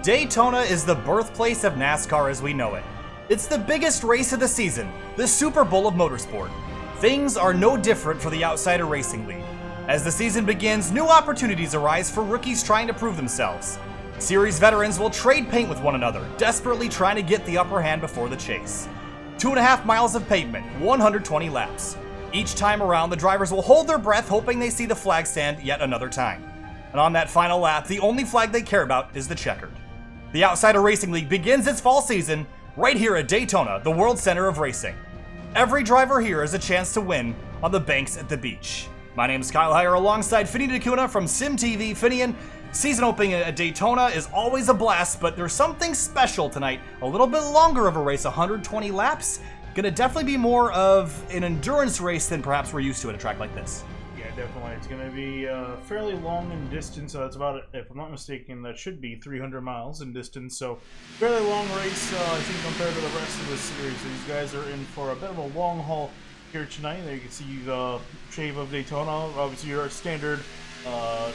Daytona is the birthplace of NASCAR as we know it. It's the biggest race of the season, the Super Bowl of motorsport. Things are no different for the Outsider Racing League. As the season begins, new opportunities arise for rookies trying to prove themselves. Series veterans will trade paint with one another, desperately trying to get the upper hand before the chase. 2.5 miles of pavement, 120 laps. Each time around, the drivers will hold their breath, hoping they see the flag stand yet another time. And on that final lap, the only flag they care about is the checkered. The Outsider Racing League begins its fall season right here at Daytona, the world center of racing. Every driver here has a chance to win on the banks at the beach. My name is Kyle Heyer alongside Finian Acuna from SYM TV. Finian, season opening at Daytona is always a blast, but there's something special tonight. A little bit longer of a race, 120 laps. Gonna definitely be more of an endurance race than perhaps we're used to at a track like this. Yeah, definitely. It's going to be fairly long in distance. It's about, if I'm not mistaken, that should be 300 miles in distance. So, fairly long race, I think, compared to the rest of the series. So these guys are in for a bit of a long haul here tonight. There you can see the shape of Daytona. Obviously, your standard, not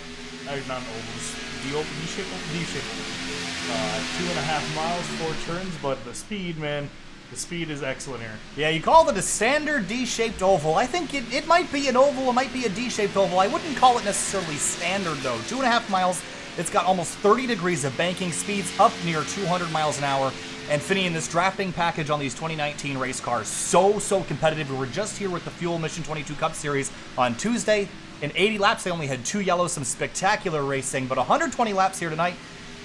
ovals, D-shape. 2.5 miles, 4 turns, but the speed, man. The speed is excellent here. Yeah, you call it a standard D-shaped oval. I think it might be an oval, it might be a D-shaped oval. I wouldn't call it necessarily standard, though. 2.5 miles, it's got almost 30 degrees of banking, speeds up near 200 miles an hour. And Finian, this drafting package on these 2019 race cars, so competitive. We were just here with the Fuel Mission 22 Cup Series on Tuesday. In 80 laps, they only had 2 yellows, some spectacular racing, but 120 laps here tonight.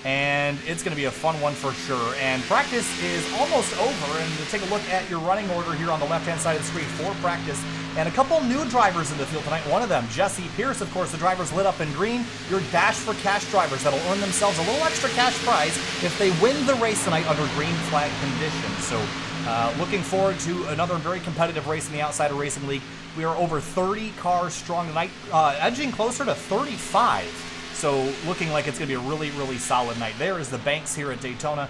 And it's going to be a fun one for sure. And practice is almost over. And to take a look at your running order here on the left-hand side of the screen for practice. And a couple new drivers in the field tonight. One of them, Jesse Pierce, of course, the drivers lit up in green. Your Dash for Cash drivers that'll earn themselves a little extra cash prize if they win the race tonight under green flag conditions. So looking forward to another very competitive race in the Outsider Racing League. We are over 30 cars strong tonight, edging closer to 35. So looking like it's going to be a really solid night. There is the banks here at Daytona.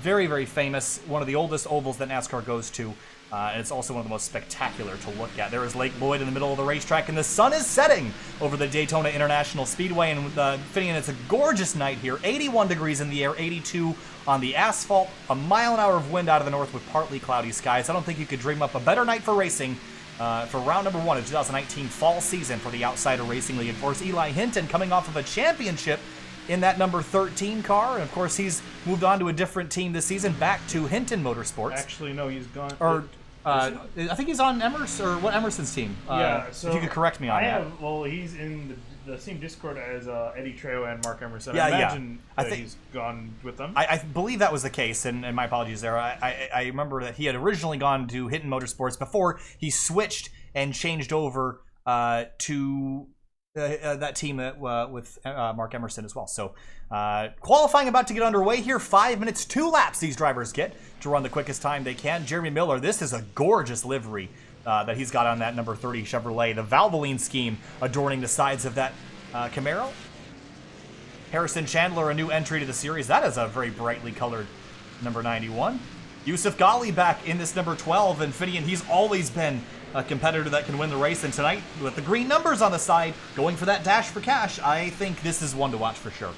Very famous. One of the oldest ovals that NASCAR goes to. And it's also one of the most spectacular to look at. There is Lake Lloyd in the middle of the racetrack, and the sun is setting over the Daytona International Speedway. And Finian, it's a gorgeous night here. 81 degrees in the air, 82 on the asphalt. A mile an hour of wind out of the north with partly cloudy skies. I don't think you could dream up a better night for racing. For round number 1 of 2019 fall season for the Outsider Racing League. Of course, Eli Hinton coming off of a championship in that number 13 car. And of course, he's moved on to a different team this season, back to Hinton Motorsports. Actually, no, he's gone. Or I think he's on Emerson, or what Emerson's team? Yeah, so if you could correct me on that. Well, he's in the same Discord as Eddie Trejo and Mark Emerson. Yeah, I imagine that he's gone with them. I believe that was the case, and my apologies there. I remember that he had originally gone to Hinton Motorsports before he switched and changed over to that team with Mark Emerson as well. So qualifying about to get underway here. 5 minutes, 2 laps these drivers get to run the quickest time they can. Jeremy Miller, this is a gorgeous livery that he's got on that number 30 Chevrolet. The Valvoline scheme adorning the sides of that Camaro. Harrison Chandler, a new entry to the series. That is a very brightly colored number 91. Yusuf Ghali back in this number 12. And Finian, he's always been a competitor that can win the race. And tonight, with the green numbers on the side, going for that Dash for Cash, I think this is one to watch for sure.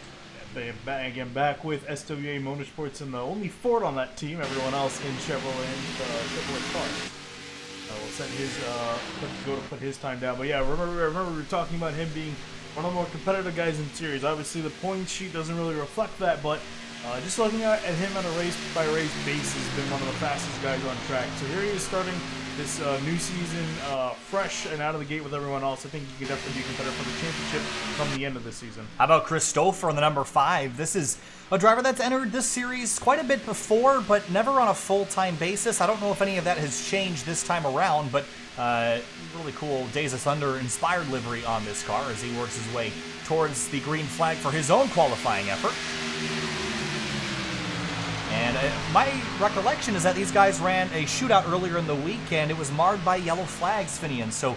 They're back with SWA Motorsports and the only Ford on that team. Everyone else in Chevrolet cars. We'll send his go to put his time down. But yeah, remember we were talking about him being one of the more competitive guys in the series. Obviously, the point sheet doesn't really reflect that, but just looking at him on a race-by-race basis, has been one of the fastest guys on track. So here he is starting this new season fresh and out of the gate with everyone else. I think he can definitely be competitive for the championship from the end of the season. How about Christopher on the number 5? This is a driver that's entered this series quite a bit before, but never on a full-time basis. I don't know if any of that has changed this time around, but really cool Days of Thunder inspired livery on this car as he works his way towards the green flag for his own qualifying effort. And my recollection is that these guys ran a shootout earlier in the week, and it was marred by yellow flags, Finian. So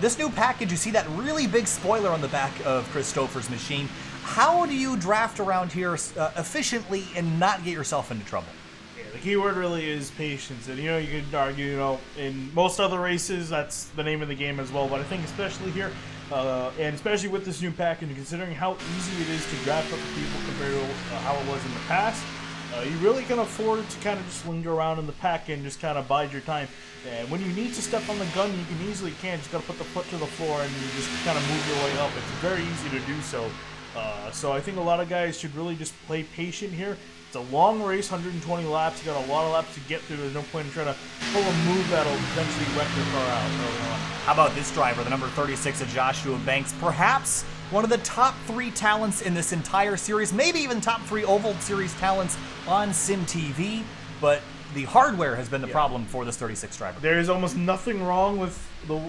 this new package, you see that really big spoiler on the back of Christopher's machine. How do you draft around here efficiently and not get yourself into trouble? Yeah, The keyword really is patience, and you could argue, in most other races, that's the name of the game as well. But I think especially here, and especially with this new package, considering how easy it is to draft up people compared to how it was in the past, you really can afford to kind of just linger around in the pack and just kind of bide your time. And when you need to step on the gun, you can easily just got to put the foot to the floor and you just kind of move your way up. It's very easy to do so. So I think a lot of guys should really just play patient here. It's a long race, 120 laps. You got a lot of laps to get through. There's no point in trying to pull a move that'll eventually wreck your car out early on. How about this driver, the number 36 of Joshua Banks? Perhaps one of the top 3 talents in this entire series, maybe even top 3 Oval Series talents on SYM TV, but the hardware has been the problem for this 36 driver. There is almost nothing wrong with the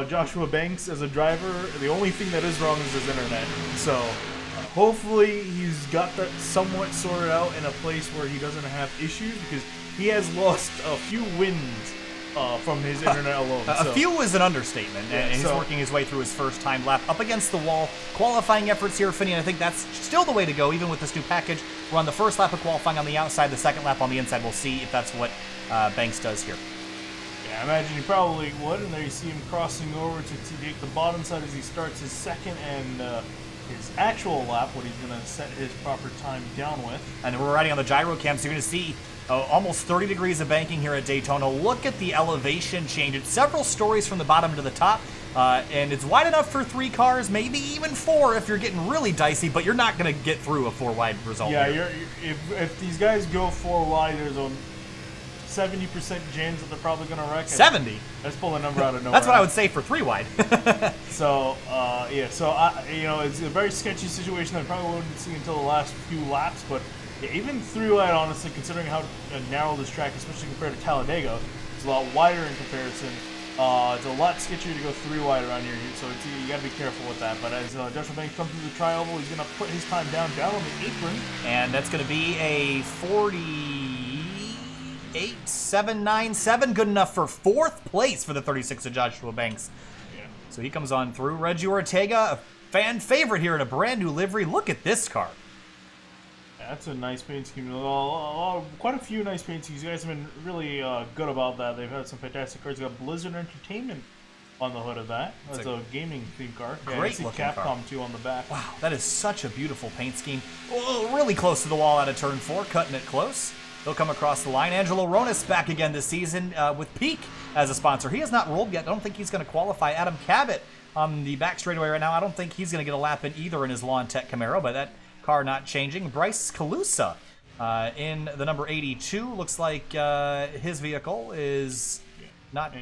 Joshua Banks as a driver. The only thing that is wrong is his internet. So hopefully he's got that somewhat sorted out in a place where he doesn't have issues, because he has lost a few wins from his internet alone. A few is an understatement, and he's working his way through his first time lap up against the wall. Qualifying efforts here, Finney, and I think that's still the way to go, even with this new package. We're on the first lap of qualifying on the outside, the second lap on the inside. We'll see if that's what Banks does here. Yeah, I imagine he probably would, and there you see him crossing over to take the bottom side as he starts his second and his actual lap, what he's going to set his proper time down with. And we're riding on the gyro cam, so you're going to see almost 30 degrees of banking here at Daytona. Look at the elevation change. It's several stories from the bottom to the top, and it's wide enough for 3 cars, maybe even 4 if you're getting really dicey, but you're not going to get through a 4-wide result. Yeah, if these guys go 4 wide, there's a 70% chance that they're probably going to wreck. 70? Let's pull a number out of nowhere. That's what I would say for 3-wide. So, it's a very sketchy situation that I probably wouldn't see until the last few laps, but yeah, even 3-wide, honestly, considering how narrow this track, especially compared to Talladega, it's a lot wider in comparison. It's a lot sketchier to go 3-wide around here, so you got to be careful with that. But as Joshua Banks comes through the tri-oval, he's going to put his time down on the apron. And that's going to be a 48.797, good enough for 4th place for the 36 of Joshua Banks. Yeah. So he comes on through. Reggie Ortega, a fan favorite here in a brand new livery. Look at this car. That's a nice paint scheme. Quite a few nice paint schemes. You guys have been really good about that. They've had some fantastic cars. You got Blizzard Entertainment on the hood of that. That's a gaming themed car. Great looking Capcom car. too on the back. Wow, that is such a beautiful paint scheme. Oh, really close to the wall out of turn 4, cutting it close. They'll come across the line. Angelo Ronis back again this season with Peak as a sponsor. He has not rolled yet. I don't think he's going to qualify. Adam Cabot on the back straightaway right now. I don't think he's going to get a lap in either in his Lawn Tech Camaro, but that car not changing. Bryce Calusa in the number 82. Looks like his vehicle is not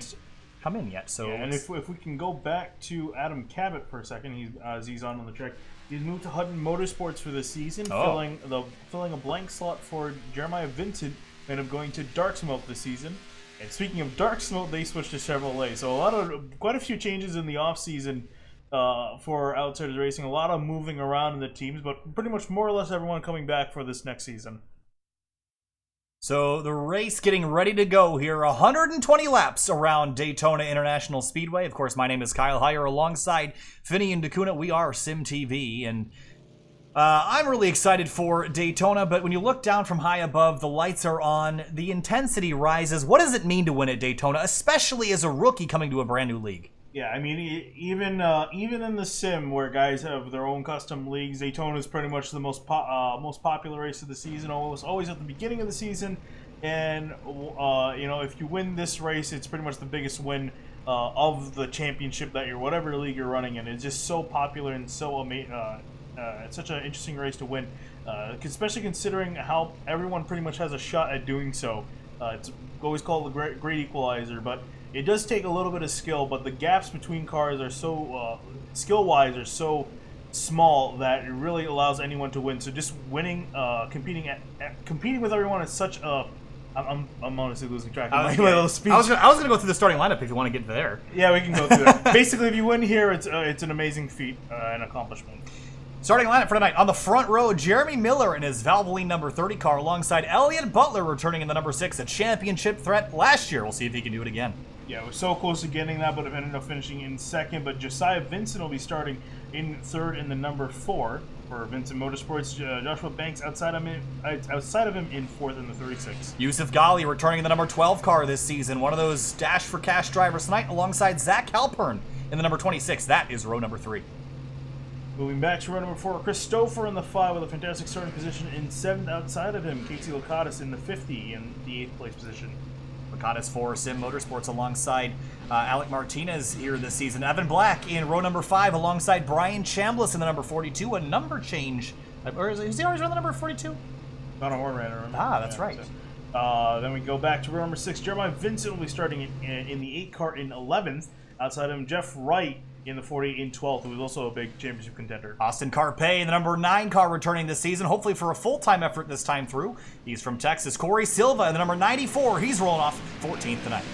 come in yet. So and if we can go back to Adam Cabot for a second, he's on the track. He's moved to Hutton Motorsports for this season, filling a blank slot for Jeremiah Vincent, and of going to Dark Smoke this season. And speaking of Dark Smoke, they switched to Chevrolet. So quite a few changes in the off season for Outsiders Racing. A lot of moving around in the teams, but pretty much more or less everyone coming back for this next season. So the race getting ready to go here. 120 laps around Daytona International Speedway. Of course, my name is Kyle Heyer alongside Finney and DeCuna. We are SYM TV, and I'm really excited for Daytona, but when you look down from high above, the lights are on, the intensity rises. What does it mean to win at Daytona, especially as a rookie coming to a brand new league? Yeah, I mean, even in the sim where guys have their own custom leagues, Daytona is pretty much the most popular race of the season. Always at the beginning of the season, and if you win this race, it's pretty much the biggest win of the championship that whatever league you're running in. It's just so popular and so amazing. It's such an interesting race to win, especially considering how everyone pretty much has a shot at doing so. It's always called the great equalizer, but it does take a little bit of skill, but the gaps between cars are so, skill-wise, are so small that it really allows anyone to win. So just winning, competing with everyone is such a... I'm honestly losing track of my little speech. I was gonna go through the starting lineup if you want to get there. Yeah, we can go through that. Basically, if you win here, it's an amazing feat and accomplishment. Starting lineup for tonight. On the front row, Jeremy Miller in his Valvoline number 30 car alongside Elliott Butler returning in the number 6, a championship threat last year. We'll see if he can do it again. Yeah, we're so close to getting that, but ended up finishing in second. But Josiah Vincent will be starting in third in the number 4. For Vincent Motorsports, Joshua Banks outside of him in fourth in the 36. Yusuf Ghali returning in the number 12 car this season. One of those Dash for Cash drivers tonight alongside Zach Halpern in the number 26. That is row number 3. Moving back to row number 4, Chris Stouffer in the 5 with a fantastic starting position in 7th outside of him. Casey Lakatos in the 50 in the 8th place position. Lakatos for SYM Motorsports alongside Alec Martinez here this season. Evan Black in row number 5 alongside Brian Chambliss in the number 42. A number change. Or is he always on the number 42? Donna Hornrader, remember? Ah, that's right. So, then we go back to row number 6. Jeremiah Vincent will be starting in the 8 car in 11th. Outside of him, Jeff Wright in the 40 in 12th, who was also a big championship contender. Austin Carpe in the number 9 car returning this season, hopefully for a full-time effort this time through. He's from Texas. Cory Silva in the number 94. He's rolling off 14th tonight.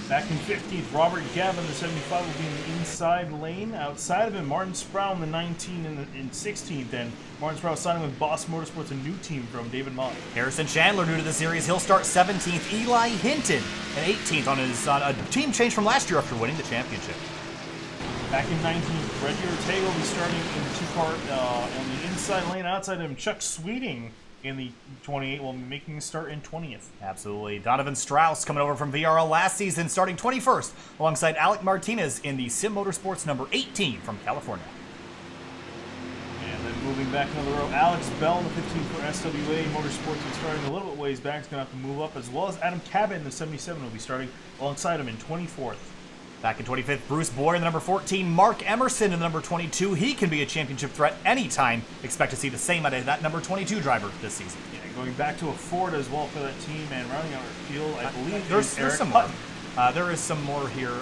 Back in 15th, Robert Gavin, the 75, will be in the inside lane. Outside of him, Martin Sproul in the 19 in 16th, and Martin Sproul signing with Boss Motorsports, a new team from David Mott. Harrison Chandler, new to the series, he'll start 17th. Eli Hinton in 18th on a team change from last year after winning the championship. Back in 19th, Reggie Ortega will be starting in the 2-car on the inside lane. Outside of him, Chuck Sweeting in the 28 will be making a start in 20th. Absolutely. Donovan Strauss coming over from VRL last season, starting 21st, alongside Alec Martinez in the SYM Motorsports number 18 from California. And then moving back another row, Alex Bell in the 15 for SWA Motorsports and starting a little bit ways back. He's going to have to move up, as well as Adam Cabot in the 77 will be starting alongside him in 24th. Back in 25th, Bruce Boyer in the number 14. Mark Emerson in the number 22. He can be a championship threat anytime. Expect to see the same out of that number 22 driver this season. Yeah, going back to a Ford as well for that team, and rounding out our field, I believe there's some more. Hutton. There is some more here,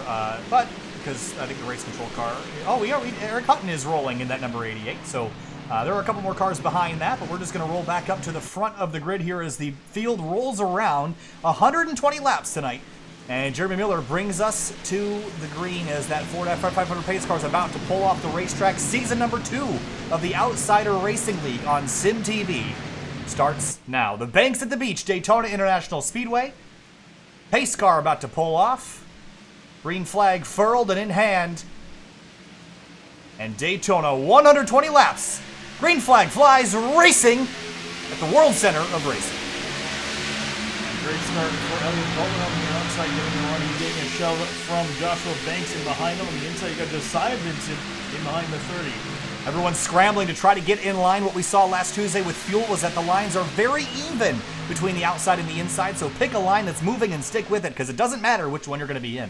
but because I think the race control car... Oh, yeah, Eric Hutton is rolling in that number 88, so... there are a couple more cars behind that, but we're just going to roll back up to the front of the grid here as the field rolls around. 120 laps tonight. And Jeremy Miller brings us to the green as that Ford F500 pace car is about to pull off the racetrack. Season number 2 of the Outsider Racing League on SYM TV starts now. The Banks at the Beach, Daytona International Speedway. Pace car about to pull off. Green flag furled and in hand. And Daytona, 120 laps. Green flag flies, racing at the World Center of Racing. Great start for Elliot Butler on the outside, getting the run. He's getting a shove from Joshua Banks in behind him. On the inside, you got Josiah Vincent in behind the 30. Everyone's scrambling to try to get in line. What we saw last Tuesday with fuel was that the lines are very even between the outside and the inside, so pick a line that's moving and stick with it, because it doesn't matter which one you're going to be in.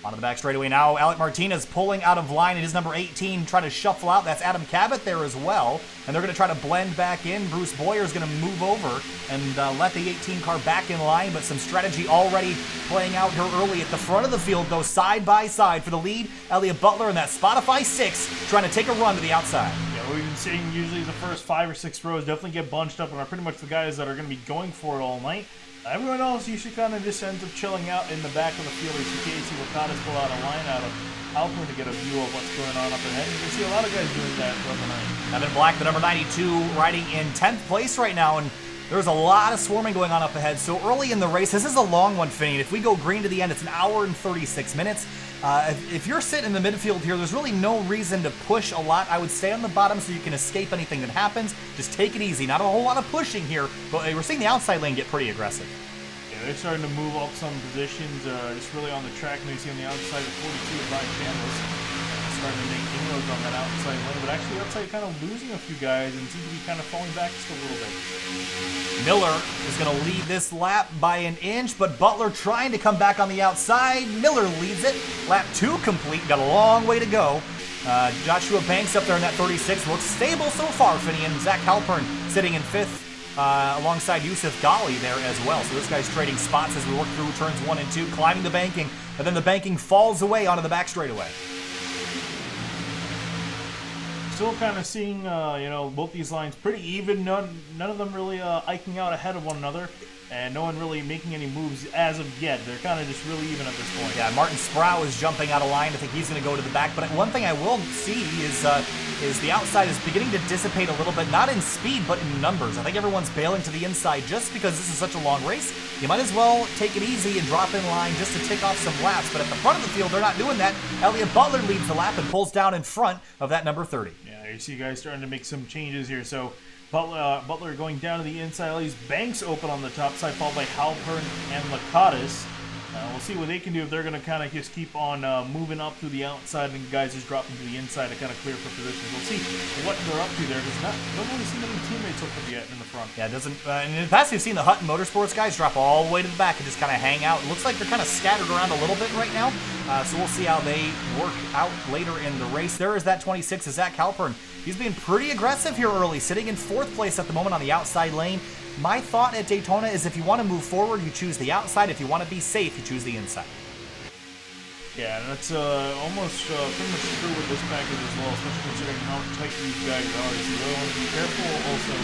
Onto the back straightaway now, Alec Martinez pulling out of line. It is number 18, trying to shuffle out. That's Adam Cabot there as well. And they're going to try to blend back in. Bruce Boyer is going to move over and let the 18 car back in line, but some strategy already playing out here early at the front of the field. Goes side by side for the lead. Elliot Butler in that Spotify 6 trying to take a run to the outside. Yeah, we've been seeing usually the first 5 or 6 rows definitely get bunched up and are pretty much the guys that are going to be going for it all night. Everyone else usually kind of just ends up chilling out in the back of the field. You see Casey Lakatos pull out a line out of Halpern to get a view of what's going on up ahead. You can see a lot of guys doing that throughout the night. Evan Black, the number 92, riding in 10th place right now, and there's a lot of swarming going on up ahead. So early in the race, this is a long one, Finney. If we go green to the end, it's an hour and 36 minutes. If you're sitting in the midfield here, there's really no reason to push a lot. I would stay on the bottom so you can escape anything that happens. Just take it easy. Not a whole lot of pushing here, but we're seeing the outside lane get pretty aggressive. Yeah, they're starting to move up some positions, just really on the track. And you see on the outside of 42 by Chandler. Starting to make inroads on that outside lane, but actually outside kind of losing a few guys and seem to be kind of falling back just a little bit. Miller is going to lead this lap by an inch, but Butler trying to come back on the outside. Miller leads it. Lap 2 complete. Got a long way to go. Joshua Banks up there in that 36. Looks stable so far, Finney, and Zach Halpern sitting in 5th alongside Yusuf Ghali there as well. So this guy's trading spots as we work through turns 1 and 2, climbing the banking, but then the banking falls away onto the back straightaway. Still kind of seeing, both these lines pretty even. None of them really hiking out ahead of one another, and no one really making any moves as of yet. They're kind of just really even at this point. Yeah, Martin Sproul is jumping out of line. I think he's going to go to the back. But one thing I will see is the outside is beginning to dissipate a little bit, not in speed, but in numbers. I think everyone's bailing to the inside just because this is such a long race. you might as well take it easy and drop in line just to tick off some laps. But at the front of the field, they're not doing that. Elliott Butler leads the lap and pulls down in front of that number 30. Yeah, you see guys starting to make some changes here. So Butler going down to the inside. All these Banks open on the top side, followed by Halpern and Lakatos. We'll see what they can do if they're going to kind of just keep on moving up through the outside and guys just dropping to the inside to kind of clear for positions. We'll see what they're up to there. Don't really see many teammates up yet in the front. Yeah, it doesn't. In the past, we've seen the Hutton Motorsports guys drop all the way to the back and just kind of hang out. It looks like they're kind of scattered around a little bit right now. So we'll see how they work out later in the race. There is that 26, is Zach Halpern. He's being pretty aggressive here early, sitting in 4th place at the moment on the outside lane. My thought at Daytona is if you want to move forward, you choose the outside. If you want to be safe, you choose the inside. Yeah, and that's almost pretty much true with this package as well, especially considering how tight these guys are. So you really want to be careful. Also,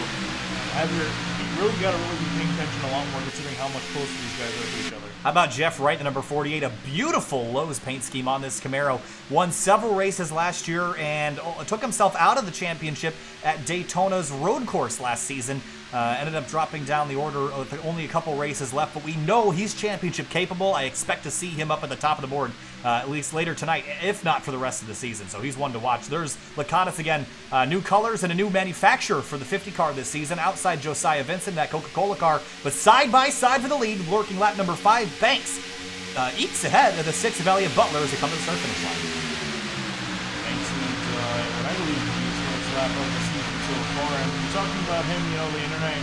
you really got to be paying attention a lot more considering how much closer these guys are to each other. How about Jeff Wright, the number 48? A beautiful Lowe's paint scheme on this Camaro. Won several races last year and took himself out of the championship at Daytona's road course last season. Ended up dropping down the order with only a couple races left, but we know he's championship capable. I expect to see him up at the top of the board at least later tonight, if not for the rest of the season. So he's one to watch. There's Lakatos again, new colors and a new manufacturer for the 50 car this season. Outside Josiah Vincent, that Coca-Cola car, but side by side for the lead, lurking lap number 5. Banks ekes ahead of the 6 of Elliott Butler as they come to the start-finish line. Banks leads, what I believe is his first lap of the season so far. And we're talking about him, the internet,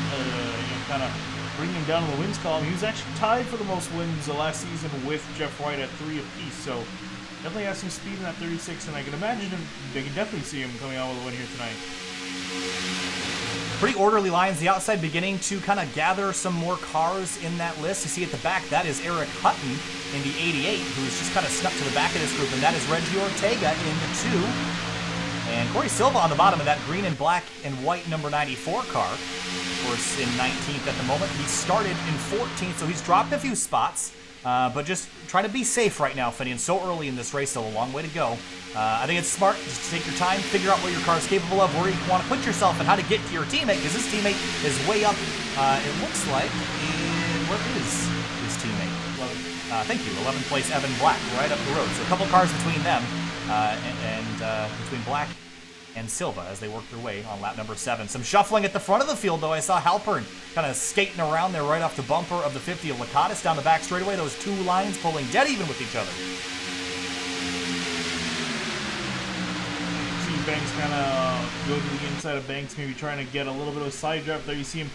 kind of bringing him down to the wins column. He was actually tied for the most wins last season with Jeff Wright at 3 apiece. So definitely has some speed in that 36, and I can imagine they can definitely see him coming out with a win here tonight. Pretty orderly lines. The outside beginning to kind of gather some more cars in that list. You see at the back, that is Eric Hutton in the 88, who's just kind of snuck to the back of this group, and that is Reggie Ortega in the 2. And Cory Silva on the bottom of that green and black and white number 94 car. Of course, in 19th at the moment. He started in 14th, so he's dropped a few spots. But just trying to be safe right now, Finian. So early in this race, still a long way to go. I think it's smart just to take your time, figure out what your car is capable of, where you want to put yourself, and how to get to your teammate, because his teammate is way up, it looks like, where is his teammate? Thank you, 11th place Evan Black, right up the road. So a couple cars between them, and between Black and Silva as they work their way on lap number 7. Some shuffling at the front of the field, though. I saw Halpern kind of skating around there right off the bumper of the 50 of Lakatos down the back straightaway. Those two lines pulling dead even with each other. See Banks kind of go to the inside of Banks, maybe trying to get a little bit of a side draft there. You see him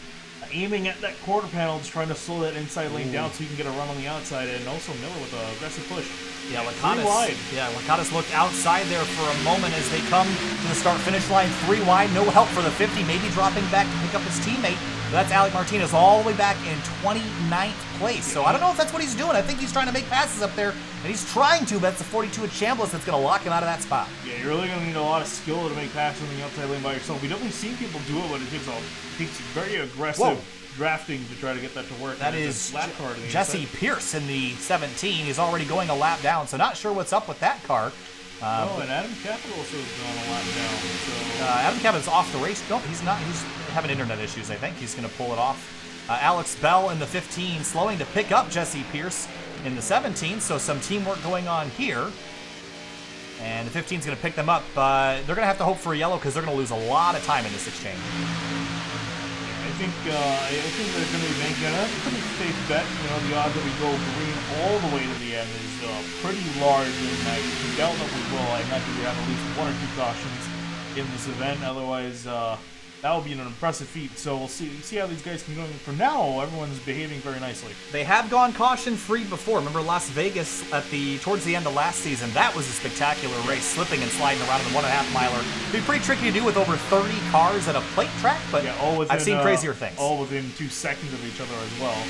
aiming at that quarter panel, just trying to slow that inside lane down so he can get a run on the outside, and also Miller with an aggressive push. Yeah, Lakatos looked outside there for a moment as they come to the start-finish line. 3 wide, no help for the 50, maybe dropping back to pick up his teammate. That's Alec Martinez all the way back in 29th place. So I don't know if that's what he's doing. I think he's trying to make passes up there, and he's trying to, but that's the 42 of Chambliss that's going to lock him out of that spot. Yeah, you're really going to need a lot of skill to make passes on the outside lane by yourself. We definitely see people do it, but it takes very aggressive drafting to try to get that to work. That is Jesse Pierce in the 17. He's already going a lap down, so not sure what's up with that car. And Adam Cabot also is going a lap down. So. Adam Cabot's off the race. No, he's not. He's having internet issues, I think. He's going to pull it off. Alex Bell in the 15, slowing to pick up Jesse Pierce in the 17, so some teamwork going on here. And the 15 is going to pick them up. They're going to have to hope for a yellow because they're going to lose a lot of time in this exchange. I think they're going to be making a pretty safe bet. The odds that we go green all the way to the end is pretty large, and I doubt that we will. I imagine we have at least 1 or 2 cautions in this event. Otherwise, that will be an impressive feat. So we'll see how these guys can go. For now, everyone's behaving very nicely. They have gone caution-free before. Remember Las Vegas towards the end of last season? That was a spectacular race, slipping and sliding around in the 1.5 miler. It'd be pretty tricky to do with over 30 cars at a plate track, but I've seen crazier things. All within 2 seconds of each other as well.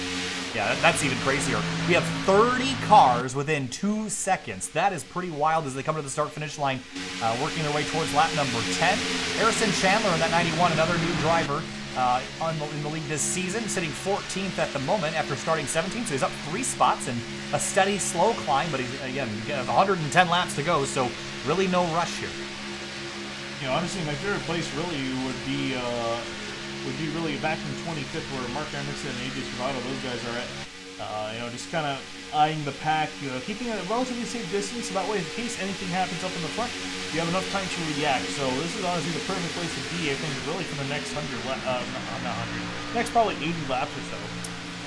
Yeah, that's even crazier. We have 30 cars within 2 seconds. That is pretty wild as they come to the start-finish line, working their way towards lap number 10. Harrison Chandler in that 91, another new driver in the league this season, sitting 14th at the moment after starting 17th, so he's up 3 spots and a steady, slow climb, but he's, again, 110 laps to go, so really no rush here. Honestly, my favorite place really would be really back in 25th where Mark Emerson and AJ Travato, those guys are at. Just kind of eyeing the pack, keeping a relatively safe distance, so that way in case anything happens up in the front, you have enough time to react. So this is honestly the perfect place to be, I think, really for the next 100, not 100, next probably 80 laps or so.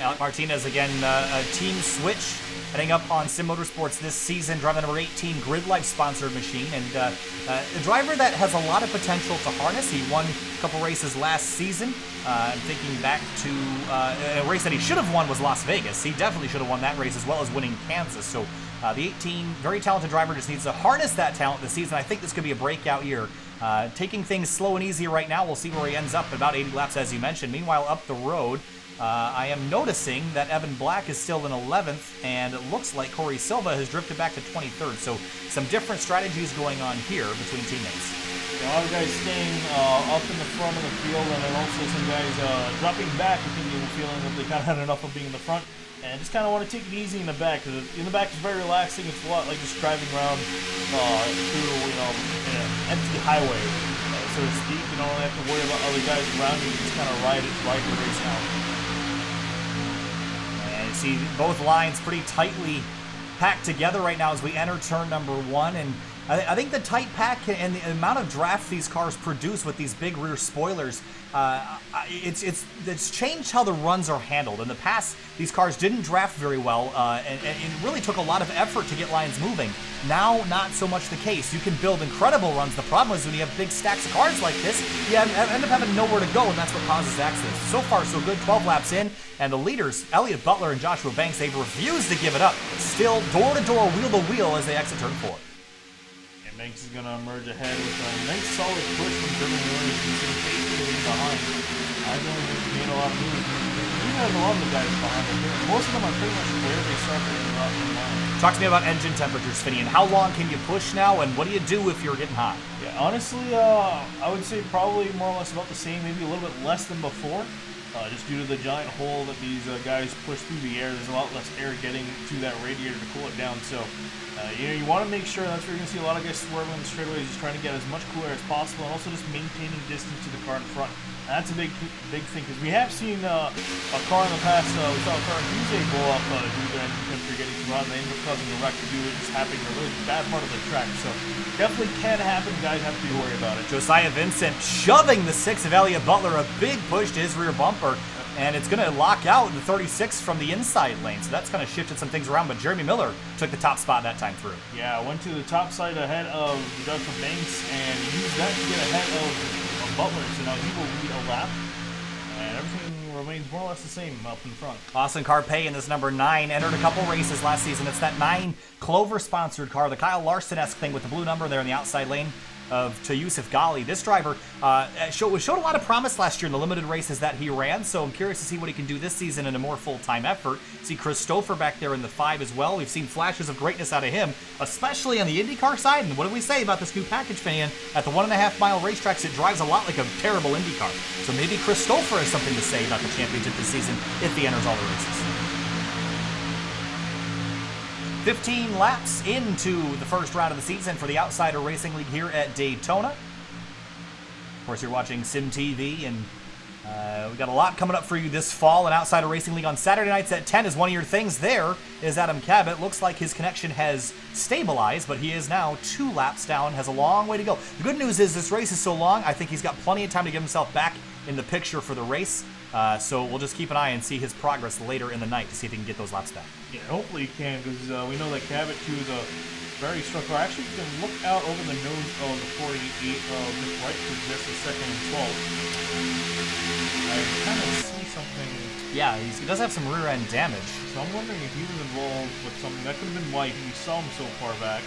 Alec Martinez again, a team switch, heading up on Sim Motorsports this season, driving the number 18 Grid Life sponsored machine, and a driver that has a lot of potential to harness. He won a couple races last season. I'm thinking back to a race that he should have won was Las Vegas. He definitely should have won that race as well as winning Kansas. So the 18, very talented driver, just needs to harness that talent this season. I think this could be a breakout year. Taking things slow and easy right now. We'll see where he ends up, about 80 laps as you mentioned. Meanwhile, up the road, I am noticing that Evan Black is still in 11th, and it looks like Cory Silva has drifted back to 23rd. So some different strategies going on here between teammates. A lot of guys staying up in the front of the field, and then also some guys dropping back, thinking, feeling that they kind of had enough of being in the front, and just kind of want to take it easy in the back. Because in the back is very relaxing. It's a lot like just driving around through, an empty highway, so to speak. You don't really have to worry about other guys around you. You just kind of ride the race out. And you see both lines pretty tightly packed together right now as we enter turn number 1, and I think the tight pack and the amount of draft these cars produce with these big rear spoilers, it's changed how the runs are handled. In the past, these cars didn't draft very well, and it really took a lot of effort to get lines moving. Now, not so much the case. You can build incredible runs. The problem is when you have big stacks of cars like this, you end up having nowhere to go, and that's what causes accidents. So far, so good. 12 laps in, and the leaders, Elliott Butler and Joshua Banks, they've refused to give it up. Still door-to-door, wheel-to-wheel as they exit turn 4. Banks is going to emerge ahead with a nice solid push from German Miller. You can see basically behind. I don't think he made a lot of moves. He has a lot of the guys behind him. Most of them are pretty much where they started in the line. Talk to me about engine temperatures, Finney, and how long can you push now, and what do you do if you're getting hot? Yeah, honestly, I would say probably more or less about the same, maybe a little bit less than before. Just due to the giant hole that these guys push through the air, there's a lot less air getting to that radiator to cool it down. So, you want to make sure, that's where you're going to see a lot of guys swerving on the straightaways, just trying to get as much cool air as possible, and also just maintaining distance to the car in front. And that's a big thing, because we have seen a car in the past, we saw a car in Tuesday blow up due to their engine temperature getting too hot, and they ended up causing a wreck due to it just happening in a really bad part of the track. So, definitely can happen, guys have to be worried about it. Josiah Vincent shoving the 6 of Elliott Butler, a big push to his rear bumper. And it's going to lock out the 36 from the inside lane. So that's kind of shifted some things around. But Jeremy Miller took the top spot that time through. Yeah, went to the top side ahead of Joshua Banks and used that to get ahead of Butler. So now he will lead a lap. And everything remains more or less the same up in front. Austin Carpe in this number 9 entered a couple races last season. It's that 9 Clover-sponsored car, the Kyle Larson-esque thing with the blue number there in the outside lane to Yusuf Ghali. This driver showed a lot of promise last year in the limited races that he ran, so I'm curious to see what he can do this season in a more full-time effort. See Christopher back there in the 5 as well. We've seen flashes of greatness out of him, especially on the IndyCar side. And what do we say about this new package, Finian? At the 1.5-mile racetracks, it drives a lot like a terrible IndyCar. So maybe Christopher has something to say about the championship this season if he enters all the races. 15 laps into the first round of the season for the Outsider Racing League here at Daytona. Of course, you're watching SYM TV, and we got a lot coming up for you this fall. An Outsider Racing League on Saturday nights at 10 is one of your things. There is Adam Cabot. Looks like his connection has stabilized, but he is now 2 laps down, has a long way to go. The good news is this race is so long, I think he's got plenty of time to get himself back in the picture for the race. So we'll just keep an eye and see his progress later in the night to see if he can get those laps back. Yeah, hopefully he can, because we know that Cabot, too, is a very strong car. Actually, you can look out over the nose of the 48 of Wright for just a second and 12. I kind of see something. Yeah, he does have some rear end damage. So I'm wondering if he was involved with something. That could have been why we saw him so far back.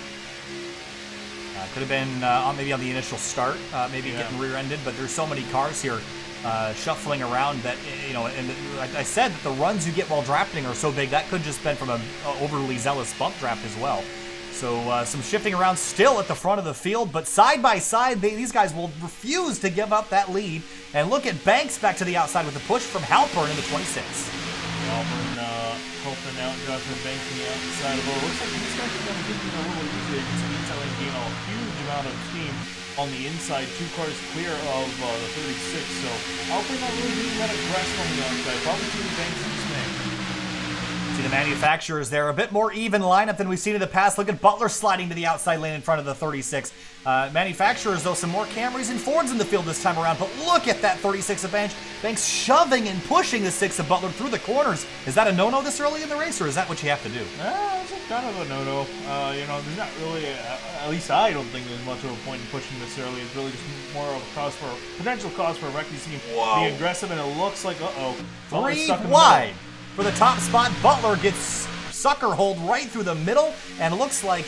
Could have been maybe on the initial start, maybe getting rear-ended, but there's so many cars here shuffling around that, and like I said, that the runs you get while drafting are so big, that could just been from an overly zealous bump draft as well. So some shifting around still at the front of the field, but side by side, these guys will refuse to give up that lead. And look at Banks back to the outside with the push from Halpern in the 26. Halpern helping out Joshua Banks on the outside of it. Looks like these guys are going to get a little easier. You can see the inside lane gain a huge amount of steam on the inside. 2 cars clear of the 36. So Halpern not really being that aggressive on the outside. Probably too Banks' dismay. See the manufacturers there, a bit more even lineup than we've seen in the past. Look at Butler sliding to the outside lane in front of the 36. Manufacturers, though, some more Camrys and Fords in the field this time around, but look at that 36 of Banks shoving and pushing the 6 of Butler through the corners. Is that a no-no this early in the race, or is that what you have to do? It's kind of a no-no. There's not really, at least I don't think there's much of a point in pushing this early. It's really just more of a potential cause for a wreck. You see him be aggressive, and it looks like, 3 wide. For the top spot, Butler gets sucker holed right through the middle, and it looks like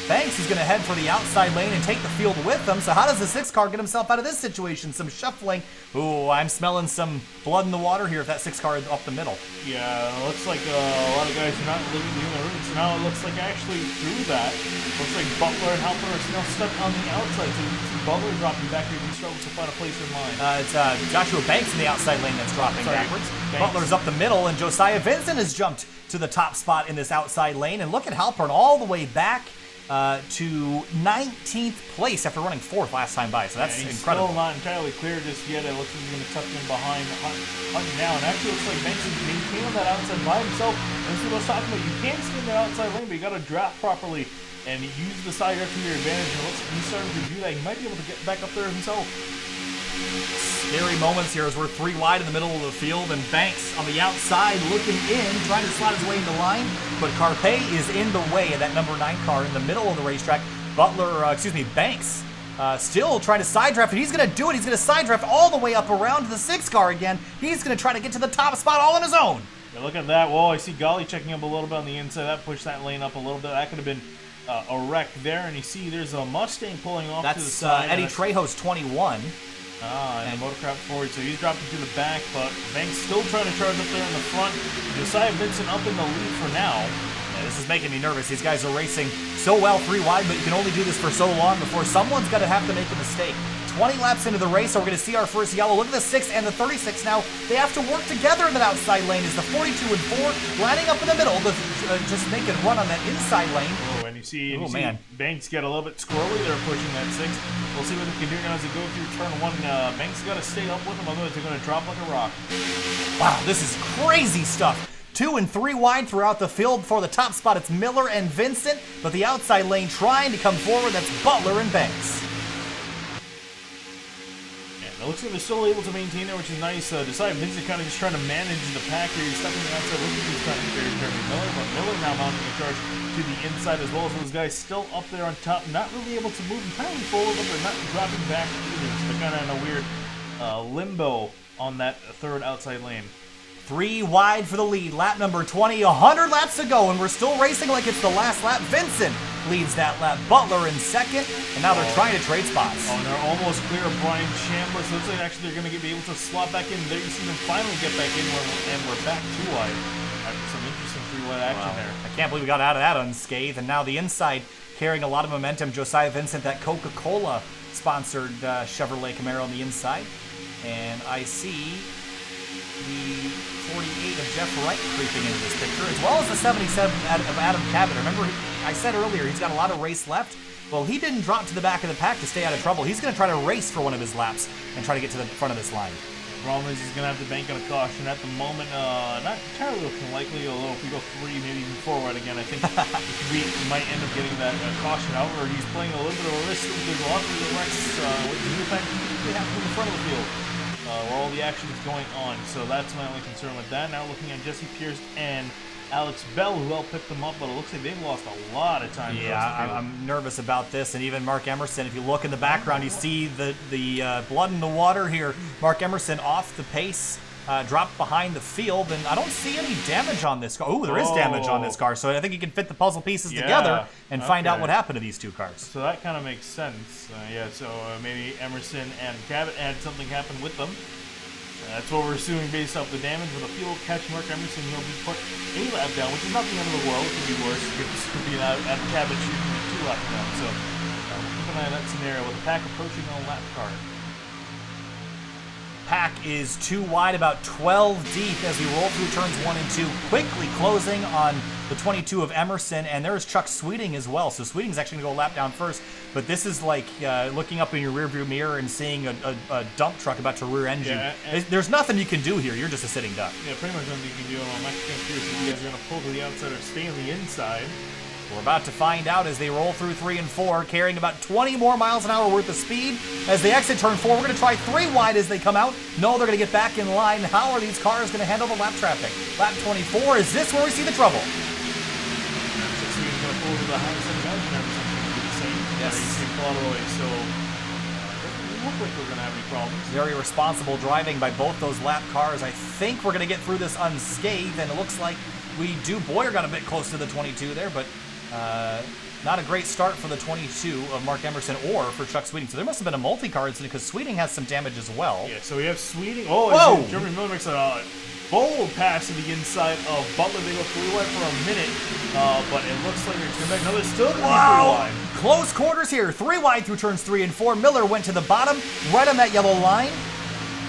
Banks is going to head for the outside lane and take the field with them. So how does the 6 car get himself out of this situation? Some shuffling. Ooh, I'm smelling some blood in the water here if that 6 car is up the middle. Yeah, it looks like a lot of guys are not living in the room. So now it looks like actually through that, looks like Butler and Halper are still stuck on the outside. So you see Butler dropping back here. He struggles to find a place in line. It's Joshua Banks in the outside lane that's dropping backwards. Butler's up the middle, and Josiah Vincent has jumped to the top spot in this outside lane. And look at Halpern all the way back to 19th place after running 4th last time by. So that's incredible. Still not entirely clear just yet. It looks like he's going to tuck in behind Hunt now. And actually, it looks like Banks is maintaining that outside by himself. And this is what I was talking about. You can stay in that outside lane, but you got to draft properly and use the side drift to your advantage. And it looks like he's starting to do that. He might be able to get back up there himself. Scary moments here as we're 3 wide in the middle of the field, and Banks on the outside looking in, trying to slide his way into line, but Carpe is in the way of that number 9 car in the middle of the racetrack. Banks still trying to side draft, and he's going to do it. He's going to side draft all the way up around to the 6 car again. He's going to try to get to the top spot all on his own. Yeah, look at that. Whoa, I see Golly checking up a little bit on the inside. That pushed that lane up a little bit. That could have been a wreck there, and you see there's a Mustang pulling off to the side. Eddie Trejo's 21. And Motorcraft forward, so he's dropping to the back, but Banks still trying to charge up there in the front. Josiah Vincent up in the lead for now. Yeah, this is making me nervous. These guys are racing so well 3 wide, but you can only do this for so long before someone's going to have to make a mistake. 20 laps into the race, so we're going to see our first yellow. Look at the 6 and the 36 now. They have to work together in that outside lane as the 42 and 4 lining up in the middle to just make a run on that inside lane. Oh, and you see Banks get a little bit squirrely. They're pushing that 6. We'll see what they can do now as they go through turn 1. Banks got to stay up with them, otherwise they're going to drop like a rock. Wow, this is crazy stuff. 2 and 3 wide throughout the field. For the top spot, it's Miller and Vincent, but the outside lane trying to come forward, that's Butler and Banks. It looks like they're still able to maintain there, which is nice. Josiah Vincent kind of just trying to manage the pack here. He's stuck on the outside. Looks like he's trying to carry Jeremy Miller, but Miller now mounting a charge to the inside as well as those guys still up there on top, not really able to move entirely forward, but they're not dropping back either. So they're kind of in a weird limbo on that 3rd outside lane. 3 wide for the lead. Lap number 20, 100 laps to go, and we're still racing like it's the last lap. Vincent leads that lap. Butler in 2nd, and now they're trying to trade spots. Oh, and they're almost clear of Brian Chandler, so it looks like actually they're going to be able to slot back in. There you see them finally get back in, and we're back 2 wide after some interesting 3 wide action there. I can't believe we got out of that unscathed, and now the inside carrying a lot of momentum. Josiah Vincent, that Coca-Cola sponsored Chevrolet Camaro on the inside, and I see the 48 of Jeff Wright creeping into this picture, as well as the 77 of Adam Cabot. Remember, I said earlier, he's got a lot of race left. Well, he didn't drop to the back of the pack to stay out of trouble. He's going to try to race for one of his laps and try to get to the front of this line. The problem is he's going to have to bank on a caution at the moment. Not entirely looking likely, although if we go 3, maybe even 4 wide again, I think we might end up getting that caution. However, he's playing a little bit of a risk. There's a lot of the wrecks with the new pack they have in the front of the field. Where all the action is going on. So that's my only concern with that. Now looking at Jesse Pierce and Alex Bell, who helped pick them up, but it looks like they've lost a lot of time. Yeah, I'm nervous about this. And even Mark Emerson, if you look in the background, you see the blood in the water here. Mark Emerson off the pace, dropped behind the field, and I don't see any damage on this car. Oh, there is damage on this car, so I think you can fit the puzzle pieces together and find out what happened to these 2 cars. So that kind of makes sense. Maybe Emerson and Cabot had something happen with them. That's what we're assuming based off the damage. With a fuel catch, Mark Emerson, he'll be put a lap down, which is not the end of the world. It could be worse. It could be an Cabot shooting a 2 lap down. So we'll keep an eye on that scenario with the pack approaching on lap car. Pack is 2 wide, about 12 deep as we roll through turns 1 and 2, quickly closing on the 22 of Emerson, and there's Chuck Sweeting as well. So Sweeting's actually going to go a lap down first, but this is like looking up in your rearview mirror and seeing a dump truck about to rear engine. Yeah, there's nothing you can do here. You're just a sitting duck. Yeah, pretty much nothing you can do. I'm actually kind of curious if you guys are going to pull to the outside or stay on the inside. We're about to find out as they roll through 3 and 4, carrying about 20 more miles an hour worth of speed. As they exit turn 4, we're going to try 3 wide as they come out. No, they're going to get back in line. How are these cars going to handle the lap traffic? Lap 24, is this where we see the trouble? He's going to pull to the highest end of everything the same. Yes. All the way, so doesn't look like we're going to have any problems. Very responsible driving by both those lap cars. I think we're going to get through this unscathed, and it looks like we do. Boyer got a bit close to the 22 there, but not a great start for the 22 of Mark Emerson or for Chuck Sweeting. So there must have been a multi-car incident because Sweeting has some damage as well. Yeah, so we have Sweeting. Oh, whoa! Jeremy Miller makes a bold pass to the inside of Butler. They go 3 wide for a minute, but it looks like they're coming back. No, they're still going 3 wide. Close quarters here. 3 wide through turns 3 and 4. Miller went to the bottom, right on that yellow line.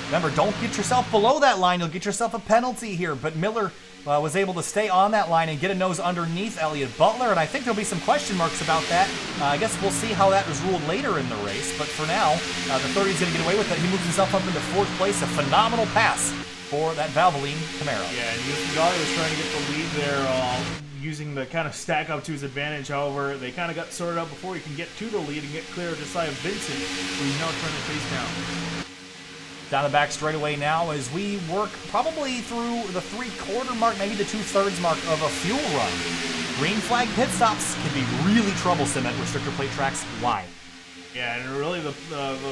Remember, don't get yourself below that line. You'll get yourself a penalty here. But Miller was able to stay on that line and get a nose underneath Elliott Butler, and I think there'll be some question marks about that. I guess we'll see how that was ruled later in the race, but for now, the 30 is going to get away with it. He moves himself up into 4th place, a phenomenal pass for that Valvoline Camaro. Yeah, and Gali was trying to get the lead there, using the kind of stack up to his advantage. However, they kind of got sorted out before he can get to the lead and get clear of Josiah Vincent, who's now trying to face down. Down the back straightaway now as we work probably through the 3/4 mark, maybe the 2/3 mark of a fuel run. Green flag pit stops can be really troublesome at restrictor plate tracks. Why? Yeah, and really the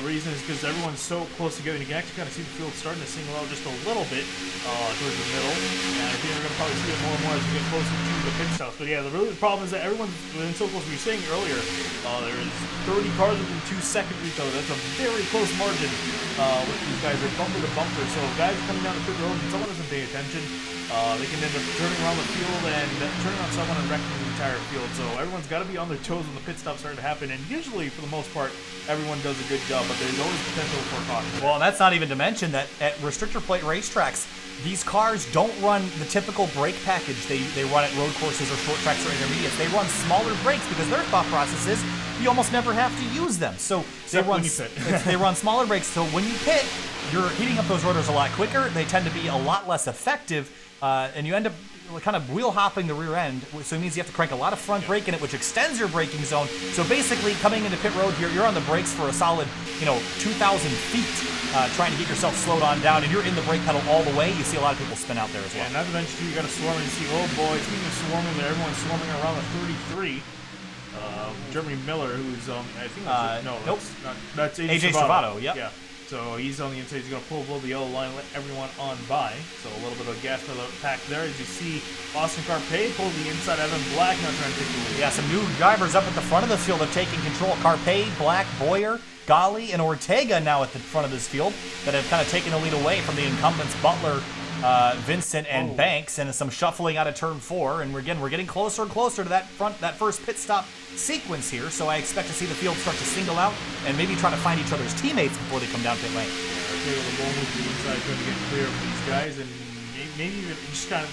reason is because everyone's so close together. You can actually kind of see the field starting to single out just a little bit towards the middle. And I think we're going to probably see it more and more as we get closer to the pit stops. But yeah, the problem is that everyone's within so close. We were saying earlier, there's 30 cars within 2 seconds of each other. That's a very close margin with these guys. They're bumper to bumper. So guys coming down the pit road and someone doesn't pay attention, they can end up turning around the field and turning on someone and wrecking the entire field. So everyone's got to be on their toes when the pit stops start to happen. And usually, for the most part, everyone does a good job, but there's always potential for caution. Well, and that's not even to mention that at restrictor plate racetracks, these cars don't run the typical brake package they run at road courses or short tracks or intermediates. They run smaller brakes because their thought process is you almost never have to use them. So they run smaller brakes, so when you pit, you're heating up those rotors a lot quicker. They tend to be a lot less effective, and you end up kind of wheel hopping the rear end, so it means you have to crank a lot of front brake in it, which extends your braking zone. So basically, coming into pit road here, you're on the brakes for a solid, 2,000 feet, trying to get yourself slowed on down, and you're in the brake pedal all the way. You see a lot of people spin out there as well. Yeah, not to mention you got to swarm and see, oh boy, speaking of swarming there, everyone's swarming around the 33. Jeremy Miller, who's I think that's AJ Stravato. Yep. Yeah. So he's on the inside. He's going to pull below the yellow line, let everyone on by. So a little bit of gas for the pack there. As you see, Austin Carpe pull the inside. Evan Black now trying to take the lead. Yeah, some new drivers up at the front of this field have taken control. Carpe, Black, Boyer, Gali, and Ortega now at the front of this field that have kind of taken the lead away from the incumbents Butler, Vincent, and Banks, and some shuffling out of turn 4. And we're getting closer and closer to that first pit stop sequence here. So I expect to see the field start to single out and maybe try to find each other's teammates before they come down pit lane. Okay, with the ball move to the inside, trying to get clear of these guys, and maybe even just kind of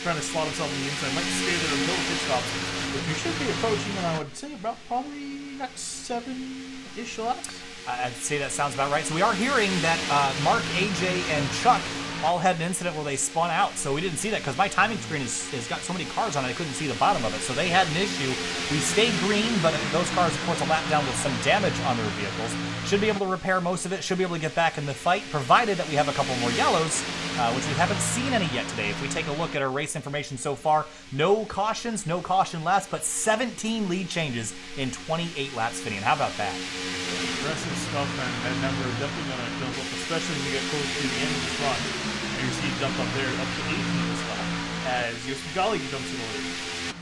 trying to slot himself on the inside. Might stay there until the pit stops. But you should be approaching, and I would say about probably next 7-ish laps. I'd say that sounds about right. So we are hearing that Mark, AJ, and Chuck all had an incident where they spun out, so we didn't see that because my timing screen has got so many cars on it I couldn't see the bottom of it. So they had an issue. We stayed green, but those cars, of course, a lap down with some damage on their vehicles. Should be able to repair most of it, should be able to get back in the fight, provided that we have a couple more yellows, which we haven't seen any yet today. If we take a look at our race information so far, no cautions, no caution laps, but 17 lead changes in 28 laps, Finian. How about that? Impressive stuff, and number definitely going to build up, especially when you get close to the end of this run. And you see jump up there up to 18 this lap as Yusuf Gali jumps in the lead.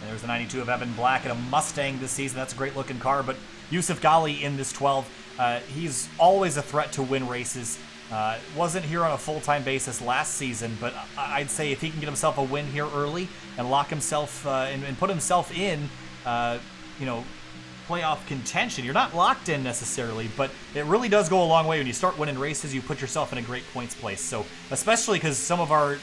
And there's the 92 of Evan Black in a Mustang this season. That's a great looking car, but Yusuf Gali in this 12, he's always a threat to win races. Wasn't here on a full-time basis last season, but I'd say if he can get himself a win here early and lock himself and put himself in, playoff contention. You're not locked in necessarily, but it really does go a long way when you start winning races. You put yourself in a great points place. So especially because some of our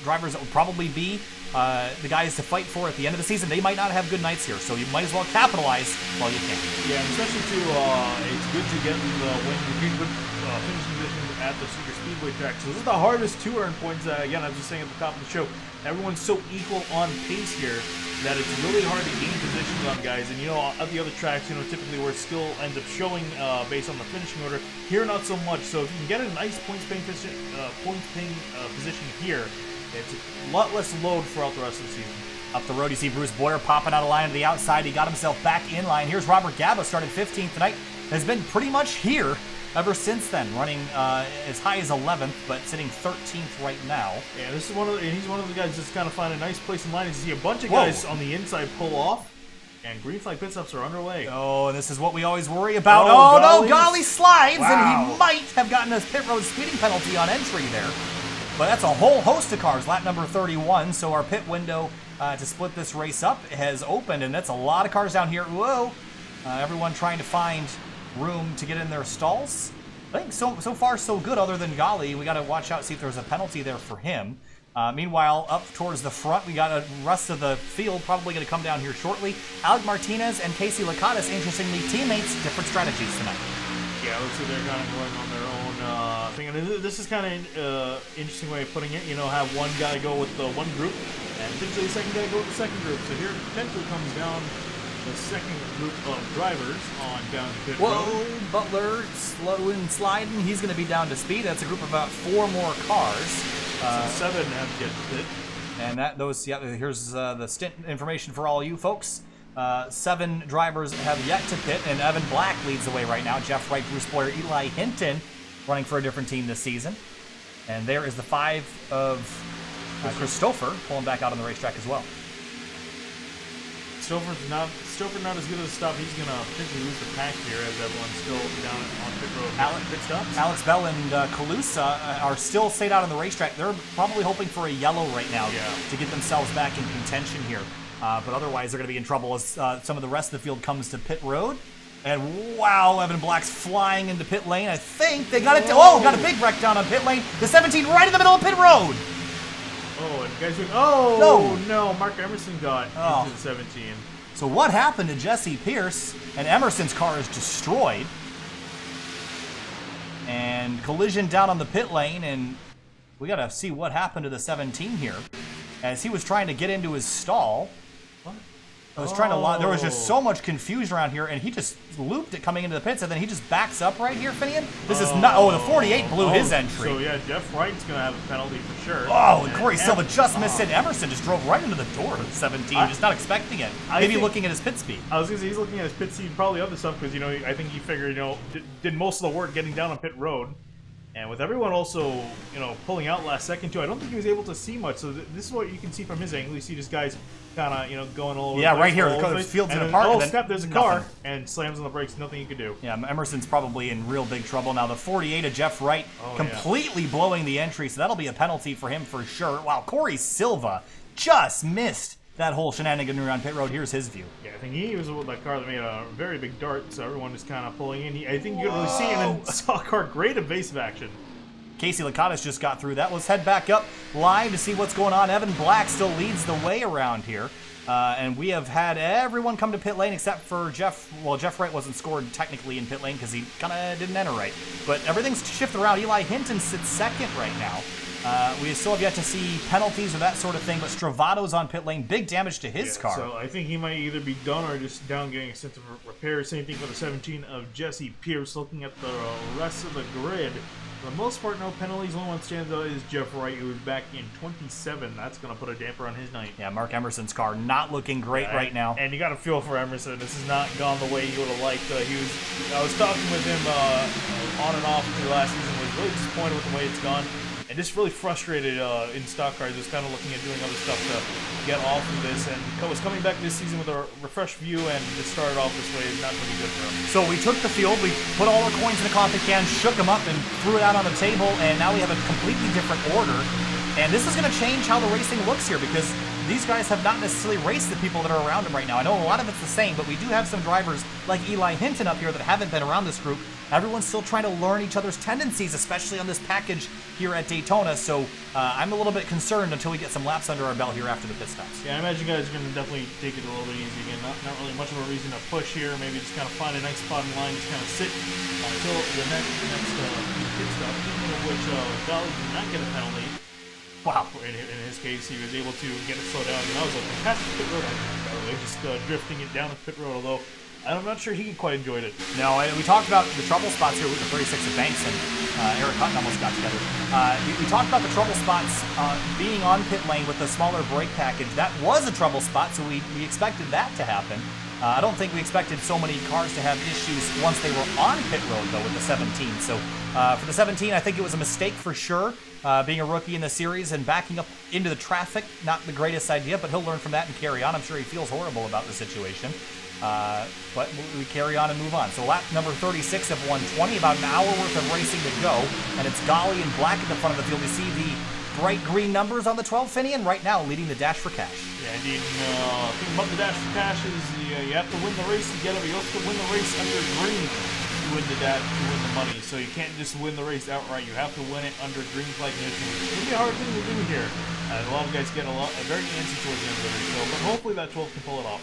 drivers that will probably be the guys to fight for at the end of the season. They might not have good nights here, so you might as well capitalize while you can. Yeah, and especially too, it's good to get the win, good finishing positions at the Super Speedway track. So this is the hardest to earn points. Again, I was just saying at the top of the show, everyone's so equal on pace here that it's really hard to gain positions on guys. And at the other tracks, typically where skill ends up showing based on the finishing order. Here, not so much. So if you can get a nice points paying position here, it's a lot less load throughout the rest of the season. Up the road, you see Bruce Boyer popping out of line to the outside. He got himself back in line. Here's Robert Cabot, started 15th tonight. Has been pretty much here ever since then, running as high as 11th, but sitting 13th right now. Yeah, this is he's one of the guys that's kind of find a nice place in line. You see a bunch of guys on the inside pull off, and green flag pit stops are underway. Oh, and this is what we always worry about. No, Golly slides, and he might have gotten a pit road speeding penalty on entry there. But that's a whole host of cars, lap number 31, so our pit window to split this race up has opened, and that's a lot of cars down here. Whoa! Everyone trying to find room to get in their stalls. I think so far so good, other than Golly. We got to watch out, see if there's a penalty there for him. Meanwhile, up towards the front, we got the rest of the field probably going to come down here shortly. Alec Martinez and Casey Lakatos, interestingly, teammates, different strategies tonight. Yeah, looks like they're kind of going on their own thing. And this is kind of interesting way of putting it. Have one guy go with the one group, and potentially the second guy go with the second group. So here potentially comes down the second group of drivers on down to pit road. Butler slow and sliding. He's going to be down to speed. That's a group of about 4 more cars. So 7 have to get to pit. And here's the stint information for all you folks. 7 drivers have yet to pit, and Evan Black leads the way right now. Jeff Wright, Bruce Boyer, Eli Hinton running for a different team this season. And there is the 5 of Christopher pulling back out on the racetrack as well. Stouffer's not as good as a stop. He's going to potentially lose the pack here as everyone's still down on pit road. Pit stops. Alex Bell and Calusa are still stayed out on the racetrack. They're probably hoping for a yellow right now to get themselves back in contention here. But otherwise, they're going to be in trouble as some of the rest of the field comes to pit road. And wow, Evan Black's flying into pit lane. I think they got it. Got a big wreck down on pit lane. The 17 right in the middle of pit road. Oh, and guys doing, no, Mark Emerson got into the 17. So what happened to Jesse Pierce? And Emerson's car is destroyed. And collision down on the pit lane, and we got to see what happened to the 17 here. As he was trying to get into his stall. There was just so much confusion around here, and he just looped it coming into the pits, and then he just backs up right here, Finian. This is not. Oh, the 48 blew his entry. So yeah, Jeff Wright's gonna have a penalty for sure. Oh, and Cory Silva just missed it. Emerson just drove right into the door of the 17, just not expecting it. Maybe looking at his pit speed. I was gonna say he's looking at his pit speed, probably other stuff, because I think he figured did most of the work getting down on pit road. And with everyone also, pulling out last second too, I don't think he was able to see much. So this is what you can see from his angle. You see just guys kind of, going all over the place. Right here. The field's in a park. Oh, snap, there's a car. And slams on the brakes. Nothing you can do. Yeah, Emerson's probably in real big trouble. Now the 48 of Jeff Wright completely blowing the entry. So that'll be a penalty for him for sure. Wow, Cory Silva just missed that whole shenanigan around pit road. Here's his view. Yeah, I think he was with that car that made a very big dart, so everyone is kind of pulling in. I think you could really see, and then saw a car, great evasive action. Casey Lakatos just got through that. Let's head back up live to see what's going on. Evan Black still leads the way around here. And we have had everyone come to pit lane except for Jeff. Well, Jeff Wright wasn't scored technically in pit lane because he kind of didn't enter right. But everything's shifted around. Eli Hinton sits second right now. We still have yet to see penalties or that sort of thing, but Stravato's on pit lane. Big damage to his car. So I think he might either be done or just down getting a sense of repair. Same thing for the 17 of Jesse Pierce. Looking at the rest of the grid, for the most part, no penalties. Only one stands out is Jeff Wright, who is back in 27. That's going to put a damper on his night. Yeah, Mark Emerson's car not looking great right now. And you got to feel for Emerson. This has not gone the way he would have liked. I was talking with him on and off through last season. Was really disappointed with the way it's gone. And just really frustrated in stock cars, just kind of looking at doing other stuff to get off of this. And was coming back this season with a refreshed view, and just started off this way is not going to be good for him. So we took the field, we put all our coins in a coffee can, shook them up, and threw it out on the table, and now we have a completely different order. And this is going to change how the racing looks here, because these guys have not necessarily raced the people that are around them right now. I know a lot of it's the same, but we do have some drivers like Eli Hinton up here that haven't been around this group. Everyone's still trying to learn each other's tendencies, especially on this package here at Daytona. So I'm a little bit concerned until we get some laps under our belt here after the pit stops. Yeah, I imagine you guys are going to definitely take it a little bit easy again. Not really much of a reason to push here. Maybe just kind of find a nice spot in line, just kind of sit until the next pit stop, which Dolly did not get a penalty. Wow. In his case, he was able to get it slowed down. And that was a fantastic pit road, by the way, just drifting it down the pit road, although I'm not sure he quite enjoyed it. No, we talked about the trouble spots here with the 36 of Banks, and Eric Hutton almost got together. We talked about the trouble spots being on pit lane with the smaller brake package. That was a trouble spot, so we expected that to happen. I don't think we expected so many cars to have issues once they were on pit road, though, with the 17. So for the 17, I think it was a mistake for sure. Being a rookie in the series and backing up into the traffic, not the greatest idea, but he'll learn from that and carry on. I'm sure he feels horrible about the situation. But we carry on and move on. So lap number 36 of 120, about an hour worth of racing to go, and it's Golly and Black at the front of the field. You see the bright green numbers on the 12, Finian, right now leading the Dash for Cash. Yeah, indeed. The thing about the Dash for Cash is you have to win the race to get it, but you also have to win the race under green to win the dash, to win the money. So you can't just win the race outright. You have to win it under green flag conditions, which is going to be a hard thing to do here. A lot of guys get very antsy towards the end of the race, but hopefully that 12 can pull it off.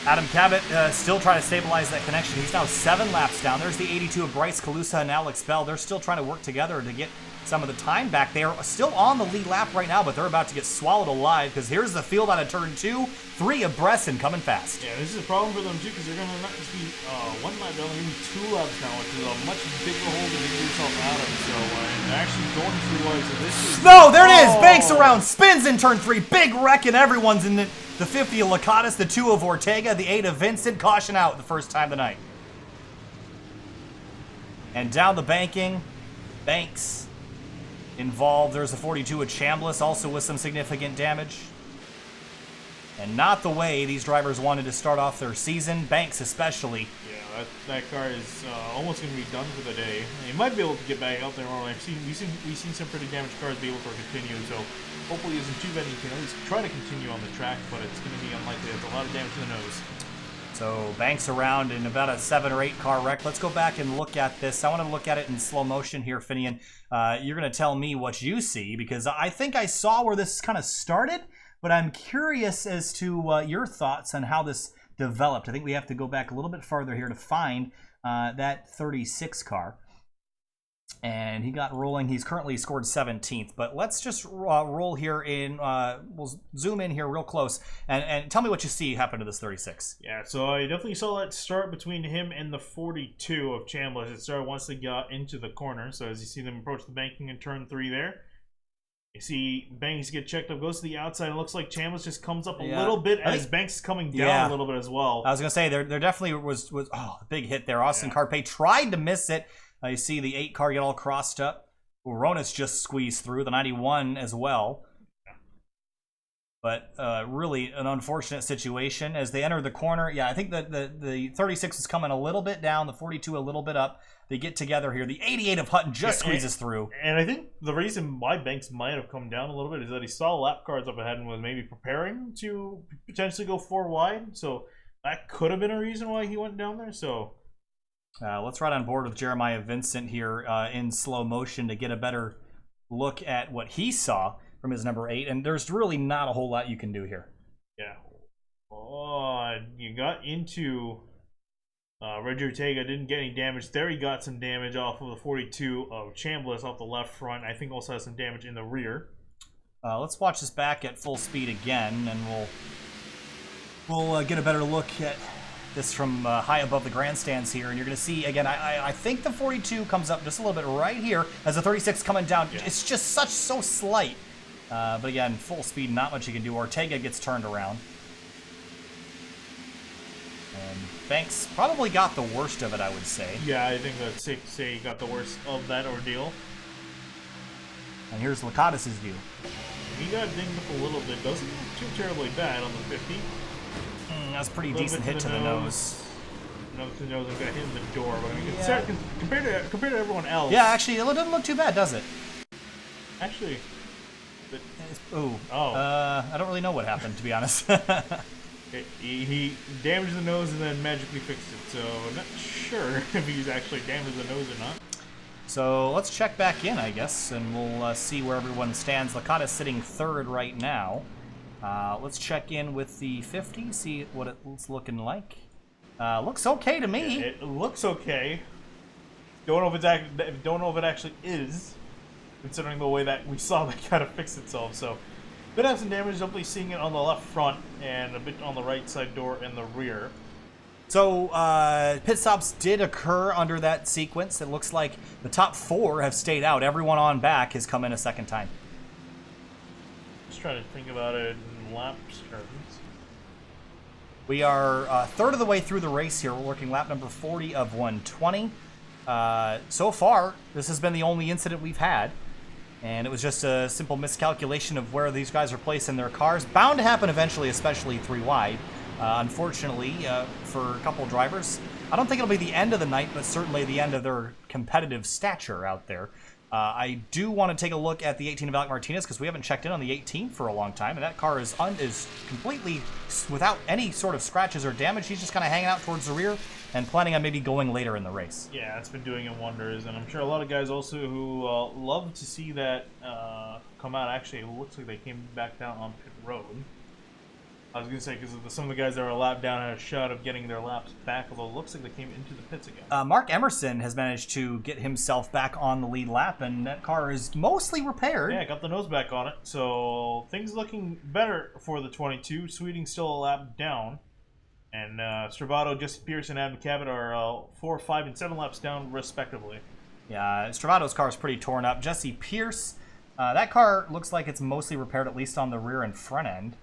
Adam Cabot still trying to stabilize that connection. He's now 7 laps down. There's the 82 of Bryce Calusa and Alex Bell. They're still trying to work together to get some of the time back. They are still on the lead lap right now, but they're about to get swallowed alive because here's the field out of turn 2. 3 of Bresson coming fast. Yeah, this is a problem for them too because they're going to not just be 1 lap, they're only going to be 2 laps now, which is a much bigger hole to get yourself out of. So they're actually going through so this is... No, there it is! Banks around, spins in turn 3. Big wreck, and everyone's in the 50 of Lacatus, the 2 of Ortega, the 8 of Vincent. Caution out the first time tonight. And down the banking, Banks involved. There's a 42 of Chambliss, also with some significant damage. And not the way these drivers wanted to start off their season, Banks especially. Yeah, that car is almost going to be done for the day. He might be able to get back out there. We've seen some pretty damaged cars be able to continue, so hopefully it isn't too bad. He can at least try to continue on the track, but it's going to be unlikely. There's a lot of damage to the nose. So Banks around in about a 7 or 8 car wreck. Let's go back and look at this. I want to look at it in slow motion here, Finian. You're going to tell me what you see, because I think I saw where this kind of started, but I'm curious as to your thoughts on how this developed. I think we have to go back a little bit farther here to find that 36 car. And he got rolling. He's currently scored 17th. But let's just roll here in. We'll zoom in here real close and tell me what you see happen to this 36. Yeah, so I definitely saw that start between him and the 42 of Chambliss. It started once they got into the corner. So as you see them approach the banking in turn 3 there, you see Banks get checked up, goes to the outside. It looks like Chambliss just comes up a little bit as Banks is coming down a little bit as well. I was going to say, there definitely was a big hit there. Austin Carpe tried to miss it. You see the 8 car get all crossed up. Ronas just squeezed through, the 91 as well. But really an unfortunate situation as they enter the corner. Yeah, I think the 36 is coming a little bit down, the 42 a little bit up. They get together here. The 88 of Hutton just squeezes through. And I think the reason why Banks might have come down a little bit is that he saw lap cars up ahead and was maybe preparing to potentially go 4 wide. So that could have been a reason why he went down there. So let's ride on board with Jeremiah Vincent here in slow motion to get a better look at what he saw from his number 8. And there's really not a whole lot you can do here. Yeah. You got into Reggie Ortega, didn't get any damage. There he got some damage off of the 42 of Chambliss off the left front. I think also has some damage in the rear. Let's watch this back at full speed again, and we'll get a better look at this from high above the grandstands here. And you're going to see, again, I think the 42 comes up just a little bit right here as the 36 coming down. Yeah. It's just so slight. But again, full speed, not much you can do. Ortega gets turned around. And Banks probably got the worst of it, I would say. Yeah, I think that's safe to say he got the worst of that ordeal. And here's Lacatus' view. He got dinged up a little bit. Doesn't look too terribly bad on the 50. That's a pretty decent hit to the nose. Another to the nose and got hit in the door. But I mean, compared to everyone else. Yeah, actually, it doesn't look too bad, does it? Actually, Ooh. Oh. I don't really know what happened, to be honest. He damaged the nose and then magically fixed it, so I'm not sure if he's actually damaged the nose or not. So let's check back in, I guess, and we'll see where everyone stands. Licata's sitting third right now. Let's check in with the 50, see what it's looking like. Looks okay to me. It looks okay. Don't know if it actually is, considering the way that we saw that kind of fix itself. So, could have some damage. Definitely seeing it on the left front and a bit on the right side door in the rear. So, pit stops did occur under that sequence. It looks like the top 4 have stayed out. Everyone on back has come in a second time. Just trying to think about it in lap terms. We are third of the way through the race here. We're working lap number 40 of 120. So far, this has been the only incident we've had. And it was just a simple miscalculation of where these guys are placing their cars. Bound to happen eventually, especially 3 wide. Unfortunately, for a couple drivers, I don't think it'll be the end of the night, but certainly the end of their competitive stature out there. I do want to take a look at the 18 of Alec Martinez because we haven't checked in on the 18 for a long time, and that car is completely without any sort of scratches or damage. He's just kind of hanging out towards the rear and planning on maybe going later in the race. Yeah, it's been doing him wonders, and I'm sure a lot of guys also who love to see that come out. Actually, it looks like they came back down on pit road. I was going to say, because some of the guys that were a lap down had a shot of getting their laps back, although it looks like they came into the pits again. Mark Emerson has managed to get himself back on the lead lap, and that car is mostly repaired. Yeah, got the nose back on it, so things looking better for the 22. Sweeting's still a lap down, and Stravato, Jesse Pierce, and Adam Cabot are 4, 5, and 7 laps down, respectively. Yeah, Stravato's car is pretty torn up. Jesse Pierce, that car looks like it's mostly repaired, at least on the rear and front end.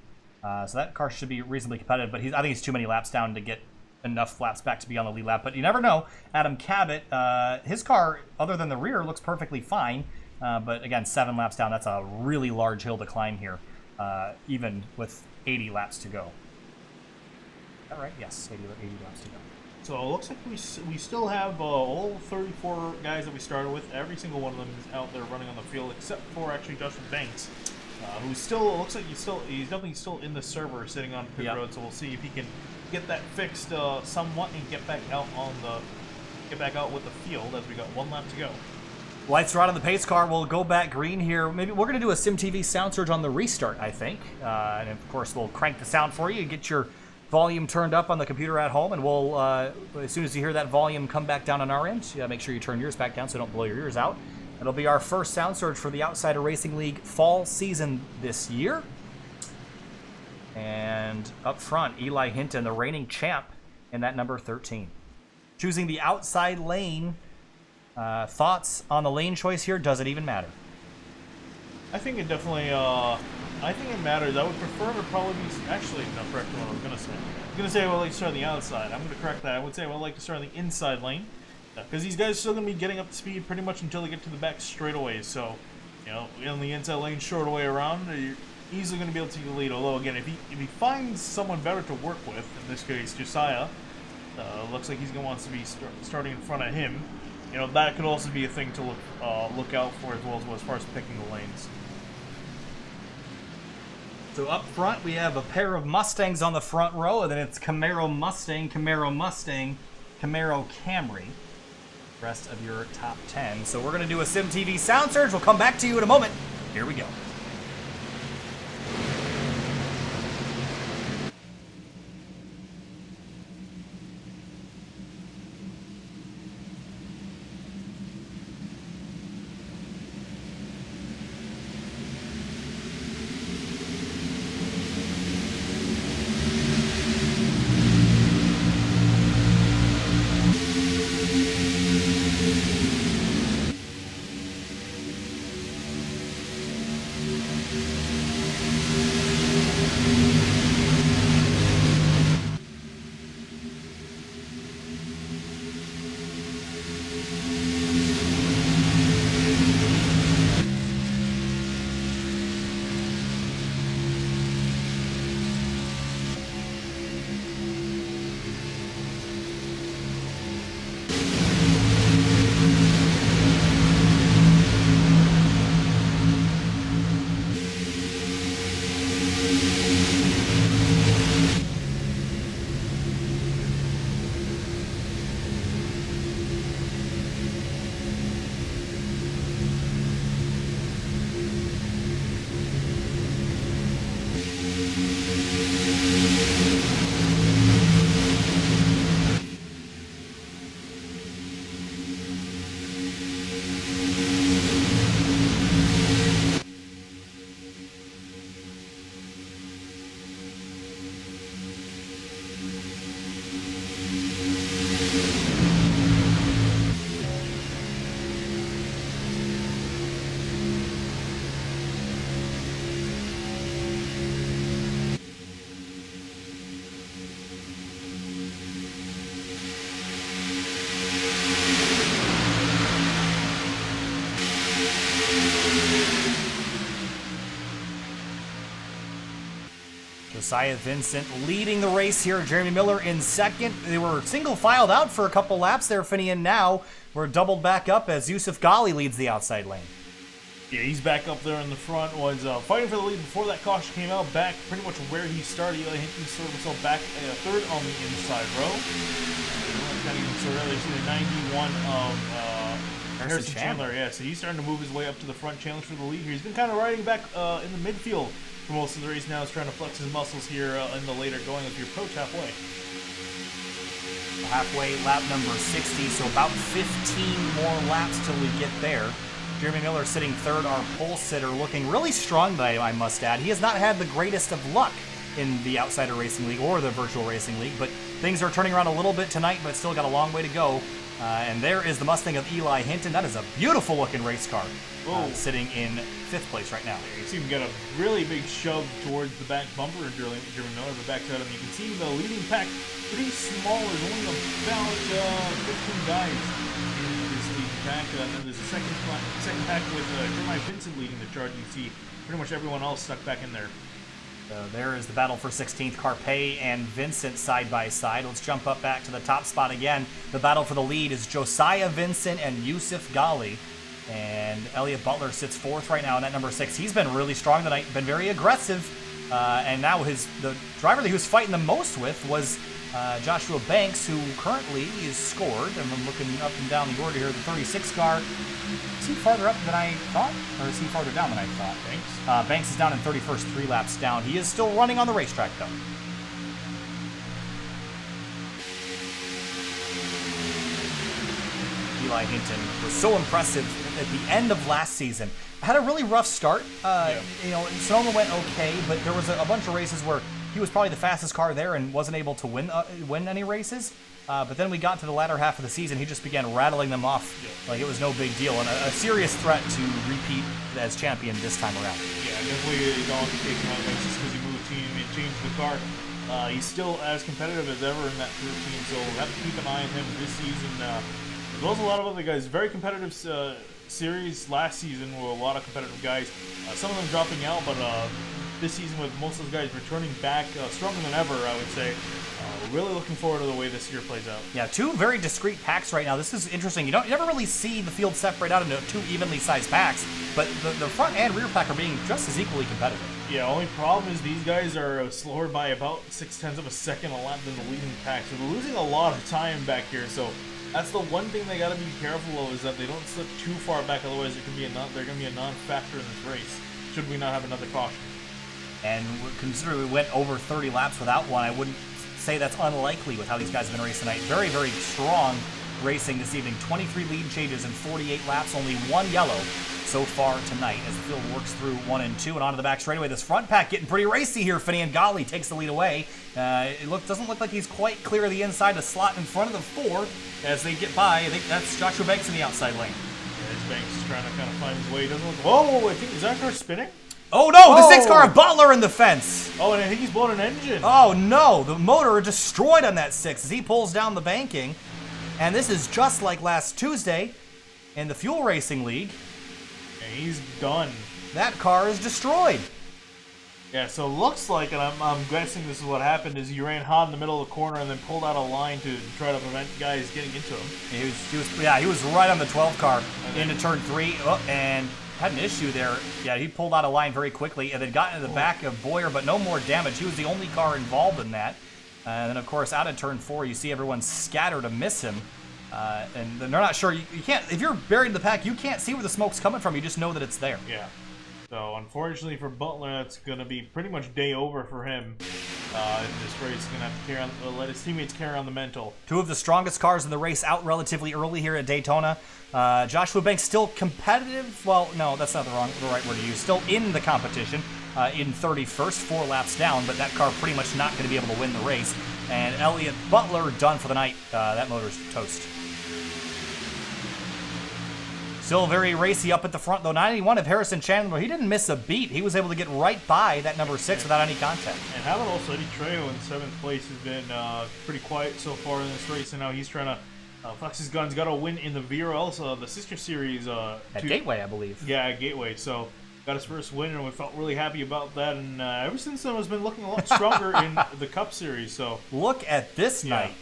So that car should be reasonably competitive, but I think he's too many laps down to get enough laps back to be on the lead lap. But you never know. Adam Cabot, his car, other than the rear, looks perfectly fine. But again, 7 laps down, that's a really large hill to climb here, even with 80 laps to go. Is that right? Yes, 80 laps to go. So it looks like we still have all 34 guys that we started with. Every single one of them is out there running on the field, except for actually Justin Banks. Who still looks like he's definitely still in the server sitting on pit road, so we'll see if he can get that fixed somewhat and get back out with the field as we got 1 lap to go. Lights are out on the pace car. We'll go back green here. Maybe we're going to do a SYM TV sound surge on the restart, I think. And of course, we'll crank the sound for you, get your volume turned up on the computer at home, and we'll, as soon as you hear that volume come back down on our end, make sure you turn yours back down so don't blow your ears out. It'll be our first sound surge for the Outsider Racing League fall season this year. And up front, Eli Hinton, the reigning champ, in that number 13. Choosing the outside lane. Thoughts on the lane choice here? Does it even matter? I think it definitely, I think it matters. I would prefer to probably be, actually, no, correct what I was going to say. I was going to say I would like to start on the outside. I'm going to correct that. I would say I would like to start on the inside lane. Because these guys are still going to be getting up to speed pretty much until they get to the back straightaways. So, in the inside lane, short way around, you're easily going to be able to take the lead. Although, again, if he finds someone better to work with, in this case, Josiah, looks like he's going to want to be starting in front of him. That could also be a thing to look out for as far as picking the lanes. So up front, we have a pair of Mustangs on the front row, and then it's Camaro Mustang, Camaro Camry. Rest of your top 10. So we're going to do a SYM TV sound surge. We'll come back to you in a moment. Here we go. Josiah Vincent leading the race here. Jeremy Miller in second. They were single filed out for a couple laps there, Finian. Now we're doubled back up as Yusuf Ghali leads the outside lane. Yeah, he's back up there in the front. Was fighting for the lead before that caution came out. Back pretty much where he started. Eli Hinton sort of himself back third on the inside row. So earlier, see the 91 of Harrison Chandler. Yeah, so he's starting to move his way up to the front, challenge for the lead here. He's been kind of riding back in the midfield for most of the race now. He's trying to flex his muscles here in the later going as we approach halfway. Halfway, lap number 60, so about 15 more laps till we get there. Jeremy Miller sitting third, our pole sitter, looking really strong today, I must add. He has not had the greatest of luck in the Outsider Racing League or the Virtual Racing League, but things are turning around a little bit tonight, but still got a long way to go. And there is the Mustang of Eli Hinton. That is a beautiful looking race car, sitting in 5th place right now. You see him get a really big shove towards the back bumper of Jeremy Miller, but back to him. You can see the leading pack pretty small. There's only about 15 guys in this leading pack. And then there's a second pack with Jeremiah Vincent leading the charge. You see pretty much everyone else stuck back in there. There is the battle for 16th, Carpe and Vincent side by side. Let's jump up back to the top spot again. The battle for the lead is Josiah Vincent and Yusuf Ghali. And Elliot Butler sits 4th right now in that number 6. He's been really strong tonight, been very aggressive. And now the driver that he was fighting the most with was Joshua Banks, who currently is scored. And I'm looking up and down the order here. The 36 car. Is he farther up than I thought? Or is he farther down than I thought? Banks is down in 31st, 3 laps down. He is still running on the racetrack, though. Eli Hinton was so impressive at the end of last season. Had a really rough start. You know, Sonoma went okay, but there was a bunch of races where he was probably the fastest car there and wasn't able to win any races. But then we got to the latter half of the season, he just began rattling them off like it was no big deal, and a serious threat to repeat as champion this time around. Yeah, definitely don't take him out of races because he moved team and changed the car. He's still as competitive as ever in that 13, so we'll have to keep an eye on him this season. As well as a lot of other guys. Very competitive series last season with a lot of competitive guys. Some of them dropping out, but this season with most of those guys returning back stronger than ever, I would say. We're really looking forward to the way this year plays out. Yeah, 2 very discrete packs right now. This is interesting. You never really see the field separate out into 2 evenly sized packs, but the front and rear pack are being just as equally competitive. Yeah, only problem is these guys are slower by about 0.6 of a second a lap than the leading pack, so they're losing a lot of time back here. So that's the one thing they got to be careful of, is that they don't slip too far back. Otherwise, they're going to be a non-factor in this race. Should we not have another caution? And considering we went over 30 laps without one, I wouldn't say that's unlikely with how these guys have been racing tonight. Very, very strong racing this evening. 23 lead changes in 48 laps, only 1 yellow so far tonight as the field works through 1 and 2 and onto the back straightaway. This front pack getting pretty racy here. Finian Ghali takes the lead away. It doesn't look like he's quite clear of the inside. The slot in front of the 4 as they get by. I think that's Joshua Banks in the outside lane. Yeah, Banks is trying to kind of find his way. He doesn't look. Whoa! I think is that car spinning? Oh no! The 6 car of Butler in the fence. Oh, and I think he's blown an engine. Oh no! The motor destroyed on that 6 as he pulls down the banking. And this is just like last Tuesday in the Fuel Racing League. Yeah, he's done. That car is destroyed. Yeah, so it looks like, and I'm guessing this is what happened, is he ran hot in the middle of the corner and then pulled out a line to try to prevent guys getting into him. He was right on the 12 car into turn 3 and had an issue there. Yeah, he pulled out a line very quickly and then got into the back of Boyer, but no more damage. He was the only car involved in that. And then, of course, out of turn 4, you see everyone scatter to miss him. And they're not sure. You can't, if you're buried in the pack, you can't see where the smoke's coming from. You just know that it's there. Yeah. So, unfortunately for Butler, that's going to be pretty much day over for him. This race is going to have to let his teammates carry on the mental. 2 of the strongest cars in the race out relatively early here at Daytona. Joshua Banks still competitive. Well, no, that's not the right word to use. Still in the competition in 31st, 4 laps down, but that car pretty much not going to be able to win the race. And Elliot Butler done for the night. That motor's toast. Still very racy up at the front, though. 91 of Harrison Chandler. He didn't miss a beat. He was able to get right by that number 6 without any contact. And how about also Eddie Trejo in 7th place has been pretty quiet so far in this race, and now he's trying to flex his guns. Got a win in the VRL, the sister series. At Gateway, I believe. Yeah, at Gateway. So got his first win, and we felt really happy about that. And ever since then, has been looking a lot stronger in the Cup Series. So look at this night.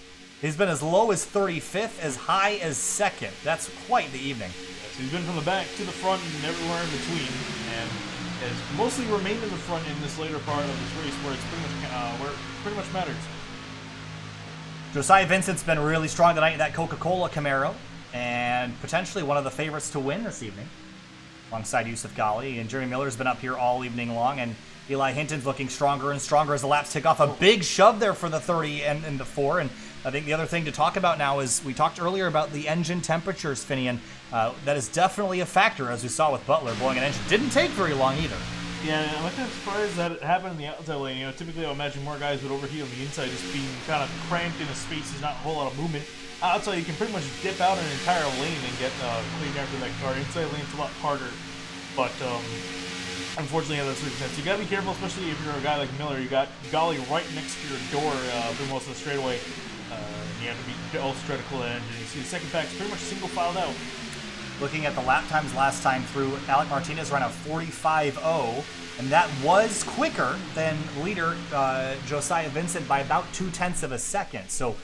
He's been as low as 35th, as high as 2nd. That's quite the evening. Yes, he's been from the back to the front and everywhere in between, and has mostly remained in the front in this later part of this race, where it's where it pretty much matters. Josiah Vincent's been really strong tonight in that Coca-Cola Camaro, and potentially one of the favorites to win this evening, alongside Yusuf Ghali. And Jeremy Miller's been up here all evening long, and Eli Hinton's looking stronger and stronger as the laps tick off. A big shove there for the 30 and the 4. And I think the other thing to talk about now is we talked earlier about the engine temperatures, Finney, and that is definitely a factor, as we saw with Butler blowing an engine. Didn't take very long either. Yeah, I'm kind of surprised that it happened in the outside lane. You know, typically I would imagine more guys would overheat on the inside, just being kind of cramped in a space. There's not a whole lot of movement. Outside, you can pretty much dip out an entire lane and get clean after that car. Inside lane's a lot harder, but unfortunately, in that circumstance, you got to be careful, especially if you're a guy like Miller. You got Ghali right next to your door for most of the straightaway. You have to be also try to cool that engine. You see the second pack's pretty much single filed out. Looking at the lap times last time through, Alec Martinez ran a 45.0, and that was quicker than leader Josiah Vincent by about 0.2 of a second. So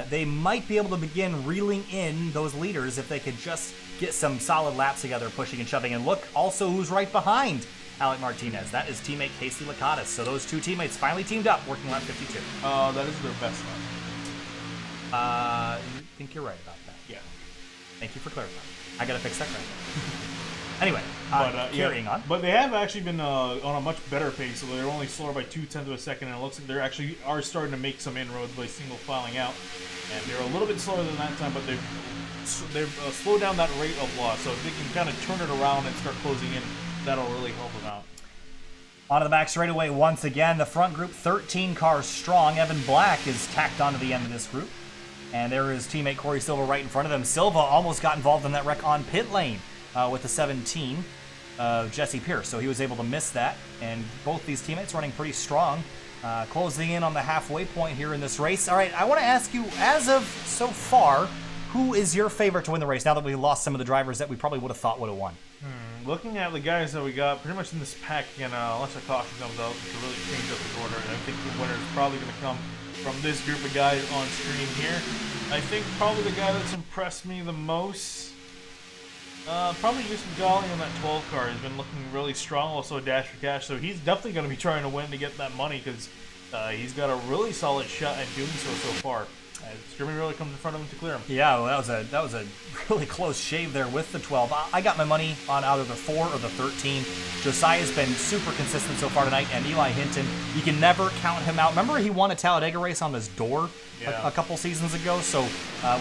they might be able to begin reeling in those leaders if they could just get some solid laps together, pushing and shoving. And look also who's right behind Alec Martinez. That is teammate Casey Lakatos. So those two teammates finally teamed up, working lap 52. That is their best lap. I think you're right about that. Yeah. Thank you for clarifying. I gotta fix that right. Anyway, carrying on. But they have actually been on a much better pace, so they're only slower by 0.2 of a second, and it looks like they're actually starting to make some inroads by single filing out. And they're a little bit slower than that time, but they've slowed down that rate of loss. So if they can kind of turn it around and start closing in, that'll really help them out. Onto the back straightaway once again. The front group, 13 cars strong. Evan Black is tacked onto the end of this group. And there is teammate Cory Silva right in front of him. Silva almost got involved in that wreck on pit lane with the 17 of Jesse Pierce. So he was able to miss that. And both these teammates running pretty strong. Closing in on the halfway point here in this race. All right, I want to ask you, as of so far, who is your favorite to win the race now that we lost some of the drivers that we probably would have thought would have won? Looking at the guys that we got pretty much in this pack, again, unless a caution comes out to really change up the order, and I think the winner is probably going to come from this group of guys on screen here. I think probably the guy that's impressed me the most, probably Yusuf Ghali on that 12 car. He's been looking really strong, also a dash for cash, so he's definitely going to be trying to win to get that money, because he's got a really solid shot at doing so far. Jeremy really comes in front of him to clear him. Yeah, well, that was a really close shave there with the 12. I got my money on either the 4 or the 13. Josiah's been super consistent so far tonight, and Eli Hinton, you can never count him out. Remember he won a Talladega race on his door a couple seasons ago, so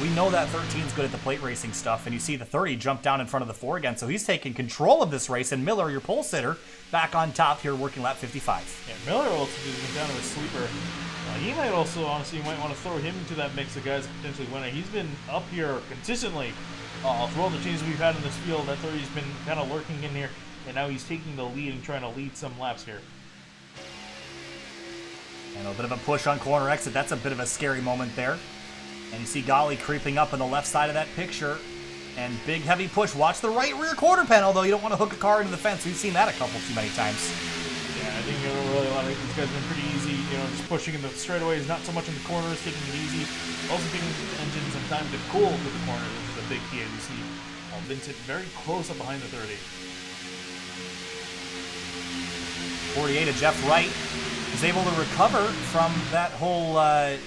we know that 13's good at the plate racing stuff, and you see the 30 jump down in front of the 4 again, so he's taking control of this race, and Miller, your pole sitter, back on top here working lap 55. Yeah, Miller also is down to a sleeper. He might also, honestly, you might want to throw him into that mix of guys potentially winning. He's been up here consistently through all the changes we've had in this field. That 30's been kind of lurking in here, and now he's taking the lead and trying to lead some laps here. And a bit of a push on corner exit. That's a bit of a scary moment there. And you see Ghali creeping up on the left side of that picture. And big, heavy push. Watch the right rear quarter panel, though. You don't want to hook a car into the fence. We've seen that a couple too many times. I think really a lot of these guys have been pretty easy, just pushing in the straightaways, not so much in the corners, taking it easy. Also giving the engine some time to cool to the corners, which is a big key, as you see Vincent very close up behind the 30. 48 of Jeff Wright is able to recover from that whole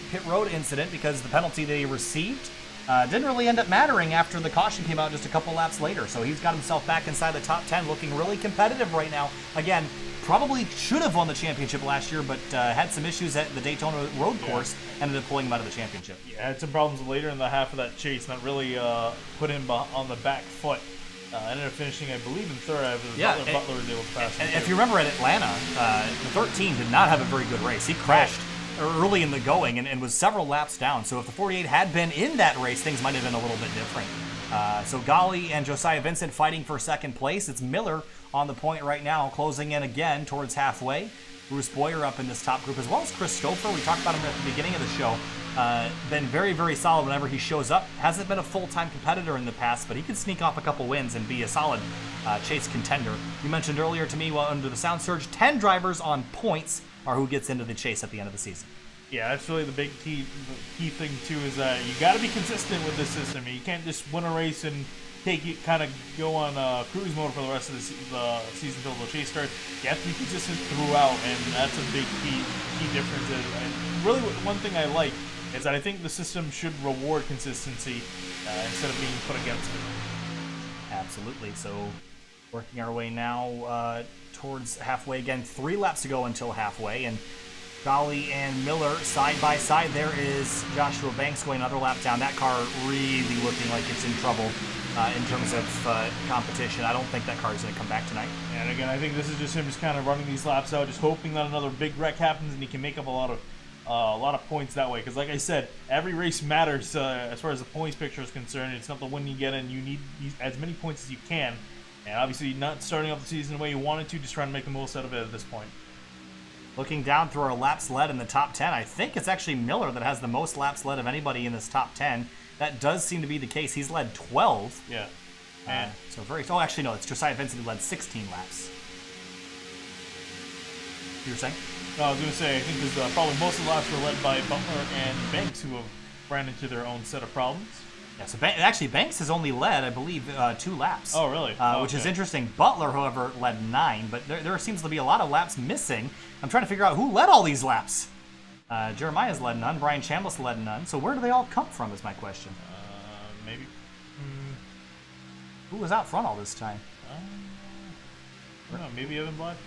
pit road incident because the penalty that he received didn't really end up mattering after the caution came out just a couple laps later. So he's got himself back inside the top 10, looking really competitive right now. Again, probably should have won the championship last year, but had some issues at the Daytona road course, ended up pulling him out of the championship. Yeah, had some problems later in the half of that chase, and that really put him on the back foot. Ended up finishing, I believe, in third. Butler was able to pass him. And if you remember at Atlanta, the 13 did not have a very good race. He crashed early in the going and was several laps down. So if the 48 had been in that race, things might have been a little bit different. So Ghali and Josiah Vincent fighting for second place. It's Miller on the point right now, closing in again towards halfway. Bruce Boyer up in this top group, as well as Chris Stouffer. We talked about him at the beginning of the show. been very, very solid whenever he shows up. Hasn't been a full-time competitor in the past, but he could sneak off a couple wins and be a solid chase contender. You mentioned earlier to me, while under the sound surge, 10 drivers on points are who gets into the chase at the end of the season. Yeah, that's really the big key thing too, is that you got to be consistent with this system. You can't just win a race and kind of go on cruise mode for the rest of the season until the chase starts. You have to be consistent throughout, and that's a big key difference. And really, one thing I like is that I think the system should reward consistency instead of being put against it. Absolutely. So, working our way now towards halfway again. 3 laps to go until halfway, and Golly and Miller side by side. There is Joshua Banks going another lap down. That car really looking like it's in trouble in terms of competition. I don't think that car is going to come back tonight. And again, I think this is just him just kind of running these laps out, just hoping that another big wreck happens and he can make up a lot of points that way. Because like I said, every race matters as far as the points picture is concerned. It's not the win you get in. You need as many points as you can. And obviously not starting off the season the way you wanted to, just trying to make the most out of it at this point. Looking down through our laps led in the top 10, I think it's actually Miller that has the most laps led of anybody in this top 10. That does seem to be the case. He's led 12. Yeah. So oh, actually, no, it's Josiah Vincent who led 16 laps. You were saying? No, I was going to say, I think there's probably most of the laps were led by Butler and Banks, who have ran into their own set of problems. Yeah, so actually Banks has only led, I believe, 2 laps. Oh, really? Which is interesting. Butler, however, led 9, but there seems to be a lot of laps missing. I'm trying to figure out who led all these laps. Jeremiah's led none. Brian Chambliss led none. So where do they all come from is my question. Maybe. Who was out front all this time? I don't know. Maybe Evan Black?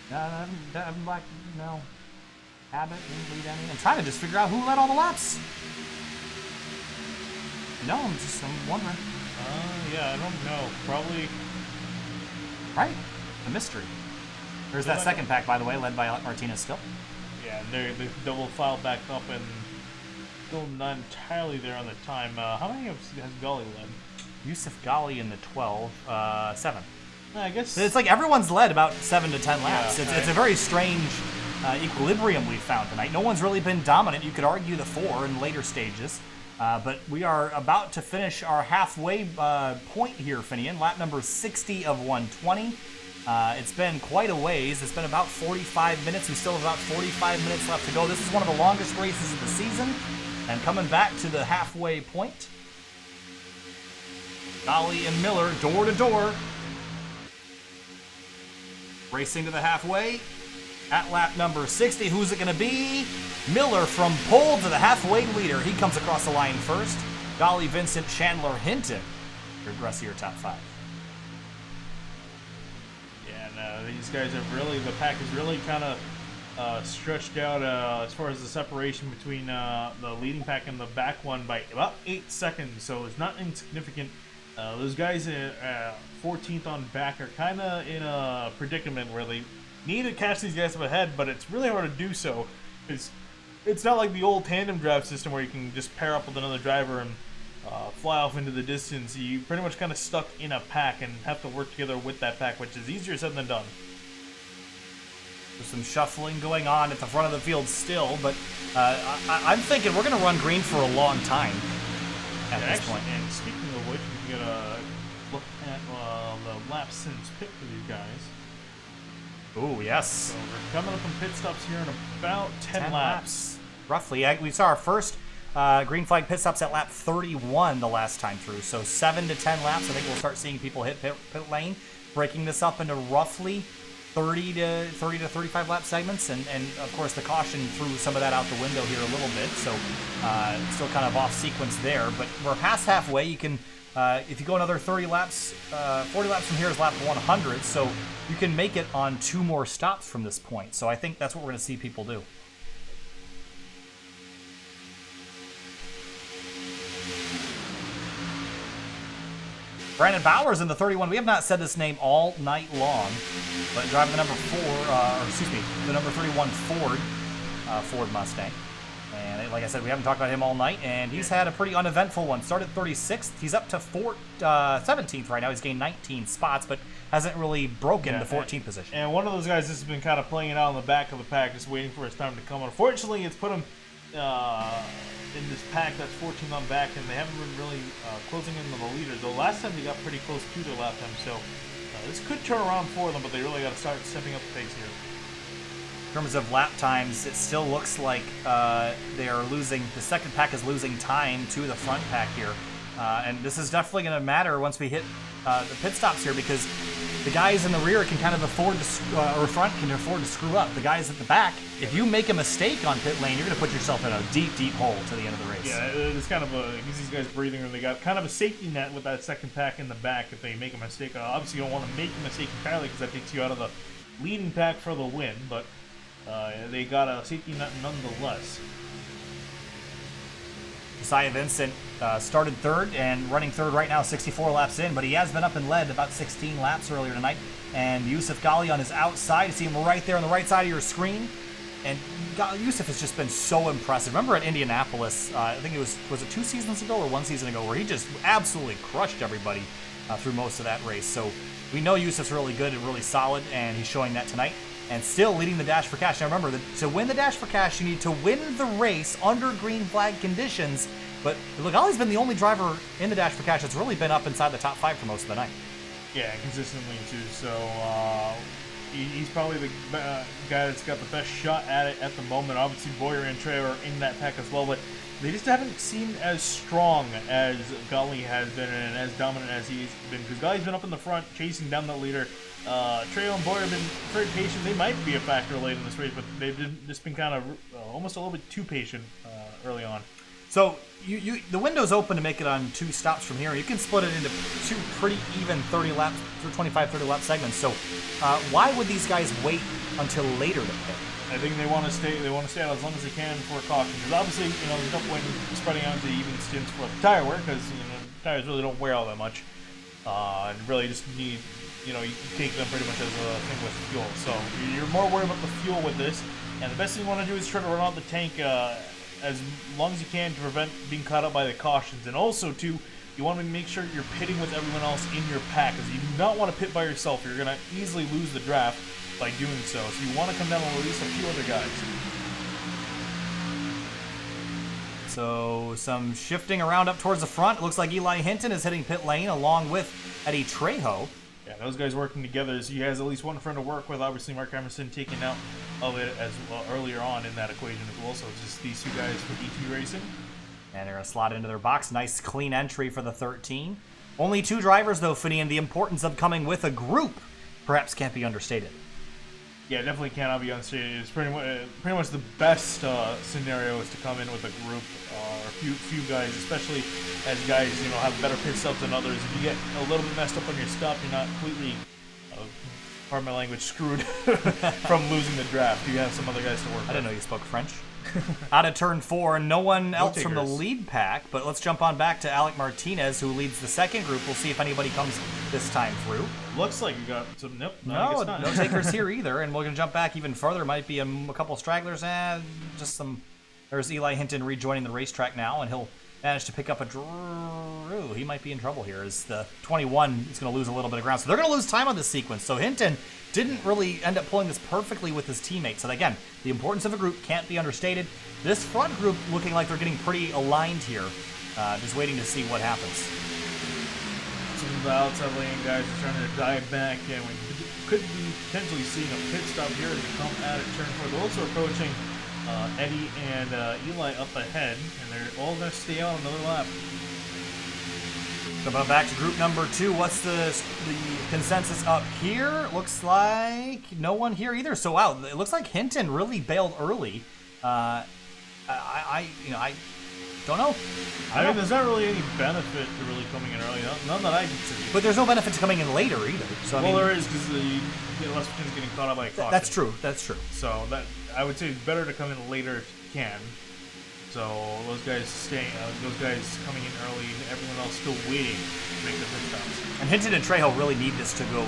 No, Evan Black, no. Cabot didn't lead any. I'm trying to just figure out who led all the laps. No, I'm wondering. Yeah, I don't know. Probably. Right. The mystery. There's that second pack, by the way, led by Martinez still. Yeah, and they double filed back up and still not entirely there on the time. How many has Golly led? Yusuf Ghali in the 12, 7. I guess it's like everyone's led about 7 to 10 laps. Yeah, it's a very strange equilibrium we've found tonight. No one's really been dominant. You could argue the 4 in later stages. But we are about to finish our halfway point here, Finian. Lap number 60 of 120. It's been quite a ways. It's been about 45 minutes. We still have about 45 minutes left to go. This is one of the longest races of the season. And coming back to the halfway point, Golly and Miller door to door. Racing to the halfway at lap number 60. Who's it going to be? Miller from pole to the halfway leader. He comes across the line first. Golly, Vincent, Chandler, Hinton. Your rest of your top 5. Yeah, and these guys have really, the pack is really kind of stretched out as far as the separation between the leading pack and the back one by about 8 seconds. So it's not insignificant. Those guys 14th on back are kind of in a predicament where they need to catch these guys up ahead, but it's really hard to do so. It's not like the old tandem drive system where you can just pair up with another driver and fly off into the distance. You pretty much kind of stuck in a pack and have to work together with that pack, which is easier said than done. There's some shuffling going on at the front of the field still, but I'm thinking we're going to run green for a long time at this point. And speaking of which, we can get a look at the laps since pit for these guys. Oh, yes. So we're coming up on pit stops here in about 10 laps. Roughly. We saw our first green flag pit stops at lap 31 the last time through. So 7 to 10 laps. I think we'll start seeing people hit pit lane, breaking this up into roughly 30 to 35 lap segments. And of course, the caution threw some of that out the window here a little bit. So still kind of off sequence there. But we're past halfway. You can... if you go another 30 laps, 40 laps from here is lap 100, so you can make it on 2 more stops from this point. So I think that's what we're going to see people do. Brandon Bowers in the 31. We have not said this name all night long, but driving the number 4, the number 31 Ford Mustang. And like I said, we haven't talked about him all night, and he's had a pretty uneventful one. Started 36th. He's up to 17th right now. He's gained 19 spots, but hasn't really broken the 14th position. And one of those guys has been kind of playing it out on the back of the pack, just waiting for his time to come. Unfortunately, it's put him in this pack that's 14 on back, and they haven't been really closing in on the leaders. The last time they got pretty close to their lap time, so this could turn around for them, but they really got to start stepping up the pace here. In terms of lap times, it still looks like they are losing. The second pack is losing time to the front pack here, and this is definitely going to matter once we hit the pit stops here, because the guys in the rear can kind of afford to, or front can afford to screw up. The guys at the back, if you make a mistake on pit lane, you're going to put yourself in a deep, deep hole to the end of the race. Yeah, it's kind of it gives these guys breathing room. They got kind of a safety net with that second pack in the back if they make a mistake. Obviously, you don't want to make a mistake entirely because that takes you out of the leading pack for the win, but they got a safety net nonetheless. Josiah Vincent started third and running third right now, 64 laps in, but he has been up and led about 16 laps earlier tonight. And Yusuf Ghali on his outside, you see him right there on the right side of your screen. And Yusuf has just been so impressive. Remember at Indianapolis, I think it was it 2 seasons ago or 1 season ago, where he just absolutely crushed everybody through most of that race. So we know Yusuf's really good and really solid, and he's showing that tonight. And still leading the Dash for Cash. Now remember, to win the Dash for Cash, you need to win the race under green flag conditions. But look, Ollie's been the only driver in the Dash for Cash that's really been up inside the top 5 for most of the night. Yeah, consistently too. So he's probably the guy that's got the best shot at it at the moment. Obviously, Boyer and Trey are in that pack as well, but they just haven't seemed as strong as Ghali has been and as dominant as he's been. Because Ghali's been up in the front, chasing down the leader. Trey and Boyer have been very patient. They might be a factor late in this race, but they've just been kind of almost a little bit too patient early on. So the window's open to make it on 2 stops from here. You can split it into 2 pretty even 30 lap, 25, 30 lap segments. So why would these guys wait until later to pit? I think they want to stay. They want to stay out as long as they can for caution. Because obviously, there's no point in spreading out into even stints for the tire wear, because tires really don't wear all that much, and really just need. You can take them pretty much as a thing with fuel. So you're more worried about the fuel with this, and the best thing you want to do is try to run out the tank as long as you can to prevent being caught up by the cautions. And also, too, you want to make sure you're pitting with everyone else in your pack, because you do not want to pit by yourself. You're going to easily lose the draft by doing so. So you want to come down and release a few other guys. So some shifting around up towards the front. It looks like Eli Hinton is hitting pit lane along with Eddie Trejo. Yeah, those guys working together. So he has at least one friend to work with. Obviously, Mark Emerson taking out of it as well earlier on in that equation as well. So it's just these 2 guys for DT Racing. And they're going to slot into their box. Nice clean entry for the 13. Only 2 drivers, though, Finian. The importance of coming with a group perhaps can't be understated. Yeah, definitely cannot be understated. It's pretty much the best scenario is to come in with a group or a few guys, especially as guys have better pit stops than others. If you get a little bit messed up on your stop, you're not completely, pardon my language, screwed from losing the draft. You have some other guys to work with. I didn't know you spoke French. Out of turn 4, no one else from the lead pack, but let's jump on back to Alec Martinez, who leads the second group. We'll see if anybody comes this time through. Looks like you got some. Nope. No takers here either, and we're going to jump back even further. Might be a couple stragglers, and just some. There's Eli Hinton rejoining the racetrack now, and he'll manage to pick up a Drew. He might be in trouble here, as the 21 is going to lose a little bit of ground. So they're going to lose time on this sequence. So Hinton didn't really end up pulling this perfectly with his teammates. So again, the importance of a group can't be understated. This front group looking like they're getting pretty aligned here. Just waiting to see what happens. Some of the outside lane guys are trying to dive back, and we could be potentially seeing a pit stop here as they come out of turn 4. They're also approaching Eddie and Eli up ahead, and they're all going to stay out another lap. So back to group number 2. What's the consensus up here? Looks like no one here either. So wow, it looks like Hinton really bailed early. I don't know. I mean, there's not really any benefit to really coming in early. None that I can see. But there's no benefit to coming in later either. So there is, because you get less chance getting caught up by a caution. That's true. That's true. So that I would say it's better to come in later if you can. So those guys coming in early, and everyone else still waiting to make the pit stops. And Hinton and Trejo really need this to go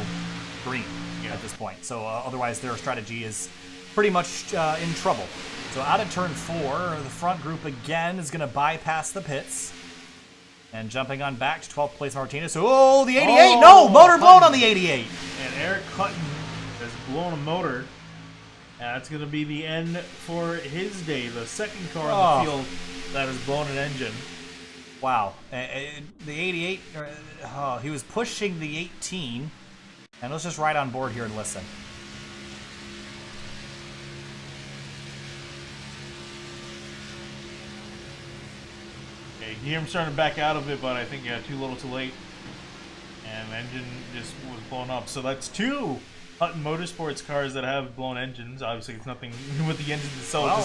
green at this point. So otherwise, their strategy is pretty much in trouble. So out of turn 4, the front group again is going to bypass the pits. And jumping on back to 12th place Martinez. So, the 88! No! Motor blown on the 88! And Eric Hutton has blown a motor That's going to be the end for his day. The second car on the field that has blown an engine. Wow. The 88, he was pushing the 18. And let's just ride on board here and listen. Okay, you hear him starting to back out of it, but I think, too little too late. And the engine just was blown up. So that's 2 Hutton Motorsports cars that have blown engines. Obviously, it's nothing with the engines itself. Well,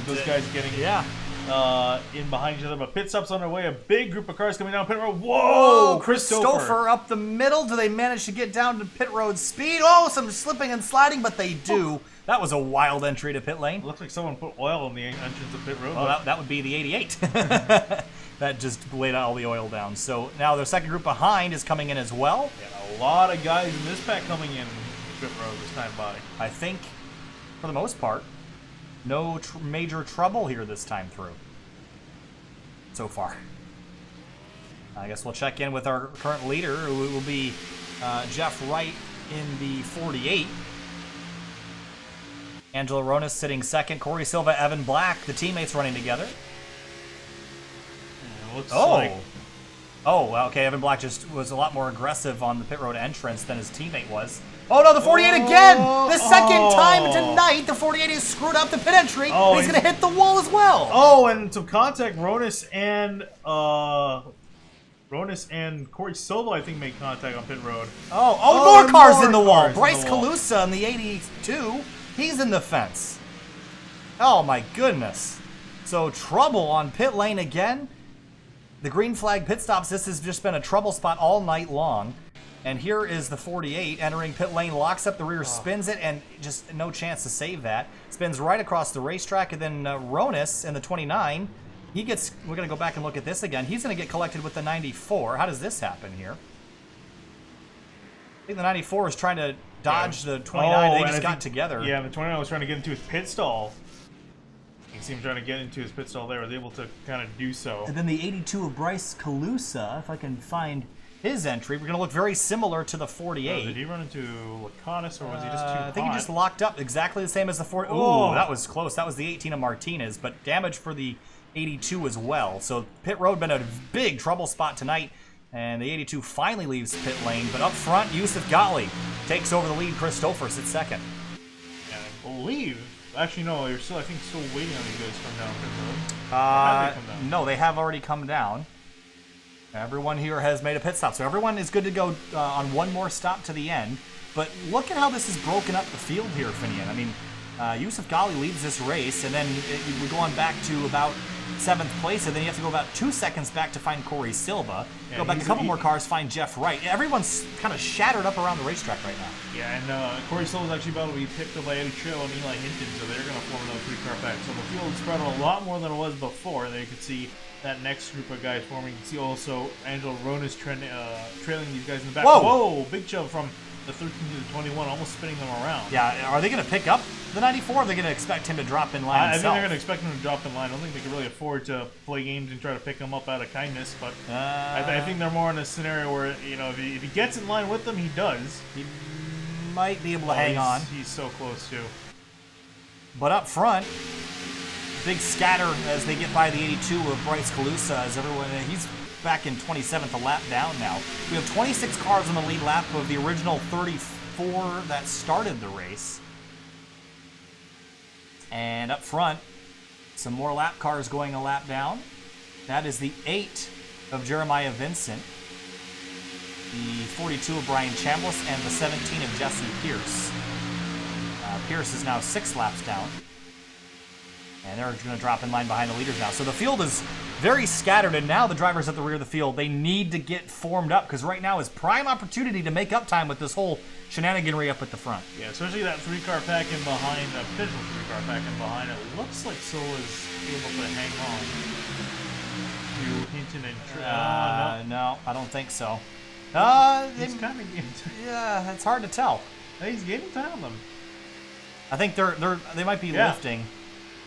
those guys getting in behind each other. But pit stops on their way. A big group of cars coming down pit road. Whoa! Christopher up the middle. Do they manage to get down to pit road speed? Oh, some slipping and sliding, but they do. That was a wild entry to pit lane. It looks like someone put oil on the entrance of pit road. Well, that would be the 88. That just laid all the oil down. So now the second group behind is coming in as well. Yeah, a lot of guys in this pack coming in pit road this time by. I think, for the most part, no major trouble here this time through. So far. I guess we'll check in with our current leader, who will be Jeff Wright in the 48. Angelo Ronas sitting second. Cory Silva, Evan Black, the teammates running together. Oh, okay. Evan Black just was a lot more aggressive on the pit road entrance than his teammate was. Oh no, the 48 again! The second time tonight, the 48 is screwed up the pit entry, and he's going to hit the wall as well. Oh, and some contact. Ronas and Cory Silva, I think, made contact on pit road. More cars in the wall. Bryce Calusa on the 82, he's in the fence. Oh my goodness. So trouble on pit lane again. The green flag pit stops. This has just been a trouble spot all night long. And here is the 48 entering pit lane, locks up the rear, spins it, and just no chance to save that. Spins right across the racetrack, and then Ronas in the 29, we're going to go back and look at this again. He's going to get collected with the 94. How does this happen here? I think the 94 is trying to dodge the 29. They just got together. Yeah, the 29 was trying to get into his pit stall. You see him trying to get into his pit stall there. Was able to kind of do so. And then the 82 of Bryce Calusa, if I can find his entry, we're going to look very similar to the 48. Did he run into Laconis, or was he just too hot? I think he just locked up exactly the same as the 40. Ooh, that was close. That was the 18 of Martinez, but damage for the 82 as well. So pit road been a big trouble spot tonight, and the 82 finally leaves pit lane. But up front, Yusuf Ghali takes over the lead. Christopher sits second. Yeah, I believe. Actually, no, you're still, I think, still waiting on these guys to come down pit road. No, they have already come down. Everyone here has made a pit stop, so everyone is good to go on one more stop to the end. But look at how this has broken up the field here, Finian. I mean, Yusuf Ghali leads this race, and then we're going back to about 7th place, and then you have to go about 2 seconds back to find Cory Silva. Yeah, go back a couple more cars, find Jeff Wright. Everyone's kind of shattered up around the racetrack right now. Yeah, and Cory Silva's actually about to be picked up by Eddie Trill and Eli Hinton, so they're going to form another 3-car pack. So the field is spread out a lot more than it was before. There you can see that next group of guys forming. You can see also Angelo Ronas trailing these guys in the back. Whoa! Big shove from the 13 to the 21, almost spinning them around. Yeah, are they going to pick up the 94, or are they going to expect him to drop in line I think himself? they're going to expect him to drop in line. I don't think they can really afford to play games and try to pick him up out of kindness, but I think they're more in a scenario where, you know, if he gets in line with them, he does. He might be able to hang on. He's so close, too. But up front, big scatter as they get by the 82 of Bryce Calusa, as everyone, he's back in 27th, a lap down now. We have 26 cars on the lead lap of the original 34 that started the race. And up front, some more lap cars going a lap down. That is the 8 of Jeremiah Vincent, the 42 of Brian Chambliss, and the 17 of Jesse Pierce. Pierce is now 6 laps down. And they're going to drop in line behind the leaders now. So the field is very scattered, and now the drivers at the rear of the field, they need to get formed up, because right now is prime opportunity to make up time with this whole shenaniganry up at the front. Yeah, especially that 3-car pack in behind, that potential 3-car pack in behind. It looks like Silva's able to hang on to Hinton and no, I don't think so. He's kind of getting yeah, it's hard to tell. He's getting time on them. I think they might be lifting.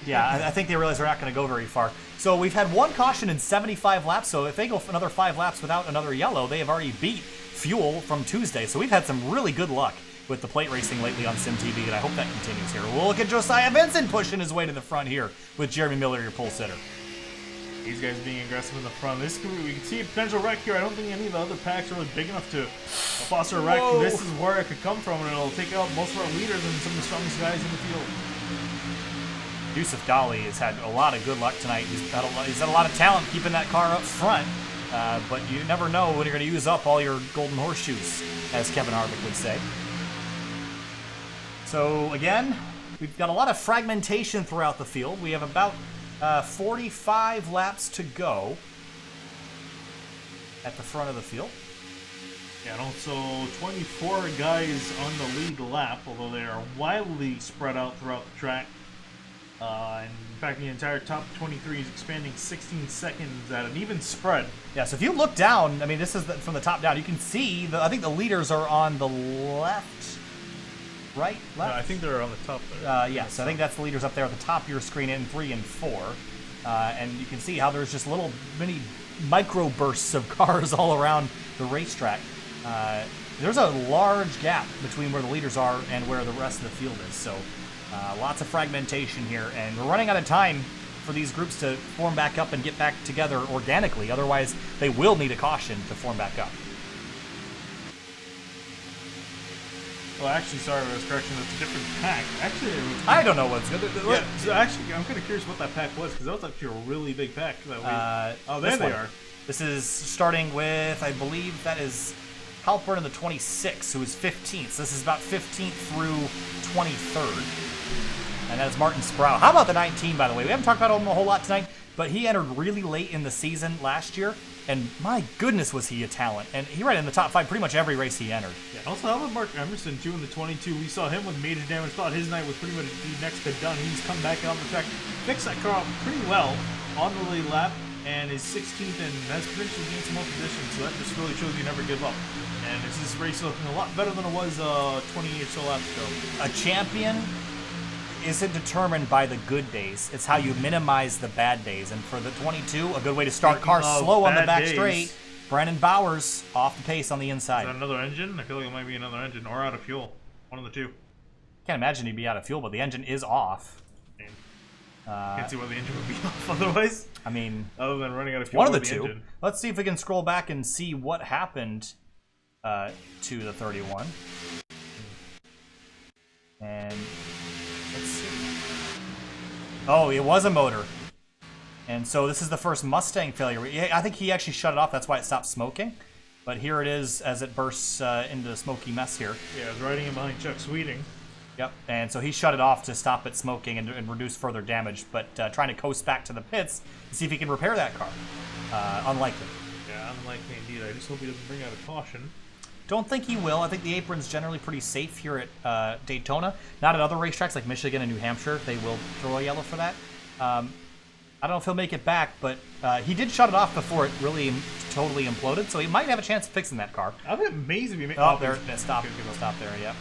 Yeah, I think they realize they're not going to go very far. So we've had one caution in 75 laps, so if they go another 5 laps without another yellow, they have already beat Fuel from Tuesday. So we've had some really good luck with the plate racing lately on SYM TV, and I hope that continues here. We'll look at Josiah Vincent pushing his way to the front here with Jeremy Miller, your pole sitter. These guys being aggressive in the front. This could, we can see a potential wreck here. I don't think any of the other packs are really big enough to foster a wreck. Whoa. This is where it could come from, and it'll take out most of our leaders and some of the strongest guys in the field. Yusuf Dali has had a lot of good luck tonight. He's had a lot of talent keeping that car up front, but you never know when you're going to use up all your golden horseshoes, as Kevin Harvick would say. So again, we've got a lot of fragmentation throughout the field. We have about 45 laps to go at the front of the field. Yeah, and also 24 guys on the lead lap, although they are wildly spread out throughout the track. In fact, the entire top 23 is expanding 16 seconds at an even spread. Yeah, so if you look down, I mean, this is from the top down, you can see, I think the leaders are on the left, right, left? I think they're on the top there. Yes, I think that's the leaders up there at the top of your screen in 3 and 4. And you can see how there's just little mini micro bursts of cars all around the racetrack. There's a large gap between where the leaders are and where the rest of the field is. So lots of fragmentation here, and we're running out of time for these groups to form back up and get back together organically. Otherwise, they will need a caution to form back up. Well, actually, sorry, I was correction. It's a different pack. Actually, I don't know what's good. Yeah, so actually, I'm kind of curious what that pack was, because that was actually a really big pack. That oh, there they are. This is starting with, I believe that is Halpern in the 26, who is 15th. So this is about 15th through 23rd. And that's Martin Sproul. How about the 19, by the way? We haven't talked about him a whole lot tonight, but he entered really late in the season last year, and my goodness was he a talent. And he ran in the top 5 pretty much every race he entered. Yeah, also, how about Mark Emerson, too, in the 22? We saw him with major damage. Thought his night was pretty much next to done. He's come back on the track, fixed that car up pretty well on the lead lap, and is 16th and has potentially gained some more position. So that just really shows you never give up. And this race looking a lot better than it was 20 or so laps ago. A champion isn't determined by the good days. It's how you minimize the bad days. And for the 22, a good way to start cars slow on the back straight. Brandon Bowers off the pace on the inside. Is that another engine? I feel like it might be another engine or out of fuel. One of the two. Can't imagine he'd be out of fuel, but the engine is off. Can't see why the engine would be off otherwise. I mean, other than running out of fuel. One of the two. Engine. Let's see if we can scroll back and see what happened to the 31. And let's see. Oh, it was a motor. And so this is the first Mustang failure. I think he actually shut it off. That's why it stopped smoking. But here it is as it bursts into a smoky mess here. Yeah, I was riding in behind Chuck Sweeting. Yep, and so he shut it off to stop it smoking and reduce further damage, but trying to coast back to the pits to see if he can repair that car. Unlikely. Yeah, unlikely indeed. I just hope he doesn't bring out a caution. Don't think he will. I think the apron's generally pretty safe here at Daytona. Not at other racetracks like Michigan and New Hampshire. They will throw a yellow for that. I don't know if he'll make it back, but he did shut it off before it really totally imploded, so he might have a chance of fixing that car. I'd be amazed if he made Oh, there, it stopped. Stop there, yeah.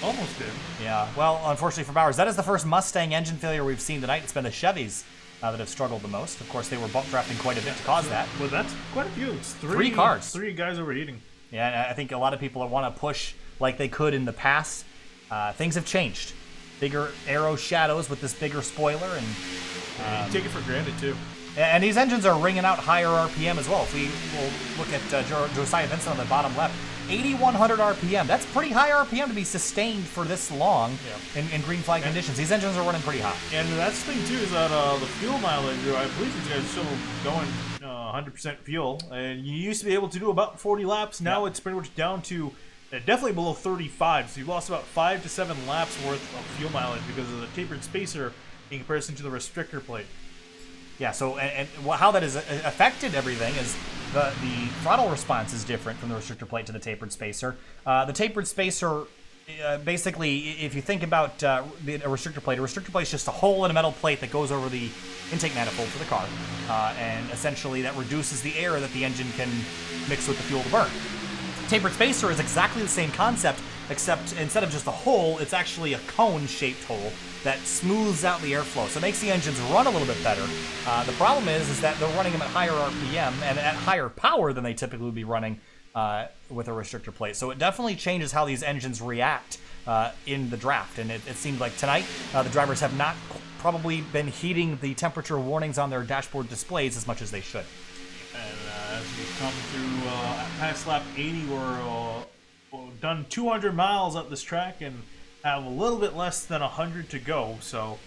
Almost did. Yeah, well, unfortunately for Bowers, that is the first Mustang engine failure we've seen tonight. It's been the Chevys that have struggled the most. Of course, they were bump drafting quite a bit to cause that. Well, that's quite a few. It's three cars. 3 guys overheating. Yeah, I think a lot of people want to push like they could in the past. Things have changed. Bigger arrow shadows with this bigger spoiler, and you take it for granted too. And these engines are ringing out higher RPM as well. If we will look at Josiah Vincent on the bottom left, 8,100 RPM. That's pretty high RPM to be sustained for this long in green flag conditions. These engines are running pretty hot. And that's the thing too, is that the fuel mileage, I believe these guys are still going 100% fuel. And you used to be able to do about 40 laps. Now it's pretty much down to definitely below 35. So you've lost about 5 to 7 laps worth of fuel mileage because of the tapered spacer in comparison to the restrictor plate. Yeah, so and how that has affected everything is the throttle response is different from the restrictor plate to the tapered spacer. The tapered spacer, basically, if you think about a restrictor plate is just a hole in a metal plate that goes over the intake manifold for the car, and essentially that reduces the air that the engine can mix with the fuel to burn. Tapered spacer is exactly the same concept, except instead of just a hole, it's actually a cone-shaped hole that smooths out the airflow. So it makes the engines run a little bit better. The problem is that they're running them at higher RPM and at higher power than they typically would be running with a restrictor plate. So it definitely changes how these engines react in the draft. And it seemed like tonight the drivers have not probably been heeding the temperature warnings on their dashboard displays as much as they should. And as we come through past lap 80, we're done 200 miles up this track and have a little bit less than 100 to go. So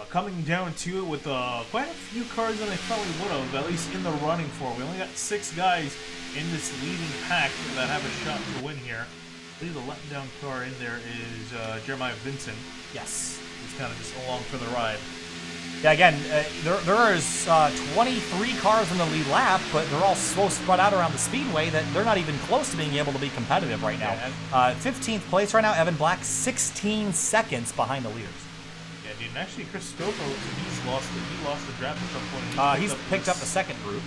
coming down to it with quite a few cars than I probably would have, at least in the running for. We only got 6 guys in this leading pack that have a shot to win here. I believe the letdown car in there is Jeremiah Vincent. Yes. He's kind of just along for the ride. Yeah, again, there is 23 cars in the lead lap, but they're all so spread out around the speedway that they're not even close to being able to be competitive right now. 15th place right now, Evan Black, 16 seconds behind the leaders. Yeah, dude, and actually Chris Stoker, he lost the draft at some point. He's picked up the second group,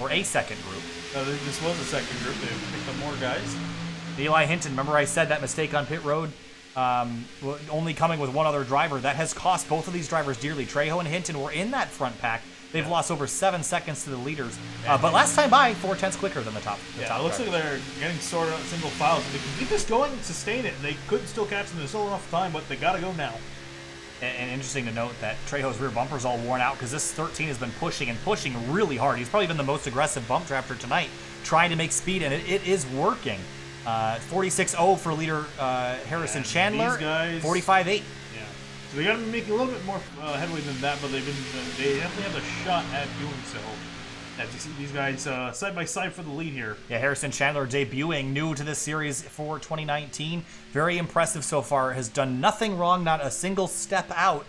or a second group. This was a second group. They picked up more guys. Eli Hinton, remember I said that mistake on pit road? Only coming with one other driver. That has cost both of these drivers dearly. Trejo and Hinton were in that front pack. They've lost over 7 seconds to the leaders. But last time by, 4/10 quicker than the top. It looks like they're getting sorted out single files. They can keep this going and sustain it. They could still catch them. There's still enough time, but they got to go now. And interesting to note that Trejo's rear bumper's all worn out because this 13 has been pushing really hard. He's probably been the most aggressive bump drafter tonight, trying to make speed, and it is working. 46.0 for leader Harrison Chandler. These guys, 45.8. Yeah. So they got to be making a little bit more headway than that, but they definitely have a shot at doing so. As you see these guys side by side for the lead here. Yeah, Harrison Chandler debuting new to this series for 2019. Very impressive so far. Has done nothing wrong, not a single step out.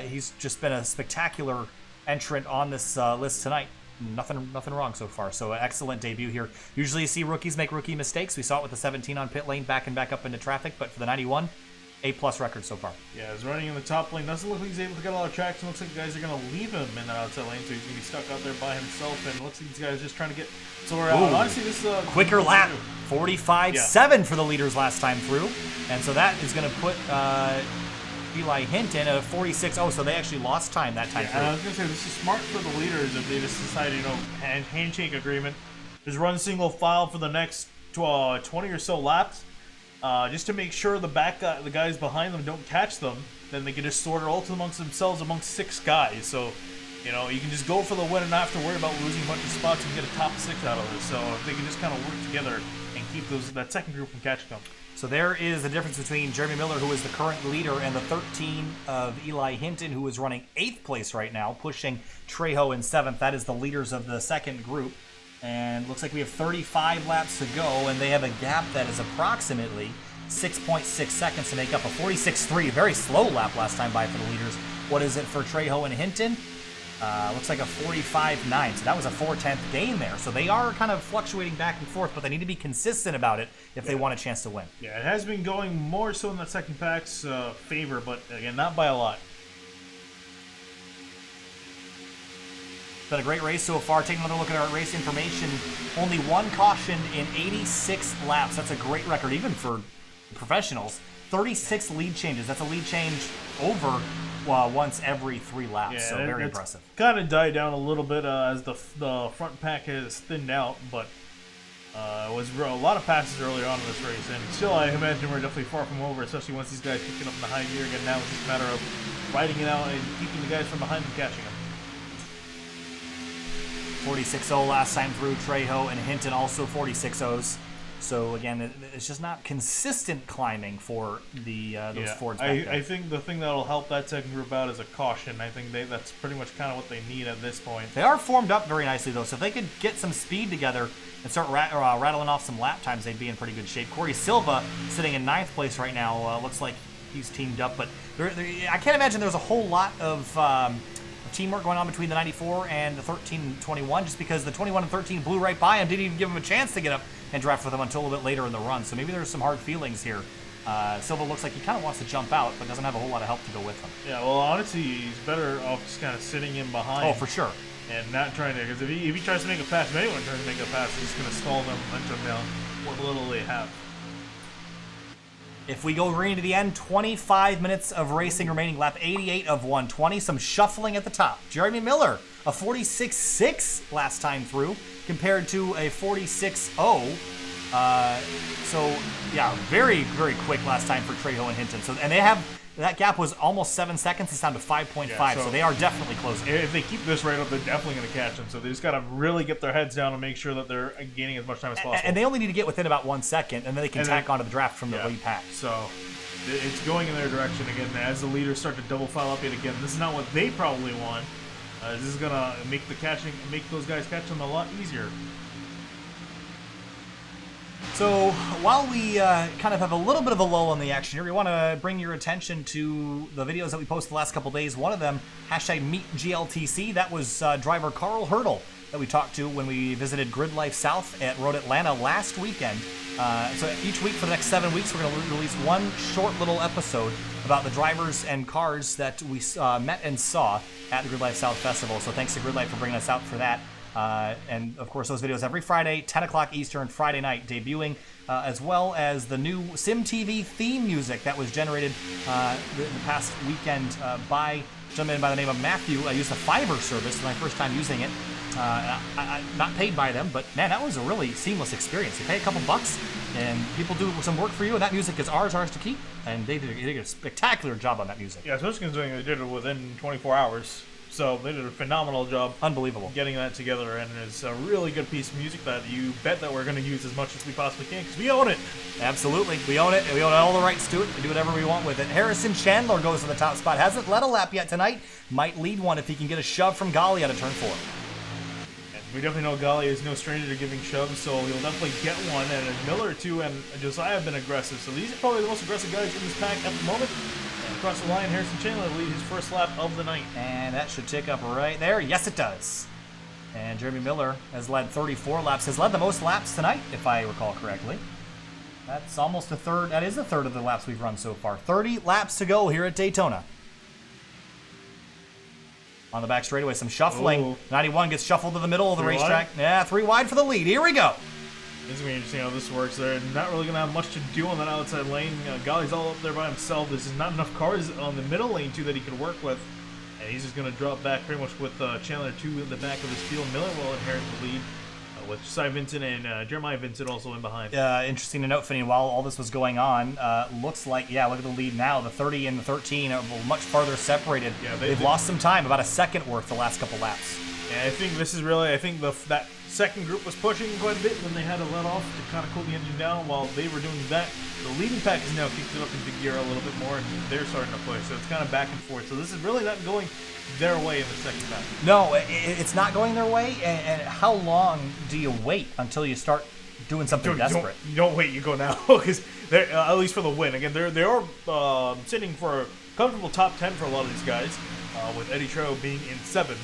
He's just been a spectacular entrant on this list tonight. Nothing wrong so far. So excellent debut here. Usually you see rookies make rookie mistakes. We saw it with the 17 on pit lane, back up into traffic. But for the 91, A+ record so far. Yeah, he's running in the top lane. Doesn't look like he's able to get a lot of traction. Looks like guys are going to leave him in that outside lane, so he's going to be stuck out there by himself. And looks like these guys are just trying to get Sora out. Honestly, this is quicker lap. 45.7 for the leaders last time through. And so that is going to put Eli Hinton at a 46.0, so they actually lost time that time. And I was going to say, this is smart for the leaders if they just decide, handshake agreement. Just run single file for the next 20 or so laps, just to make sure the guys behind them don't catch them. Then they can just sort it all amongst themselves amongst 6 guys. So, you can just go for the win and not have to worry about losing a bunch of spots and get a top 6 out of this. So if they can just kind of work together and keep that second group from catching them. So there is the difference between Jeremy Miller, who is the current leader, and the 13 of Eli Hinton, who is running 8th place right now, pushing Trejo in 7th. That is the leaders of the second group. And looks like we have 35 laps to go, and they have a gap that is approximately 6.6 seconds to make up a 46.3. Very slow lap last time by for the leaders. What is it for Trejo and Hinton? Looks like a 45.9, so that was a 4/10 gain there. So they are kind of fluctuating back and forth, but they need to be consistent about it if they want a chance to win. Yeah, it has been going more so in that second pack's favor, but again, not by a lot. It's been a great race so far. Taking another look at our race information. Only one caution in 86 laps. That's a great record, even for professionals. 36 lead changes. That's a lead change over once every 3 laps, Yeah, so very impressive. Kind of died down a little bit as the front pack has thinned out, but it was a lot of passes earlier on in this race, and still I imagine we're definitely far from over, especially once these guys pick it up in the high gear again. Now it's just a matter of riding it out and keeping the guys from behind them catching them. 46.0 last time through. Trejo and Hinton also 46.0s. So again, it's just not consistent climbing for those Fords back there. I think the thing that'll help that second group out is a caution. I think that's pretty much kind of what they need at this point. They are formed up very nicely though, so if they could get some speed together and start rattling off some lap times, they'd be in pretty good shape. Cory Silva sitting in 9th place right now. Looks like he's teamed up, but I can't imagine there's a whole lot of teamwork going on between the 94 and the 13 and 21, just because the 21 and 13 blew right by him, didn't even give him a chance to get up and draft with him until a little bit later in the run. So maybe there's some hard feelings here. Silva looks like he kind of wants to jump out, but doesn't have a whole lot of help to go with him. Yeah, well, honestly, he's better off just kind of sitting in behind. Oh, for sure. And not trying to, because if he tries to make a pass, if anyone tries to make a pass, he's going to stall them until down what little they have. If we go green to the end, 25 minutes of racing remaining, lap 88 of 120. Some shuffling at the top. Jeremy Miller, a 46.6 last time through, compared to a 46.0 So yeah, very, very quick last time for Trejo and Hinton. So, and they have, that gap was almost 7 seconds. It's down to 5.5, Yeah, so they are definitely closing. If they keep this right up, they're definitely going to catch them. So they just got to really get their heads down and make sure that they're gaining as much time as possible. And they only need to get within about 1 second, and then they can tack onto the draft from the lead pack. So it's going in their direction again. As the leaders start to double file up yet again, this is not what they probably want. This is going to make those guys catch them a lot easier. So while we kind of have a little bit of a lull in the action here, we want to bring your attention to the videos that we posted the last couple days. One of them, #MeetGLTC, that was driver Carl Hurdle that we talked to when we visited Grid Life South at Road Atlanta last weekend. So each week for the next 7 weeks, we're going to release one short little episode about the drivers and cars that we met and saw at the Grid Life South Festival. So thanks to Grid Life for bringing us out for that. And of course, those videos every Friday, 10 o'clock Eastern, Friday night, debuting, as well as the new SYM TV theme music that was generated the past weekend by a gentleman by the name of Matthew. I used the Fiverr service, my first time using it. Not paid by them, but man, that was a really seamless experience. You pay a couple bucks, and people do some work for you, and that music is ours to keep. And they did a spectacular job on that music. Yeah, especially considering they did it within 24 hours. So they did a phenomenal job. Unbelievable. Getting that together, and it's a really good piece of music that you bet that we're going to use as much as we possibly can, because we own it. Absolutely. We own it, and we own all the rights to it. We do whatever we want with it. Harrison Chandler goes to the top spot. Hasn't led a lap yet tonight. Might lead one if he can get a shove from Gali out of turn 4. And we definitely know Gali is no stranger to giving shoves, so he'll definitely get one. And Miller, too, and Josiah have been aggressive. So these are probably the most aggressive guys in this pack at the moment. Across the line, Harrison Chandler leads his first lap of the night. And that should tick up right there. Yes, it does. And Jeremy Miller has led 34 laps. Has led the most laps tonight, if I recall correctly. That's almost a third. That is a third of the laps we've run so far. 30 laps to go here at Daytona. On the back straightaway, some shuffling. Ooh. 91 gets shuffled to the middle of the 3 racetrack. wide? Yeah, 3 wide for the lead. Here we go. This is going to be interesting how this works. They're not really going to have much to do on that outside lane. Gali's all up there by himself. There's not enough cars on the middle lane, too, that he could work with. And he's just going to drop back pretty much with Chandler, too, in the back of his field. Miller will inherit the lead with Cy Vincent and Jeremiah Vincent also in behind. Interesting to note, Finney, while all this was going on, looks like, yeah, look at the lead now. The 30 and the 13 are much farther separated. Yeah, they've lost some time, about a second worth the last couple laps. Yeah, I think this is really, that second group was pushing quite a bit, and then they had to let off to kind of cool the engine down while they were doing that. The leading pack has now kicked it up into gear a little bit more, and they're starting to push, so it's kind of back and forth. So this is really not going their way in the second pack. No, it's not going their way, and how long do you wait until you start doing something desperate? You don't wait, you go now, because they're at least for the win. Again, they are sitting for a comfortable top 10 for a lot of these guys, with Eddie Trejo being in 7.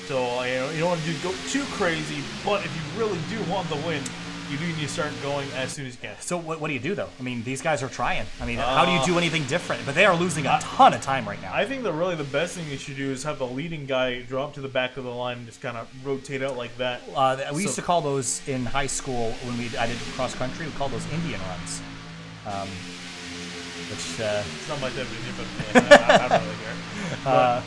So you don't want to go too crazy, but if you really do want the win, you do need to start going as soon as you can. So what do you do, though? I mean, these guys are trying. I mean, how do you do anything different? But they are losing a ton of time right now. I think that really the best thing you should do is have the leading guy drop to the back of the line and just kind of rotate out like that. We used to call those in high school when I did cross country. We called those Indian runs. Which it's not my definition, but I don't really care.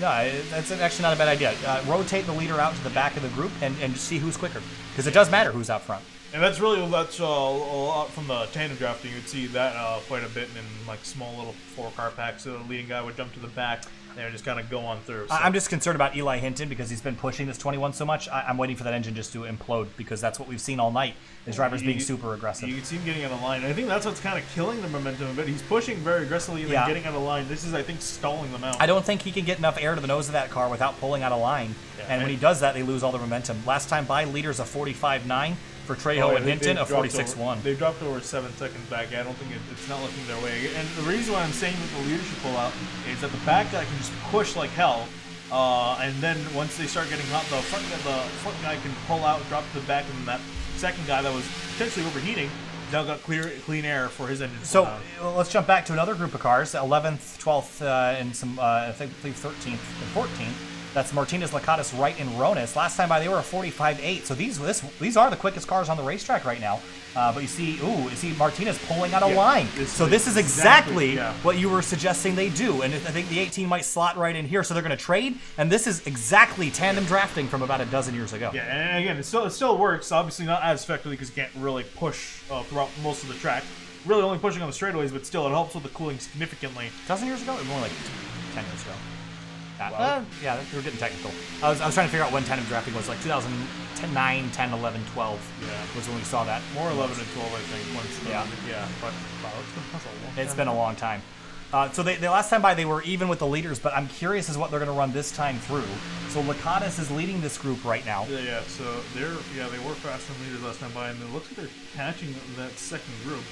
No, that's actually not a bad idea. Rotate the leader out to the back of the group and see who's quicker. Because it does matter who's out front. And that's a lot from the tandem drafting. You'd see that quite a bit in like small little 4-car packs. So the leading guy would jump to the back and just kind of go on through. So. I'm just concerned about Eli Hinton because he's been pushing this 21 so much. I'm waiting for that engine just to implode because that's what we've seen all night. Is drivers being super aggressive. You can see him getting out of line. And I think that's what's kind of killing the momentum a bit. He's pushing very aggressively and then getting out of line. This is, I think, stalling them out. I don't think he can get enough air to the nose of that car without pulling out of line. Yeah, and when he does that, they lose all the momentum. Last time by, leaders a 45.9 for Trejo and Hinton, a 46.1. They've dropped over 7 seconds back. I don't think it's not looking their way. And the reason why I'm saying that the leader should pull out is that the back guy can just push like hell. And then once they start getting hot, the front guy can pull out, drop to the back, and then that second guy that was potentially overheating now got clean air for his engine. So let's jump back to another group of cars, 11th, 12th, and some I think 13th and 14th. That's Martinez, Lakatos, Wright, and Ronis. Last time by, they were a 45.8. So these are the quickest cars on the racetrack right now. But you see Martinez pulling out a line. This is exactly what you were suggesting they do. And I think the 18 might slot right in here. So they're going to trade. And this is exactly tandem drafting from about a dozen years ago. Yeah, and again, it still works. Obviously not as effectively because you can't really push throughout most of the track. Really only pushing on the straightaways, but still it helps with the cooling significantly. A dozen years ago? It was more like 10 years ago. Yeah, we're getting technical. I was trying to figure out when tandem drafting was, like 2009, 10, 11, 12 was when we saw that. More 11 and 12, I think. But wow, it's been a long time. So they last time by, they were even with the leaders, but I'm curious as what they're going to run this time through. So Lakatos is leading this group right now. Yeah, so they were faster than leaders last time by, and it looks like they're catching that second group.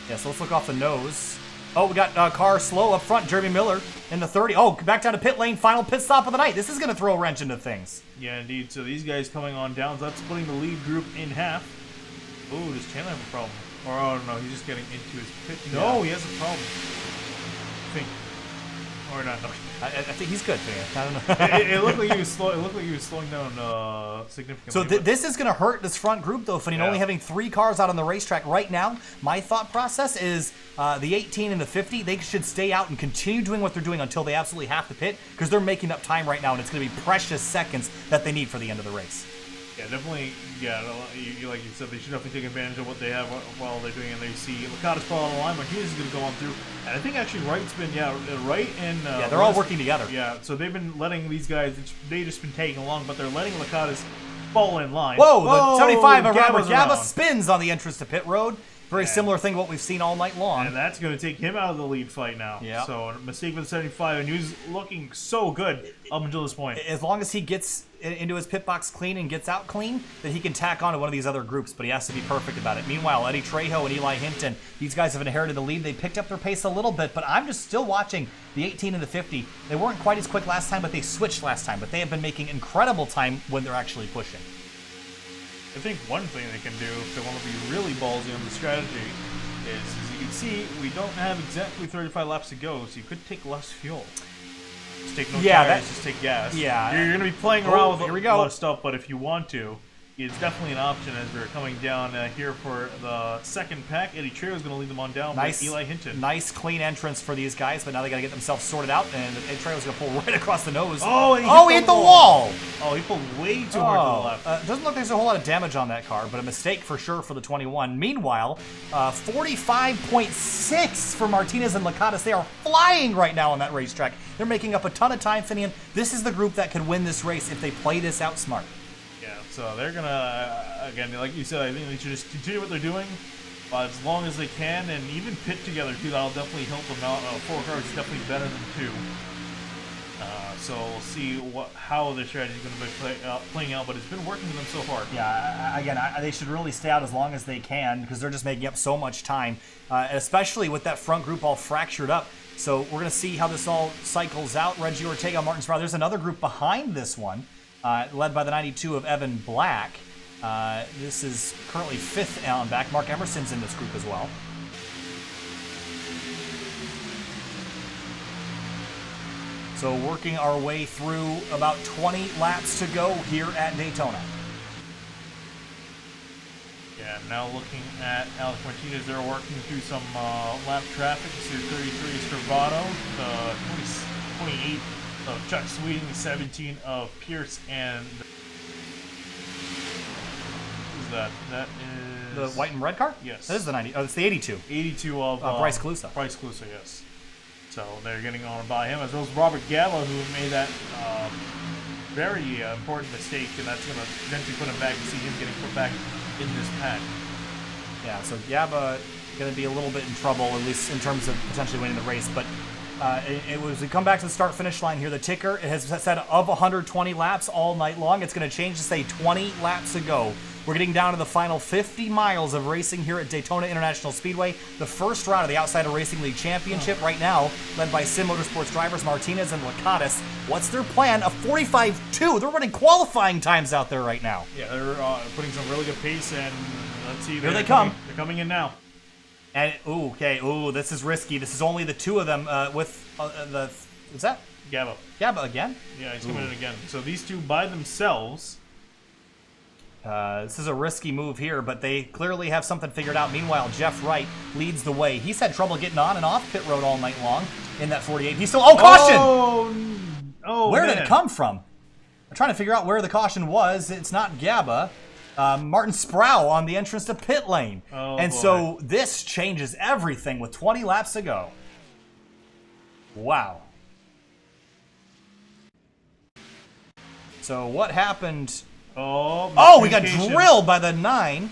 Yeah, so let's look off the nose. Oh, we got car slow up front, Jeremy Miller in the 30. Oh, back down to pit lane, final pit stop of the night. This is going to throw a wrench into things. Yeah, indeed. So these guys coming on down, so that's splitting the lead group in half. Oh, does Chandler have a problem? Or, oh, no, he's just getting into his pit. No, he has a problem. I think. Or not, no. I think he's good, man. I don't know. it looked like he was slow. It looked like he was slowing down significantly. So this is going to hurt this front group, though, Finney. Only having 3 cars out on the racetrack right now. My thought process is the 18 and the 50, they should stay out and continue doing what they're doing until they absolutely have to pit, because they're making up time right now, and it's going to be precious seconds that they need for the end of the race. Yeah, definitely. Yeah, like you said, they should definitely take advantage of what they have while they're doing it. And they see Lakatos fall on the line, but he's going to go on through. And I think actually Wright's been, Wright and they're all working together. Yeah, so they've been letting these guys. They just been tagging along, but they're letting Lakatos fall in line. Whoa! The 75 of Robert Gaba spins on the entrance to pit road. Very similar thing to what we've seen all night long. And that's going to take him out of the lead fight now. Yeah. So, a mistake for the 75, and he was looking so good up until this point. As long as he gets into his pit box clean and gets out clean, then he can tack on to one of these other groups, but he has to be perfect about it. Meanwhile, Eddie Trejo and Eli Hinton, these guys have inherited the lead. They picked up their pace a little bit, but I'm just still watching the 18 and the 50. They weren't quite as quick last time, but they switched last time. But they have been making incredible time when they're actually pushing. I think one thing they can do if they want to be really ballsy on the strategy is, as you can see, we don't have exactly 35 laps to go, so you could take less fuel. Just take no tires, just take gas. Yeah. You're going to be playing around with a lot of stuff, but if you want to, it's definitely an option as we're coming down here for the second pack. Eddie Trejo is going to lead them on down with Eli Hinton. Nice, clean entrance for these guys, but now they got to get themselves sorted out, and Eddie Trejo is going to pull right across the nose. Oh, and he hit the wall! Oh, he pulled way too hard to the left. Doesn't look like there's a whole lot of damage on that car, but a mistake for sure for the 21. Meanwhile, 45.6 for Martinez and Lakatos. They are flying right now on that racetrack. They're making up a ton of time, Finian. This is the group that could win this race if they play this out smart. So they're going to, again, like you said, I think they should just continue what they're doing as long as they can, and even pit together, too. That'll definitely help them out. 4 cars is definitely better than 2. So we'll see how their strategy is going to be playing out, but it's been working for them so far. Yeah, again, they should really stay out as long as they can because they're just making up so much time, especially with that front group all fractured up. So we're going to see how this all cycles out. Reggie Ortega, Martin Sproul. There's another group behind this one. Led by the 92 of Evan Black. This is currently 5th on back. Mark Emerson's in this group as well. So working our way through about 20 laps to go here at Daytona. Yeah, now looking at Alex Martinez, they're working through some lap traffic. So 33 is Travado, 28 of Chuck Sweeting, 17 of Pierce, and who's that? That is the white and red car? Yes. That is the 90. Oh, it's the 82. 82 of Bryce Calusa. Bryce Calusa, yes. So they're getting on by him, as well as Robert Gallo, who made that very important mistake, and that's going to eventually put him back and see him getting put back in this pack. Yeah, so Yaba going to be a little bit in trouble, at least in terms of potentially winning the race, but we come back to the start-finish line here. The ticker has said of 120 laps all night long. It's going to change to say 20 laps to go. We're getting down to the final 50 miles of racing here at Daytona International Speedway. The first round of the Outsider Racing League Championship right now, led by SYM Motorsports drivers Martinez and Lakatos. What's their plan? A 45.2. They're running qualifying times out there right now. Yeah, they're putting some really good pace, and let's see. Here they come. They're coming in now. And this is risky. This is only the 2 of them with is that Cabot. Cabot again? Yeah, he's coming in again. So these two by themselves. This is a risky move here, but they clearly have something figured out. Meanwhile, Jeff Wright leads the way. He's had trouble getting on and off pit road all night long in that 48. He's still... Oh, caution! Where did it come from? I'm trying to figure out where the caution was. It's not Gabba. Martin Sproul on the entrance to pit lane. So this changes everything with 20 laps to go. Wow. So what happened... we got drilled by the 9.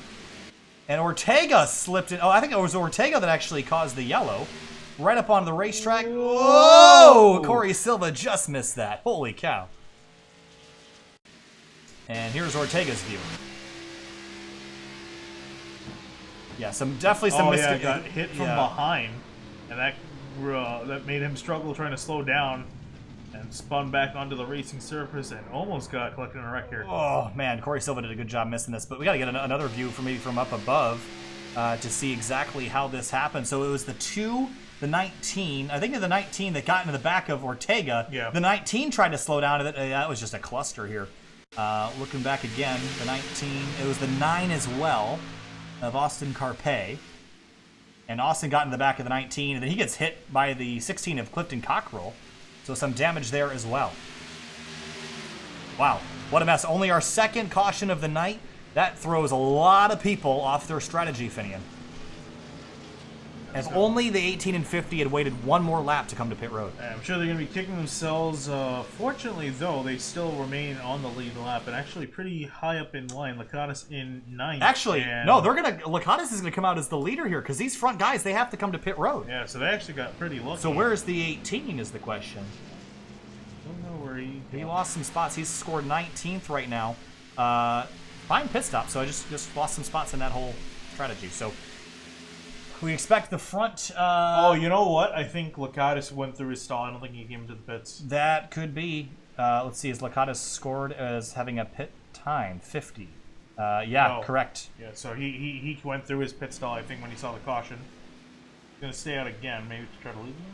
And Ortega slipped in. Oh, I think it was Ortega that actually caused the yellow. Right up onto the racetrack. Whoa! Cory Silva just missed that. Holy cow. And here's Ortega's view. Yeah, definitely some mistakes. Got hit from behind. And that made him struggle trying to slow down. And spun back onto the racing surface and almost got collected in a wreck here. Oh, man, Cory Silva did a good job missing this. But we got to get another view from up above to see exactly how this happened. So it was the 2, the 19. I think of the 19 that got into the back of Ortega. Yeah. The 19 tried to slow down. That was just a cluster here. Looking back again, the 19. It was the 9 as well of Austin Carpe. And Austin got in the back of the 19. And then he gets hit by the 16 of Clifton Cockrell. So some damage there as well. Wow, what a mess. Only our second caution of the night. That throws a lot of people off their strategy, Finian. If only the 18 and 50 had waited one more lap to come to pit road. I'm sure they're going to be kicking themselves. Fortunately, though, they still remain on the lead lap and actually pretty high up in line. Lakatos in 9th. Actually, no, Lakatos is going to come out as the leader here because these front guys, they have to come to pit road. Yeah, so they actually got pretty lucky. So where's the 18 is the question. Don't know where he lost some spots. He's scored 19th right now. Fine pit stop, so I just lost some spots in that whole strategy. So we expect the front... you know what? I think Lakatos went through his stall. I don't think he came into the pits. That could be. Let's see. Is Lakatos scored as having a pit time? 50. Correct. Yeah, so he went through his pit stall, I think, when he saw the caution. He's going to stay out again, maybe to try to lead him.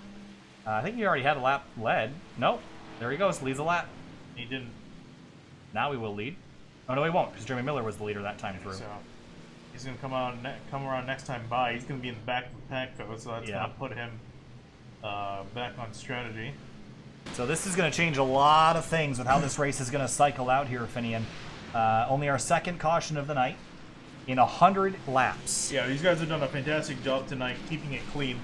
I think he already had a lap led. Nope. There he goes. Leads a lap. He didn't. Now he will lead. Oh, no, he won't, because Jeremy Miller was the leader that time through. So he's going to come around next time by. He's going to be in the back of the pack, though, so that's going to put him back on strategy. So this is going to change a lot of things with how this race is going to cycle out here, Finian. Only our second caution of the night in 100 laps. Yeah, these guys have done a fantastic job tonight keeping it clean.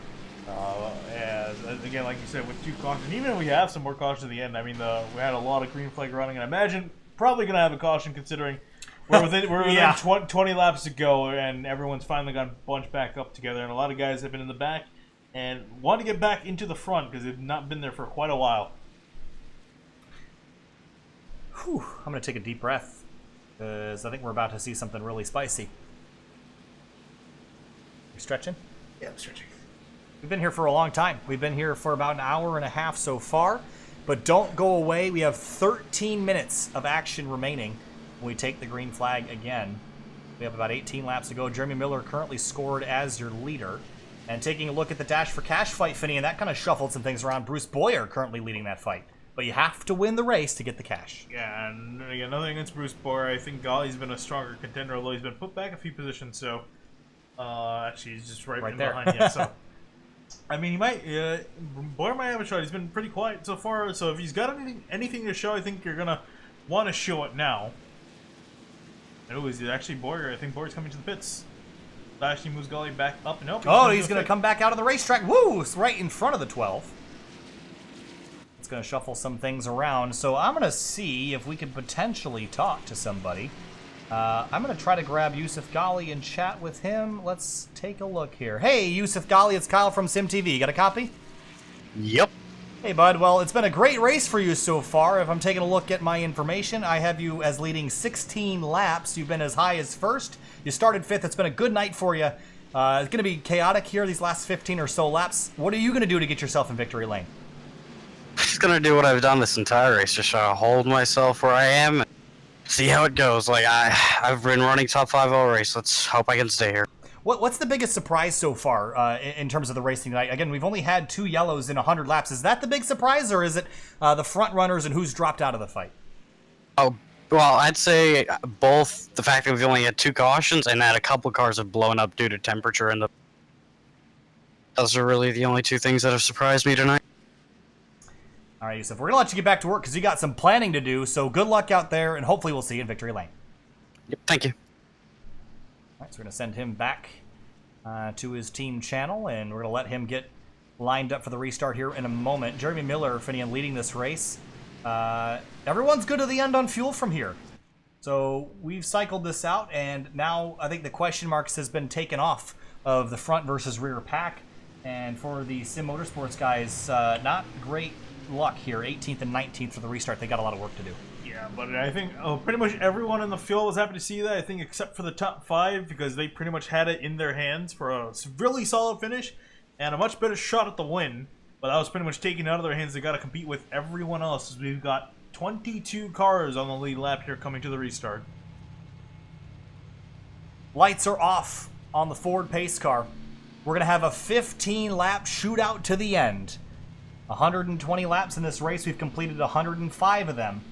And again, like you said, with 2 cautions, even if we have some more cautions at the end, I mean, we had a lot of green flag running, and I imagine probably going to have a caution considering we're within 20 laps to go, and everyone's finally gotten bunched back up together, and a lot of guys have been in the back and want to get back into the front because they've not been there for quite a while. Whew, I'm going to take a deep breath because I think we're about to see something really spicy. You stretching? Yeah, I'm stretching. We've been here for a long time. We've been here for about an hour and a half so far, but don't go away. We have 13 minutes of action remaining when we take the green flag again. We have about 18 laps to go. Jeremy Miller currently scored as your leader. And taking a look at the Dash for Cash fight, Finney, and that kind of shuffled some things around. Bruce Boyer currently leading that fight. But you have to win the race to get the cash. Yeah, and again, nothing against Bruce Boyer. I think Golly's been a stronger contender, although he's been put back a few positions. So, actually, he's just right there behind you. So, I mean, he might. Boyer might have a shot. He's been pretty quiet so far. So, if he's got anything to show, I think you're gonna want to show it now. And it was actually Boyer. I think Boyer's coming to the pits. Actually moves Golly back up. Nope. He's going to come back out of the racetrack. Woo! It's right in front of the 12. It's going to shuffle some things around. So I'm going to see if we can potentially talk to somebody. I'm going to try to grab Yusuf Ghali and chat with him. Let's take a look here. Hey, Yusuf Ghali, it's Kyle from SYM TV. You got a copy? Yep. Hey, bud. Well, it's been a great race for you so far. If I'm taking a look at my information, I have you as leading 16 laps. You've been as high as first. You started 5th. It's been a good night for you. It's going to be chaotic here these last 15 or so laps. What are you going to do to get yourself in victory lane? Just going to do what I've done this entire race. Just try to hold myself where I am and see how it goes. Like, I've been running top 5 all race. Let's hope I can stay here. What's the biggest surprise so far in terms of the racing tonight? Again, we've only had 2 yellows in 100 laps. Is that the big surprise, or is it the front runners and who's dropped out of the fight? Oh, well, I'd say both the fact that we've only had 2 cautions and that a couple cars have blown up due to temperature and those are really the only 2 things that have surprised me tonight. All right, Yusuf, we're going to let you get back to work because you got some planning to do, so good luck out there, and hopefully we'll see you in victory lane. Yep, thank you. All right, so we're going to send him back to his team channel, and we're going to let him get lined up for the restart here in a moment. Jeremy Miller, Finian, leading this race. Everyone's good to the end on fuel from here. So we've cycled this out, and now I think the question marks has been taken off of the front versus rear pack. And for the SYM Motorsports guys, not great luck here. 18th and 19th for the restart. They got a lot of work to do. Yeah, but I think pretty much everyone in the field was happy to see that, I think, except for the top 5, because they pretty much had it in their hands for a really solid finish and a much better shot at the win. But that was pretty much taken out of their hands. They got to compete with everyone else. We've got 22 cars on the lead lap here coming to the restart. Lights are off on the Ford pace car. We're going to have a 15-lap shootout to the end. 120 laps in this race. We've completed 105 of them.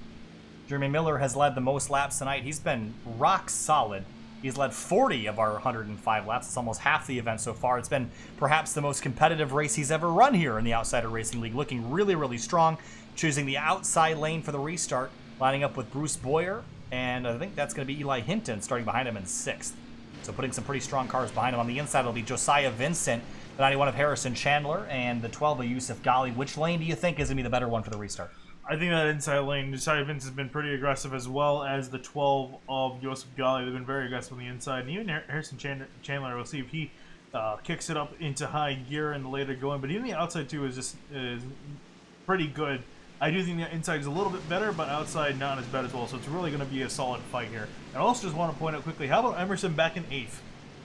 Jeremy Miller has led the most laps tonight. He's been rock solid. He's led 40 of our 105 laps. It's almost half the event so far. It's been perhaps the most competitive race he's ever run here in the Outsider Racing League. Looking really, really strong. Choosing the outside lane for the restart. Lining up with Bruce Boyer. And I think that's going to be Eli Hinton starting behind him in 6th. So putting some pretty strong cars behind him. On the inside, it'll be Josiah Vincent, the 91 of Harrison Chandler, and the 12 of Yusuf Ghali. Which lane do you think is going to be the better one for the restart? I think that inside lane, Josiah Vincent has been pretty aggressive, as well as the 12 of Yusuf Ghali. They've been very aggressive on the inside. And even Harrison Chandler, we'll see if he kicks it up into high gear in the later going. But even the outside, too, is pretty good. I do think the inside is a little bit better, but outside not as bad as well. So it's really going to be a solid fight here. And I also just want to point out quickly, how about Emerson back in 8th?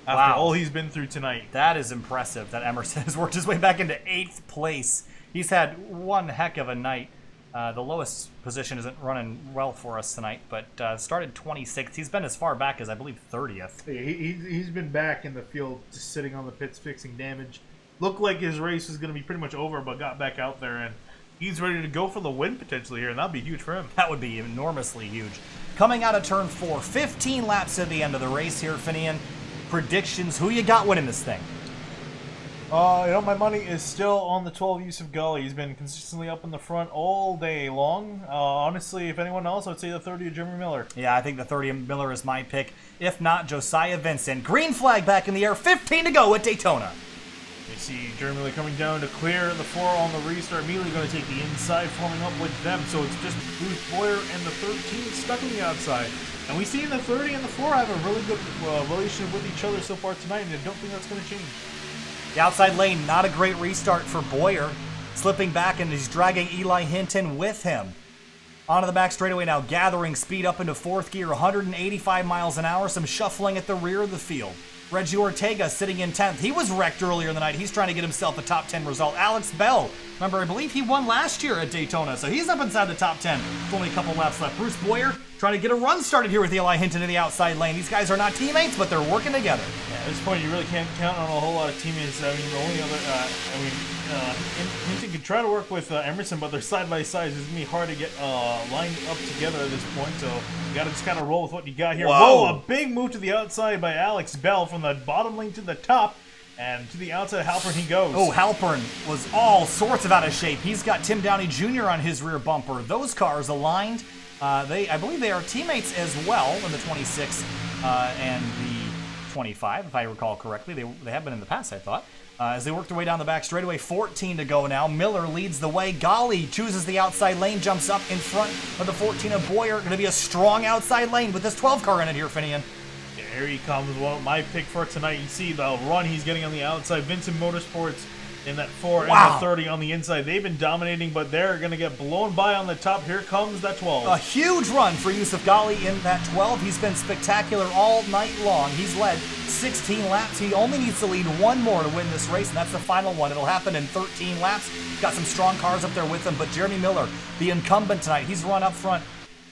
After all he's been through tonight. That is impressive that Emerson has worked his way back into 8th place. He's had one heck of a night. The lowest position isn't running well for us tonight, but started 26th. He's been as far back as, I believe, 30th. He's been back in the field, just sitting on the pits, fixing damage. Looked like his race was going to be pretty much over, but got back out there, and he's ready to go for the win potentially here, and that'd be huge for him. That would be enormously huge. Coming out of turn 4, 15 laps at the end of the race here, Finian. Predictions, who you got winning this thing? My money is still on the 12 Yusuf Ghali. He's been consistently up in the front all day long. Honestly, if anyone else, I'd say the 30 of Jeremy Miller. Yeah, I think the 30 of Miller is my pick. If not, Josiah Vincent. Green flag back in the air, 15 to go at Daytona. You see Jeremy Miller coming down to clear the 4 on the restart. Immediately going to take the inside, forming up with them. So it's just Bruce Boyer and the 13 stuck on the outside. And we see the 30 and the 4 have a really good relationship with each other so far tonight, and I don't think that's going to change. The outside lane, not a great restart for Boyer. Slipping back, and he's dragging Eli Hinton with him. Onto the back straightaway now, gathering speed up into 4th gear, 185 miles an hour. Some shuffling at the rear of the field. Reggie Ortega sitting in 10th. He was wrecked earlier in the night. He's trying to get himself a top 10 result. Alex Bell, remember, I believe he won last year at Daytona, so he's up inside the top 10. With only a couple laps left. Bruce Boyer trying to get a run started here with Eli Hinton in the outside lane. These guys are not teammates, but they're working together. Yeah, at this point, you really can't count on a whole lot of teammates. I mean, the only other, Hinton can try to work with Emerson, but they're side by side. It's gonna be hard to get lined up together at this point. So you gotta just kind of roll with what you got here. Whoa! A big move to the outside by Alex Bell from the bottom lane to the top. And to the outside, Halpern he goes. Oh, Halpern was all sorts of out of shape. He's got Tim Downey Jr. on his rear bumper. Those cars aligned. I believe they are teammates as well in the 26 and the 25, if I recall correctly. They have been in the past, I thought. As they work their way down the back straightaway, 14 to go now. Miller leads the way. Ghali chooses the outside lane, jumps up in front of the 14 of Boyer. Going to be a strong outside lane with this 12 car in it here, Finian. Here he comes. Well, my pick for tonight. You see the run he's getting on the outside. Vincent Motorsports in that 4 and the 30 on the inside. They've been dominating, but they're going to get blown by on the top. Here comes that 12. A huge run for Yusuf Ghali in that 12. He's been spectacular all night long. He's led 16 laps. He only needs to lead one more to win this race, and that's the final one. It'll happen in 13 laps. Got some strong cars up there with him, but Jeremy Miller, the incumbent tonight, he's run up front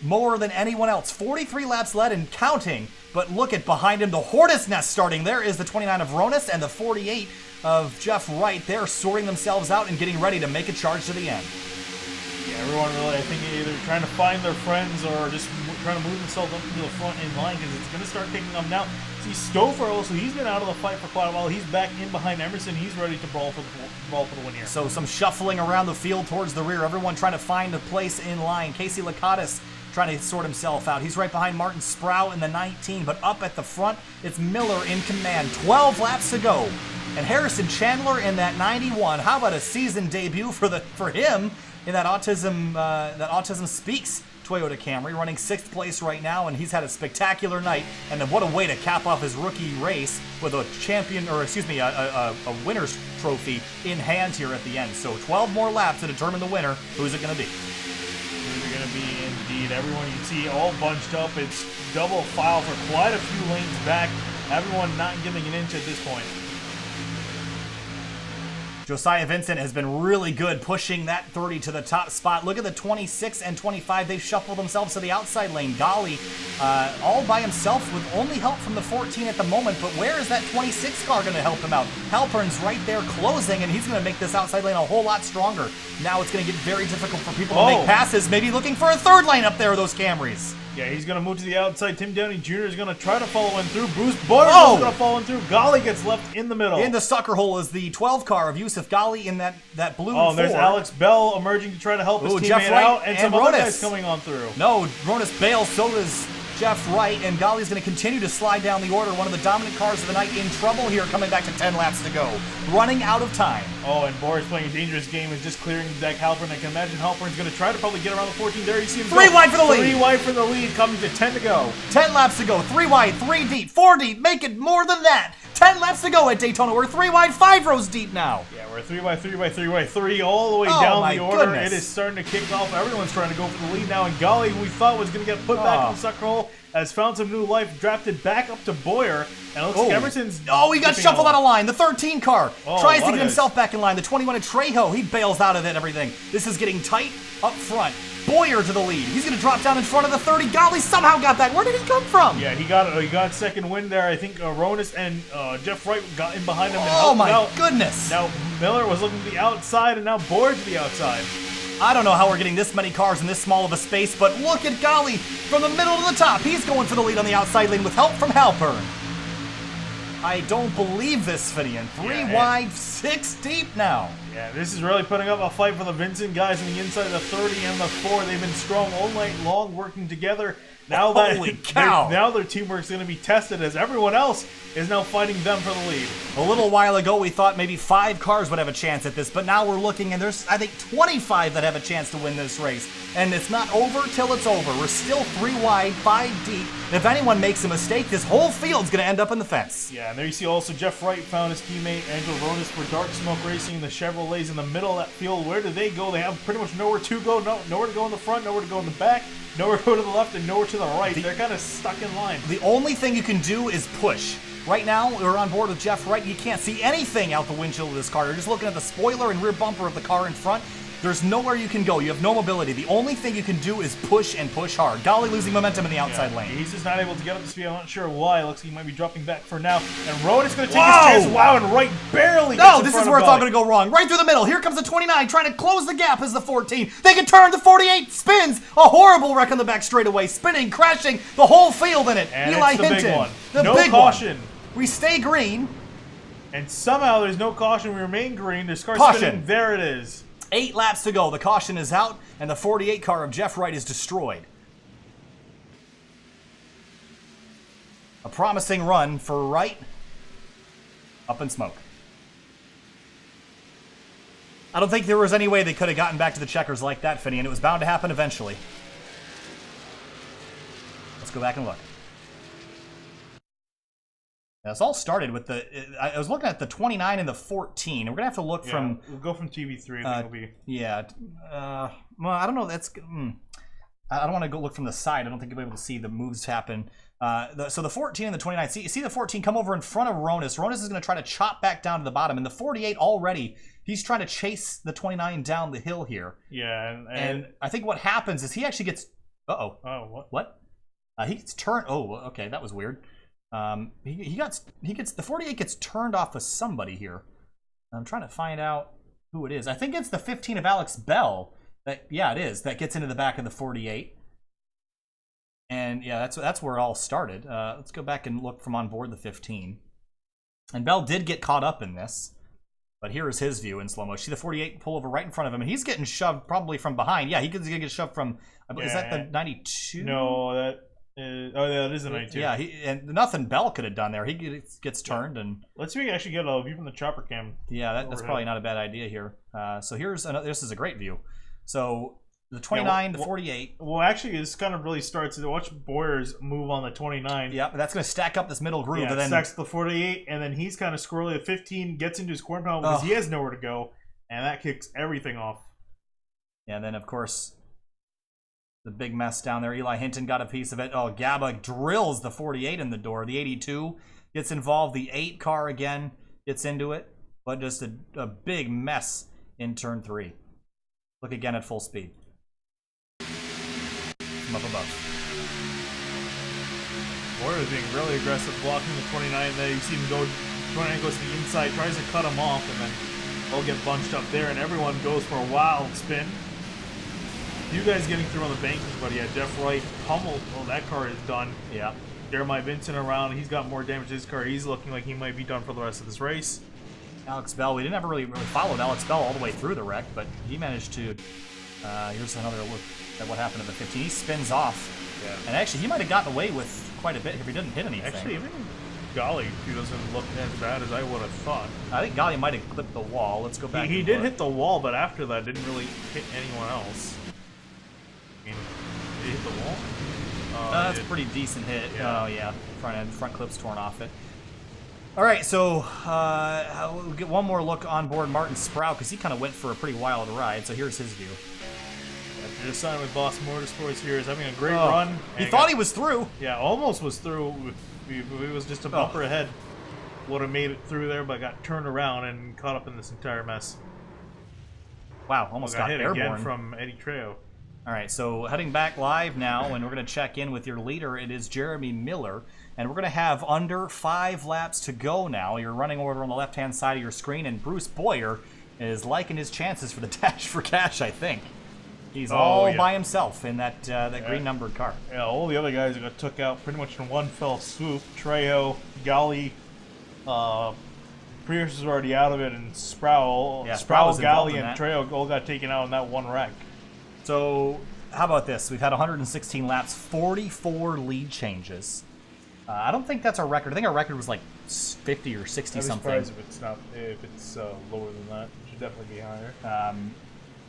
more than anyone else. 43 laps led and counting, but look at behind him, the Hornet's Nest starting. There is the 29 of Ronis and the 48 of Jeff Wright. They're sorting themselves out and getting ready to make a charge to the end. Yeah, everyone really, I think, either trying to find their friends or just trying to move themselves up to the front in line because it's going to start taking them now. See, Stouffer also, he's been out of the fight for quite a while. He's back in behind Emerson. He's ready to brawl for the win here. So some shuffling around the field towards the rear. Everyone trying to find a place in line. Casey Lakatos trying to sort himself out. He's right behind Martin Sprout in the 19, but up at the front, it's Miller in command. 12 laps to go. And Harrison Chandler in that 91. How about a season debut for him in that Autism Speaks Toyota Camry, running 6th place right now, and he's had a spectacular night. And what a way to cap off his rookie race with a champion, or excuse me, a winner's trophy in hand here at the end. So 12 more laps to determine the winner. Who's it going to be? Who's it going to be indeed? Everyone you see all bunched up. It's double file for quite a few lanes back. Everyone not giving an inch at this point. Josiah Vincent has been really good pushing that 30 to the top spot. Look at the 26 and 25. They've shuffled themselves to the outside lane. Golly, all by himself with only help from the 14 at the moment. But where is that 26 car going to help him out? Halpern's right there closing, and he's going to make this outside lane a whole lot stronger. Now it's going to get very difficult for people to make passes. Maybe looking for a third lane up there with those Camrys. Yeah, he's going to move to the outside. Tim Downey Jr. is going to try to follow in through. Bruce Boyer is going to follow in through. Golly gets left in the middle. In the sucker hole is the 12 car of Yusuf Golly in that blue Ford. there's Alex Bell emerging to try to help his teammate out. And some other guys coming on through. No, Ronis bails, so does Jeff Wright, and Golly's going to continue to slide down the order. One of the dominant cars of the night in trouble here, coming back to 10 laps to go. Running out of time. Oh, and Boris playing a dangerous game and just clearing the deck. Halpern, I can imagine Halpern's going to try to probably get around the 14. There you see him go. 3 wide for the lead. 3 wide for the lead, coming to 10 to go. 10 laps to go. 3 wide, 3 deep, 4 deep. Make it more than that. 10 laps to go at Daytona. We're 3 wide, 5 rows deep now. Yeah, we're 3 by 3 by 3 by 3 all the way down the order. Goodness. It is starting to kick off. Everyone's trying to go for the lead now. And Golly, who we thought was going to get put back in the sucker hole, has found some new life, drafted back up to Boyer. And it looks like Emerson's... he got shuffled out of line. The 13 car tries to get himself back in line. The 21 of Trejo, he bails out of it and everything. This is getting tight up front. Boyer to the lead. He's going to drop down in front of the 30. Golly, somehow got that. Where did he come from? Yeah, he got second win there. I think Ronis and Jeff Wright got in behind him and helped him out. Goodness. Now Miller was looking to the outside, and now Boyer to the outside. I don't know how we're getting this many cars in this small of a space, but look at Golly from the middle to the top. He's going for the lead on the outside lane with help from Halpern. I don't believe this, Finian. 3 wide, 6 deep now. Yeah, this is really putting up a fight for the Vincent guys on the inside of the 30 and the 4. They've been strong all night long, working together. Now Holy cow! Now their teamwork's going to be tested as everyone else is now fighting them for the lead. A little while ago, we thought maybe 5 cars would have a chance at this, but now we're looking, and there's, I think, 25 that have a chance to win this race. And it's not over till it's over. We're still 3 wide, 5 deep. And if anyone makes a mistake, this whole field's going to end up in the fence. Yeah, and there you see also Jeff Wright found his teammate Angel Ronis for Dark Smoke Racing. The Chevrolets in the middle of that field. Where do they go? They have pretty much nowhere to go. Nowhere to go in the front, nowhere to go in the back, nowhere to go to the left, and nowhere to the right. They're kind of stuck in line. The only thing you can do is push. Right now, we're on board with Jeff Wright. You can't see anything out the windshield of this car. You're just looking at the spoiler and rear bumper of the car in front. There's nowhere you can go. You have no mobility. The only thing you can do is push and push hard. Golly losing momentum in the outside lane. He's just not able to get up to speed. I'm not sure why. Looks like he might be dropping back for now. And Ronis going to take his chance. Wow, and Wright barely gets in this front is where of it's all going to go wrong. Right through the middle. Here comes the 29 trying to close the gap as the 14. They can turn. The 48 spins. A horrible wreck on the back straightaway. Spinning, crashing, the whole field in it. And Eli it's the Hinton. big one. The no big caution. One. We stay green. And somehow there's no caution. We remain green. There's car spinning. There it is. 8 laps to go. The caution is out, and the 48 car of Jeff Wright is destroyed. A promising run for Wright. Up in smoke. I don't think there was any way they could have gotten back to the checkers like that, Finney, and it was bound to happen eventually. Let's go back and look. This all started with the... I was looking at the 29 and the 14. We're going to have to look from... We'll go from TV3. I think it'll be... Yeah. Well, I don't know. That's... I don't want to go look from the side. I don't think you'll be able to see the moves happen. So the 14 and the 29. See the 14 come over in front of Ronis. Ronis is going to try to chop back down to the bottom. And the 48 already, he's trying to chase the 29 down the hill here. Yeah. And I think what happens is he actually gets Uh-oh. Oh, what? What? He gets turned. Oh, okay, that was weird. He gets the 48 gets turned off of somebody here. I'm trying to find out who it is. I think it's the 15 of Alex Bell. Yeah, it is. That gets into the back of the 48. And yeah, that's where it all started. Let's go back and look from on board the 15. And Bell did get caught up in this. But here is his view in slow mo. See the 48 pull over right in front of him, and he's getting shoved probably from behind. Yeah, he's gonna get shoved from. Is that the 92? No, that is. Oh, yeah, that is the 92. Yeah, and nothing Bell could have done there. He gets turned, and let's see if we actually get a view from the chopper cam. Yeah, that's probably not a bad idea here. So here's another. This is a great view. So the 29, the 48. Well, actually, this kind of really starts to watch Boyers move on the 29. Yeah, that's going to stack up this middle groove. Yeah, and then stacks the 48, and then he's kind of squirrely. The 15 gets into his corner panel because he has nowhere to go, and that kicks everything off. Yeah, and then, of course, the big mess down there. Eli Hinton got a piece of it. Oh, Cabot drills the 48 in the door. The 82 gets involved. The 8 car again gets into it, but just a big mess in turn 3. Look again at full speed. From up above. Boyer is being really aggressive, blocking the 29. There you see him go. 29 goes to the inside, tries to cut him off, and then they'll get bunched up there, and everyone goes for a wild spin. You guys getting through on the banking, but yeah, Jeff Wright pummeled. Oh, that car is done. Yeah. Jeremiah Vincent around. He's got more damage to his car. He's looking like he might be done for the rest of this race. Alex Bell, we didn't ever really followed Alex Bell all the way through the wreck, but he managed to. Here's another look at what happened to the 15. He spins off, and actually he might have gotten away with quite a bit if he didn't hit anything. Actually, even Golly, he doesn't look as bad as I would have thought. I think Golly might have clipped the wall. Let's go back. He did hit the wall, but after that, didn't really hit anyone else. I mean, did he hit the wall? That's a pretty decent hit. Yeah. Oh yeah, front clip's torn off it. All right, so we'll get one more look on board Martin Sprout because he kind of went for a pretty wild ride. So here's his view. After just signing with Boss Motorsports here, is having a great run. He thought he was through. Yeah, almost was through. It was just a bumper ahead. Would have made it through there, but got turned around and caught up in this entire mess. Wow, almost got hit airborne again from Eddie Trejo. All right, so heading back live now, and we're going to check in with your leader. It is Jeremy Miller, and we're going to have under 5 laps to go now. Your running order on the left-hand side of your screen, and Bruce Boyer is liking his chances for the Dash for Cash, I think. He's all by himself in that green numbered car. Yeah, all the other guys got took out pretty much in one fell swoop. Trejo, Golly, Pierce is already out of it, and Sproul, Golly, and Trejo all got taken out in that one wreck. So, how about this? We've had 116 laps, 44 lead changes. I don't think that's our record. I think our record was like 50 or 60 something. I'm surprised if it's lower than that. It should definitely be higher.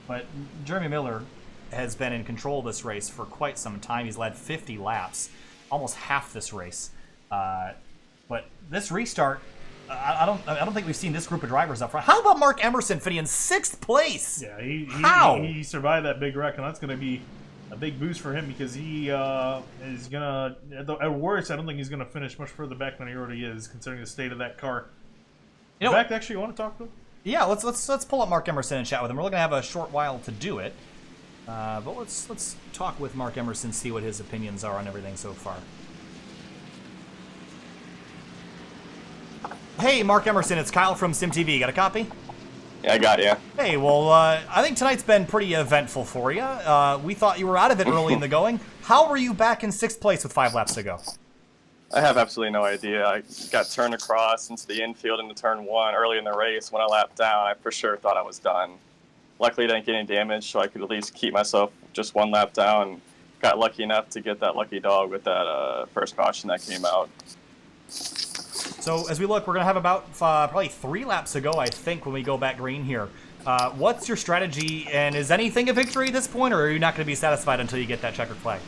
But Jeremy Miller has been in control of this race for quite some time. He's led 50 laps, almost half this race. But this restart, I don't think we've seen this group of drivers up front. How about Mark Emerson finishing in 6th place? Yeah, he survived that big wreck, and that's going to be a big boost for him because he is going to, at worst, I don't think he's going to finish much further back than he already is, considering the state of that car. In fact, actually, you want to talk to him? Yeah, let's pull up Mark Emerson and chat with him. We're going to have a short while to do it, but let's talk with Mark Emerson, see what his opinions are on everything so far. Hey, Mark Emerson, it's Kyle from SYM TV. Got a copy? Yeah, I got you. Hey, well, I think tonight's been pretty eventful for you. We thought you were out of it early in the going. How were you back in 6th place with 5 laps to go? I have absolutely no idea. I got turned across into the infield into turn 1 early in the race. When I lapped down, I for sure thought I was done. Luckily, I didn't get any damage, so I could at least keep myself just 1 lap down. Got lucky enough to get that lucky dog with that first caution that came out. So as we look, we're going to have about probably 3 laps to go, I think, when we go back green here. What's your strategy, and is anything a victory at this point, or are you not going to be satisfied until you get that checkered flag?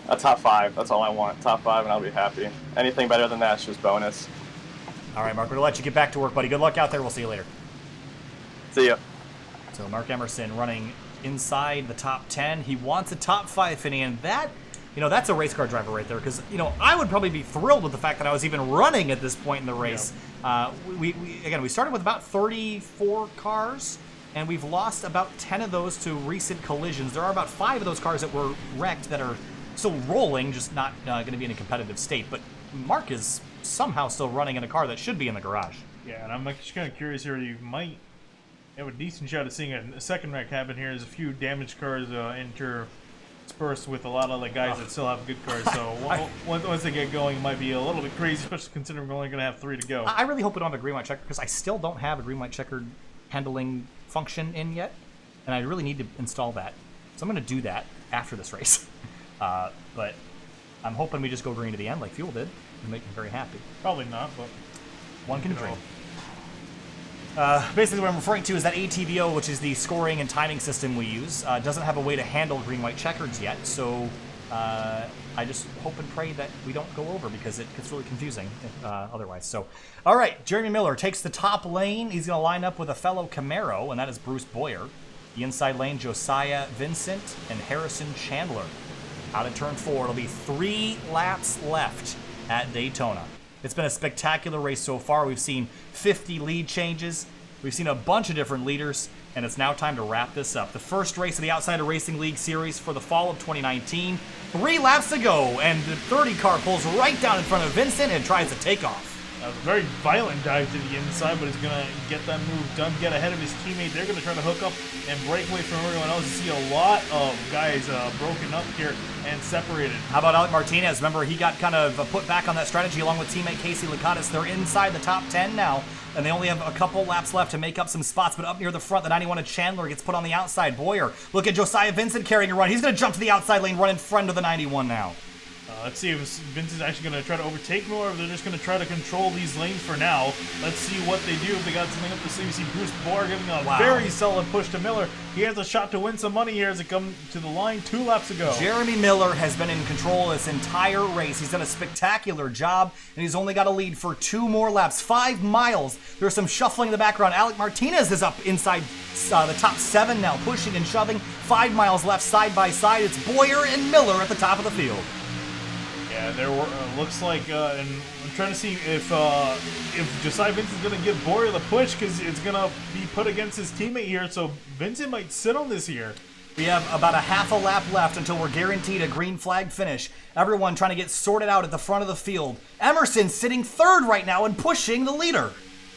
A top 5, that's all I want. Top 5 and I'll be happy. Anything better than that's just bonus. All right, Mark, we're going to let you get back to work, buddy. Good luck out there. We'll see you later. See ya. So Mark Emerson running inside the top 10. He wants a top 5 finish, and that, that's a race car driver right there, because, I would probably be thrilled with the fact that I was even running at this point in the race. Yeah. We started with about 34 cars, and we've lost about 10 of those to recent collisions. There are about 5 of those cars that were wrecked that are still rolling, just not going to be in a competitive state. But Mark is somehow still running in a car that should be in the garage. Yeah, and I'm just kind of curious here. You might have a decent shot at seeing a second wreck happen here. There's a few damaged cars interspersed with a lot of the guys that still have good cars. So once they get going, it might be a little bit crazy, especially considering we're only going to have 3 to go. I really hope we don't have a green-white checker, because I still don't have a green-white checkered handling function in yet, and I really need to install that. So I'm going to do that after this race. But I'm hoping we just go green to the end like Fuel did and make me very happy. Probably not, but one can dream. Basically what I'm referring to is that ATVO, which is the scoring and timing system we use, doesn't have a way to handle green-white checkers yet, so I just hope and pray that we don't go over, because it gets really confusing otherwise. So, all right, Jeremy Miller takes the top lane. He's going to line up with a fellow Camaro, and that is Bruce Boyer. The inside lane, Josiah Vincent and Harrison Chandler. Out of turn 4, it'll be 3 laps left at Daytona. It's been a spectacular race so far. We've seen 50 lead changes. We've seen a bunch of different leaders, and it's now time to wrap this up. The first race of the Outsider Racing League Series for the fall of 2019. 3 laps to go, and the 30 car pulls right down in front of Vincent and tries to take off. A very violent dive to the inside, but he's going to get that move done, get ahead of his teammate. They're going to try to hook up and break away from everyone else. You see a lot of guys broken up here and separated. How about Alec Martinez? Remember, he got kind of put back on that strategy along with teammate Casey Lakatos. They're inside the top 10 now, and they only have a couple laps left to make up some spots, but up near the front, the 91 of Chandler gets put on the outside. Boyer, look at Josiah Vincent carrying a run. He's going to jump to the outside lane, run in front of the 91 now. Let's see if Vincent's actually going to try to overtake more, or if they're just going to try to control these lanes for now. Let's see what they do. If they got something up the sleeve, you see Bruce Boyer giving a very solid push to Miller. He has a shot to win some money here as it comes to the line 2 laps ago. Jeremy Miller has been in control this entire race. He's done a spectacular job, and he's only got a lead for 2 more laps. 5 miles. There's some shuffling in the background. Alec Martinez is up inside the top 7 now, pushing and shoving. 5 miles left side by side. It's Boyer and Miller at the top of the field. Yeah, there looks like, and I'm trying to see if Josiah Vincent's going to give Boyer the push, because it's going to be put against his teammate here, so Vincent might sit on this here. We have about a half a lap left until we're guaranteed a green flag finish. Everyone trying to get sorted out at the front of the field. Emerson sitting 3rd right now and pushing the leader.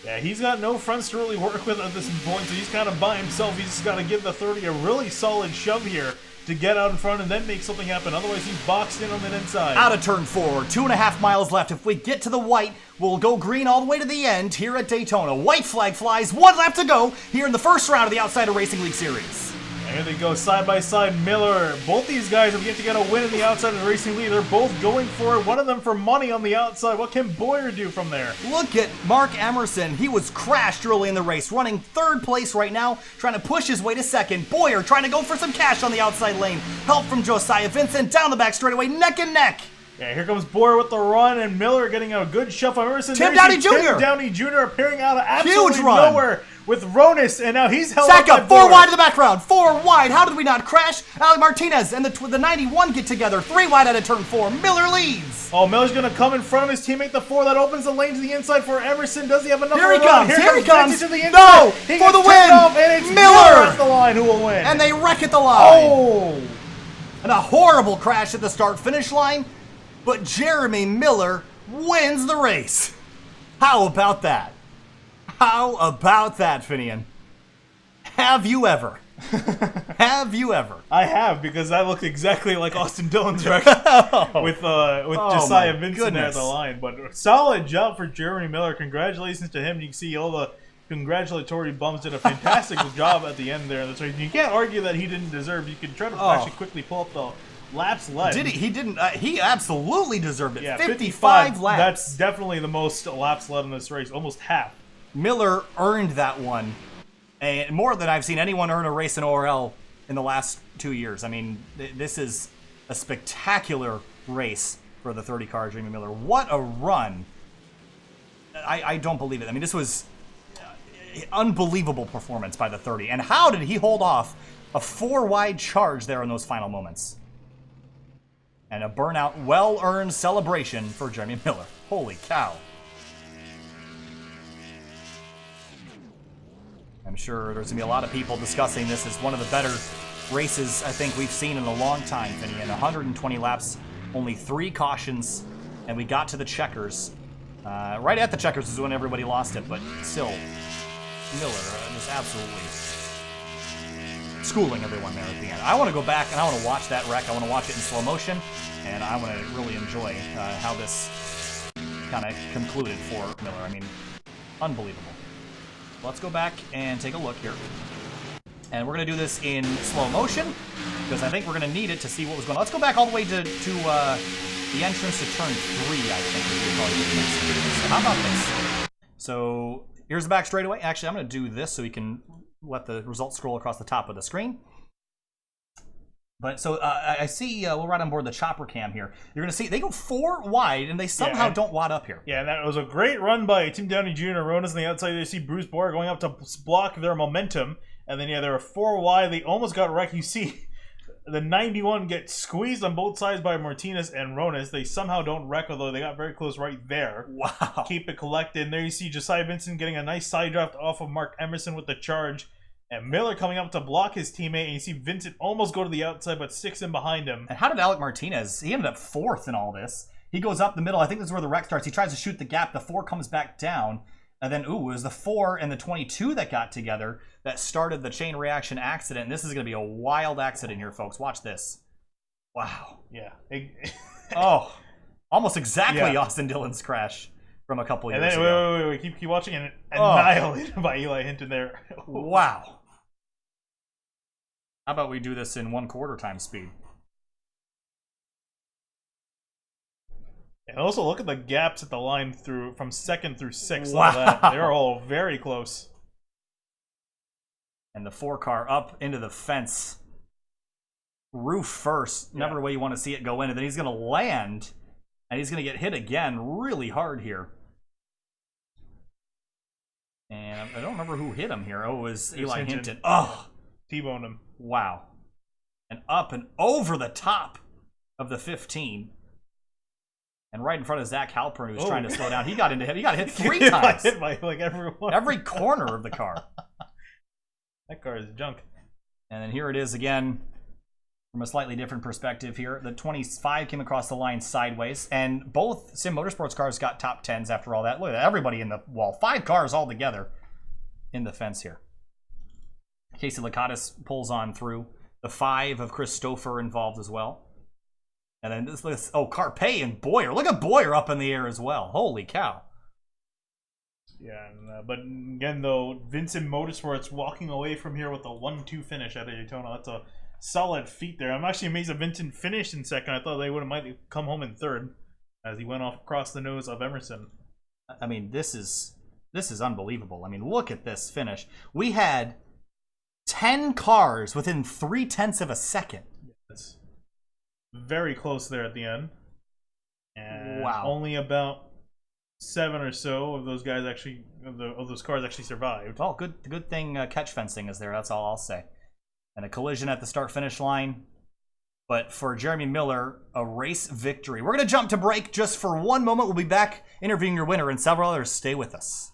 Yeah, he's got no fronts to really work with at this point, so he's kind of by himself. He's just got to give the 30 a really solid shove here to get out in front and then make something happen. Otherwise, he's boxed in on the inside. Out of turn 4, 2.5 miles left. If we get to the white, we'll go green all the way to the end here at Daytona. White flag flies, 1 lap to go here in the first round of the Outsider Racing League Series. And here they go, side by side, Miller. Both these guys have yet to get a win in the Outsider Racing League. They're both going for it. One of them for money on the outside. What can Boyer do from there? Look at Mark Emerson. He was crashed early in the race, running 3rd place right now, trying to push his way to 2nd. Boyer trying to go for some cash on the outside lane. Help from Josiah Vincent down the back straightaway, neck and neck. Yeah, here comes Boyer with the run, and Miller getting a good shove on Emerson. Tim Downey Jr. Tim Downey Jr. appearing out of absolutely Huge run. nowhere with Ronis, and now he's held Sack up up, by 4 Boyer. wide in the background, 4 wide. How did we not crash? Alec Martinez and the 91 get together, 3 wide out of turn 4. Miller leads. Oh, Miller's going to come in front of his teammate, the 4. That opens the lane to the inside for Emerson. Does he have enough? Here he comes, here he comes. To the inside. No, He for the gets win. turned off, and it's Miller at the line who will win. And they wreck at the line. Oh! And a horrible crash at the start-finish line, but Jeremy Miller wins the race. How about that? How about that, Finian? Have you ever? Have you ever? I have, because that looked exactly like Austin Dillon's wreck with Josiah Vincent there at the line. But solid job for Jeremy Miller. Congratulations to him. You can see all the congratulatory bumps. Did a fantastic job at the end there. That's right. You can't argue that he didn't deserve. You can try to actually quickly pull up the laps led. Did he? He didn't. He absolutely deserved it. Yeah, 55 laps. That's definitely the most laps led in this race. Almost half. Miller earned that one. And more than I've seen anyone earn a race in ORL in the last 2 years. I mean, this is a spectacular race for the 30 car Jeremy Miller. What a run. I don't believe it. I mean, this was unbelievable performance by the 30. And how did he hold off a 4 wide charge there in those final moments? And a burnout, well-earned celebration for Jeremy Miller. Holy cow. I'm sure there's going to be a lot of people discussing this as one of the better races I think we've seen in a long time, Vinny. In 120 laps, only 3 cautions, and we got to the checkers. Right at the checkers is when everybody lost it, but still, Miller just absolutely schooling everyone there at the end. I want to go back and I want to watch that wreck. I want to watch it in slow motion, and I want to really enjoy how this kind of concluded for Miller. I mean, unbelievable. Let's go back and take a look here. And we're going to do this in slow motion, because I think we're going to need it to see what was going on. Let's go back all the way to the entrance to turn 3, I think. So how about this? So here's the back straightaway. Actually, I'm going to do this so we can let the results scroll across the top of the screen. But so I see we'll ride on board the chopper cam here. You're going to see they go 4 wide, and they somehow don't wad up here. Yeah, and that was a great run by Tim Downey Jr. Ronas on the outside. You see Bruce Boyer going up to block their momentum. And then, yeah, they were 4 wide. They almost got wrecked. You see the 91 get squeezed on both sides by Martinez and Ronas. They somehow don't wreck, although they got very close right there. Wow. Keep it collected. And there you see Josiah Vincent getting a nice side draft off of Mark Emerson with the charge. And Miller coming up to block his teammate. And you see Vincent almost go to the outside, but sticks in behind him. And how did Alec Martinez, he ended up 4th in all this. He goes up the middle. I think this is where the wreck starts. He tries to shoot the gap. The 4 comes back down. And then, it was the 4 and the 22 that got together that started the chain reaction accident. And this is going to be a wild accident here, folks. Watch this. Wow. Yeah. Oh, almost exactly Austin Dillon's crash from a couple years ago. ago. Wait. Keep watching, and annihilated by Eli Hinton there. Wow. How about we do this in 1/4 time speed? And also look at the gaps at the line through from 2nd through 6th. Wow. Look at that. They're all very close. And the 4 car up into the fence. Roof first. Never the way you want to see it go in. And then he's going to land. And he's going to get hit again really hard here. And I don't remember who hit him here. Oh, it was Eli Hinton. Oh! T-boned him. Wow. And up and over the top of the 15. And right in front of Zach Halpern, who was trying to slow down. He got hit 3 times. Hit by like everyone. Every corner of the car. That car is junk. And then here it is again from a slightly different perspective here. The 25 came across the line sideways. And both Sim Motorsports cars got top 10s after all that. Look at that. Everybody in the wall. 5 cars all together in the fence here. Casey Lakatos pulls on through. The 5 of Christopher involved as well. And then this Carpe and Boyer. Look at Boyer up in the air as well. Holy cow. Yeah, but again, though, Vincent Motorsports walking away from here with a 1-2 finish at Daytona. That's a solid feat there. I'm actually amazed that Vincent finished in 2nd. I thought they might come home in 3rd as he went off across the nose of Emerson. I mean, this is unbelievable. I mean, look at this finish. We had 10 cars within 0.3 of a second. Yes. Very close there at the end. And wow. Only about 7 or so of those guys actually, of those cars actually survived. Well, good thing catch fencing is there. That's all I'll say. And a collision at the start-finish line. But for Jeremy Miller, a race victory. We're going to jump to break just for 1 moment. We'll be back interviewing your winner and several others. Stay with us.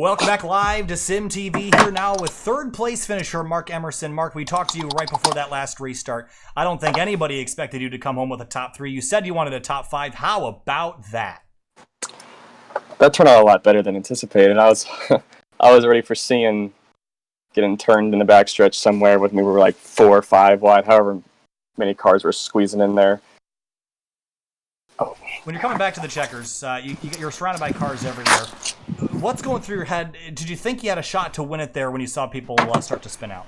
Welcome back live to SYM TV, here now with third place finisher Mark Emerson. Mark, we talked to you right before that last restart. I don't think anybody expected you to come home with a top 3. You said you wanted a top 5. How about that? That turned out a lot better than anticipated. I was I was ready for seeing getting turned in the backstretch somewhere with me. We were like 4 or 5 wide, however many cars were squeezing in there. Oh. When you're coming back to the checkers, you're surrounded by cars everywhere. What's going through your head? Did you think you had a shot to win it there when you saw people start to spin out?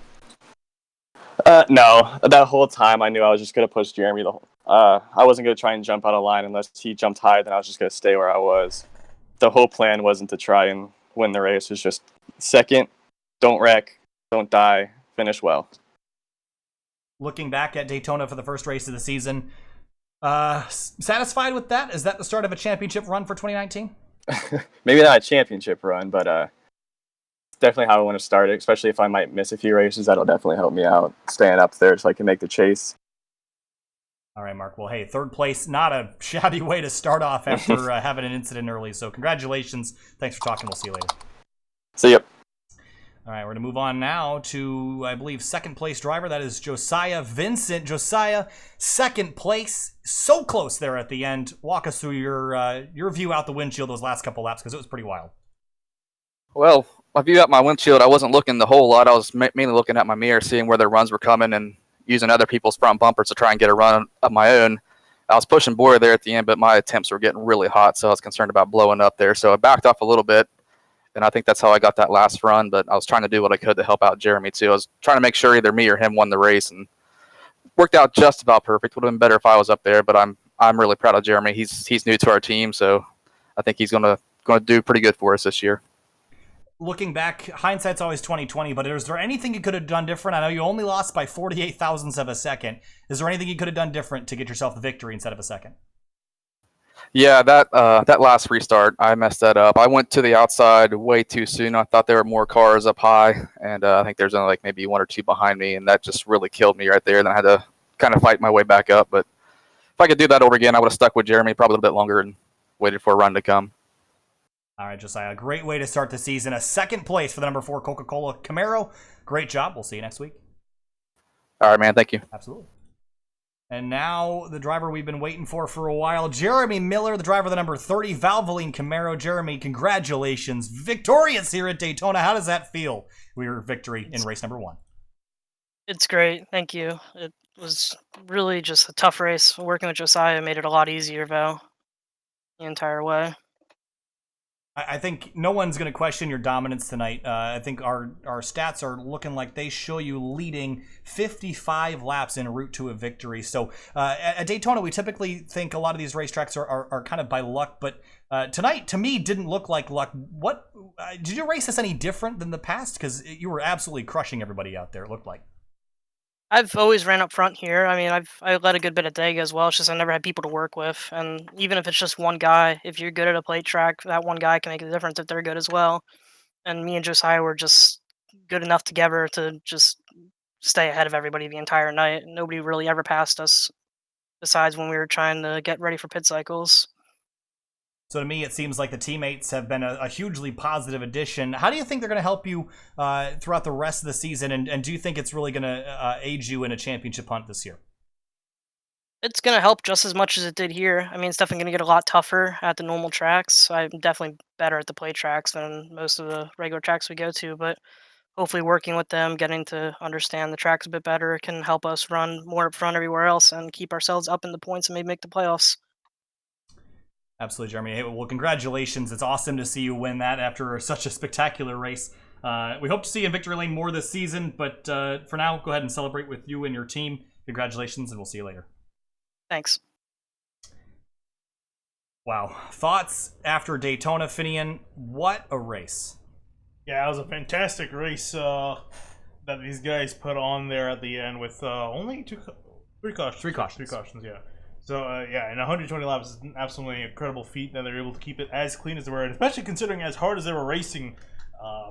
No. That whole time I knew I was just going to push Jeremy. I wasn't going to try and jump out of line unless he jumped high, then I was just going to stay where I was. The whole plan wasn't to try and win the race. It was just second, don't wreck, don't die, finish well. Looking back at Daytona for the first race of the season, satisfied with that? Is that the start of a championship run for 2019? Maybe not a championship run, but it's definitely how I want to start it, especially if I might miss a few races. That'll definitely help me out, staying up there so I can make the chase. All right, Mark. Well, hey, third place, not a shabby way to start off after having an incident early. So congratulations. Thanks for talking. We'll see you later. See ya. All right, we're going to move on now to, I believe, second place driver. That is Josiah Vincent. Josiah, second place. So close there at the end. Walk us through your view out the windshield those last couple laps, because it was pretty wild. Well, my view out my windshield, I wasn't looking the whole lot. I was mainly looking at my mirror, seeing where the runs were coming and using other people's front bumpers to try and get a run of my own. I was pushing Boyer there at the end, but my attempts were getting really hot, so I was concerned about blowing up there. So I backed off a little bit. And I think that's how I got that last run, but I was trying to do what I could to help out Jeremy, too. I was trying to make sure either me or him won the race, and worked out just about perfect. Would have been better if I was up there, but I'm really proud of Jeremy. He's new to our team, so I think he's gonna do pretty good for us this year. Looking back, hindsight's always 20/20, but is there anything you could have done different? I know you only lost by 48 thousandths of a second. Is there anything you could have done different to get yourself the victory instead of a second? Yeah, that last restart, I messed that up. I went to the outside way too soon. I thought there were more cars up high, and I think there's only like maybe 1 or 2 behind me, and that just really killed me right there. And I had to kind of fight my way back up. But if I could do that over again, I would have stuck with Jeremy probably a little bit longer and waited for a run to come. All right, Josiah, great way to start the season. A second place for the number 4 Coca-Cola Camaro. Great job. We'll see you next week. All right, man. Thank you. Absolutely. And now the driver we've been waiting for a while, Jeremy Miller, the driver of the number 30 Valvoline Camaro. Jeremy, congratulations. Victorious here at Daytona. How does that feel, your victory in race number 1? It's great. Thank you. It was really just a tough race. Working with Josiah made it a lot easier, Val, the entire way. I think no one's going to question your dominance tonight. I think our stats are looking like they show you leading 55 laps en route to a victory. So at Daytona, we typically think a lot of these racetracks are kind of by luck, but tonight, to me, didn't look like luck. What did you race this any different than the past? Because you were absolutely crushing everybody out there, it looked like. I've always ran up front here. I mean, I led a good bit of Dega as well. It's just I never had people to work with, and even if it's just one guy, if you're good at a plate track, that one guy can make a difference if they're good as well. And me and Josiah were just good enough together to just stay ahead of everybody the entire night. Nobody really ever passed us, besides when we were trying to get ready for pit cycles. So to me, it seems like the teammates have been a hugely positive addition. How do you think they're going to help you throughout the rest of the season? And do you think it's really going to aid you in a championship hunt this year? It's going to help just as much as it did here. I mean, it's definitely going to get a lot tougher at the normal tracks. I'm definitely better at the play tracks than most of the regular tracks we go to, but hopefully working with them, getting to understand the tracks a bit better can help us run more up front everywhere else and keep ourselves up in the points and maybe make the playoffs. Absolutely, Jeremy. Hey, well, congratulations. It's awesome to see you win that after such a spectacular race. We hope to see you in victory lane more this season, but for now, go ahead and celebrate with you and your team. Congratulations, and we'll see you later. Thanks. Wow. Thoughts after Daytona, Finian? What a race. Yeah, it was a fantastic race that these guys put on there at the end with only three cautions. Three cautions, yeah. So, yeah, in 120 laps, it's an absolutely incredible feat that they're able to keep it as clean as they were, and especially considering as hard as they were racing.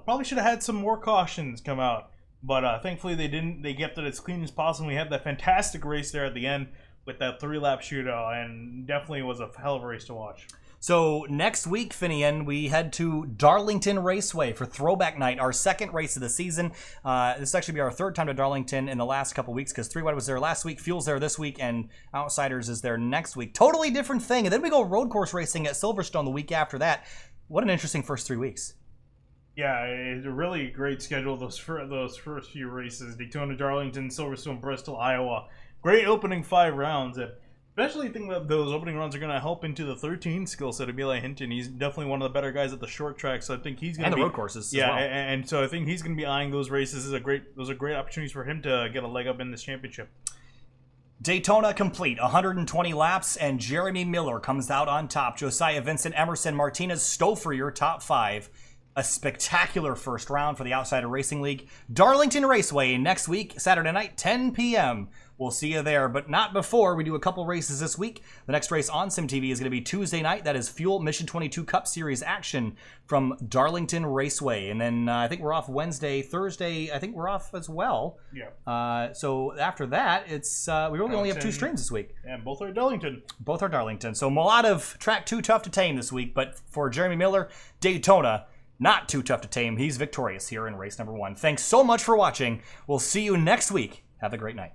Probably should have had some more cautions come out, but thankfully they didn't. They kept it as clean as possible. We had that fantastic race there at the end with that 3-lap shootout, and definitely was a hell of a race to watch. So next week, Finian, we head to Darlington Raceway for Throwback Night, our second race of the season. This will actually be our third time to Darlington in the last couple weeks because 3 Wide was there last week, Fuel's there this week, and Outsiders is there next week. Totally different thing. And then we go road course racing at Silverstone the week after that. What an interesting first 3 weeks. Yeah, it's a really great schedule, those first few races. Daytona, Darlington, Silverstone, Bristol, Iowa. Great opening 5 rounds. Especially think that those opening runs are going to help into the 13 skill set of Eli Hinton. He's definitely one of the better guys at the short track, so I think he's going to be... And the road courses yeah, as well. and so I think he's going to be eyeing those races. Those are great opportunities for him to get a leg up in this championship. Daytona complete, 120 laps, and Jeremy Miller comes out on top. Josiah Vincent, Emerson Martinez, Stouffer, your top 5. A spectacular first round for the Outsider Racing League. Darlington Raceway next week, Saturday night, 10 p.m. We'll see you there, but not before. We do a couple races this week. The next race on SYM TV is going to be Tuesday night. That is Fuel Mission 22 Cup Series action from Darlington Raceway. And then I think we're off Wednesday. Thursday, I think we're off as well. Yeah. So after that, it's we really only have 2 streams this week. And both are at Darlington. Both are Darlington. So a lot of track 2 tough to tame this week, but for Jeremy Miller, Daytona, not too tough to tame. He's victorious here in race number 1. Thanks so much for watching. We'll see you next week. Have a great night.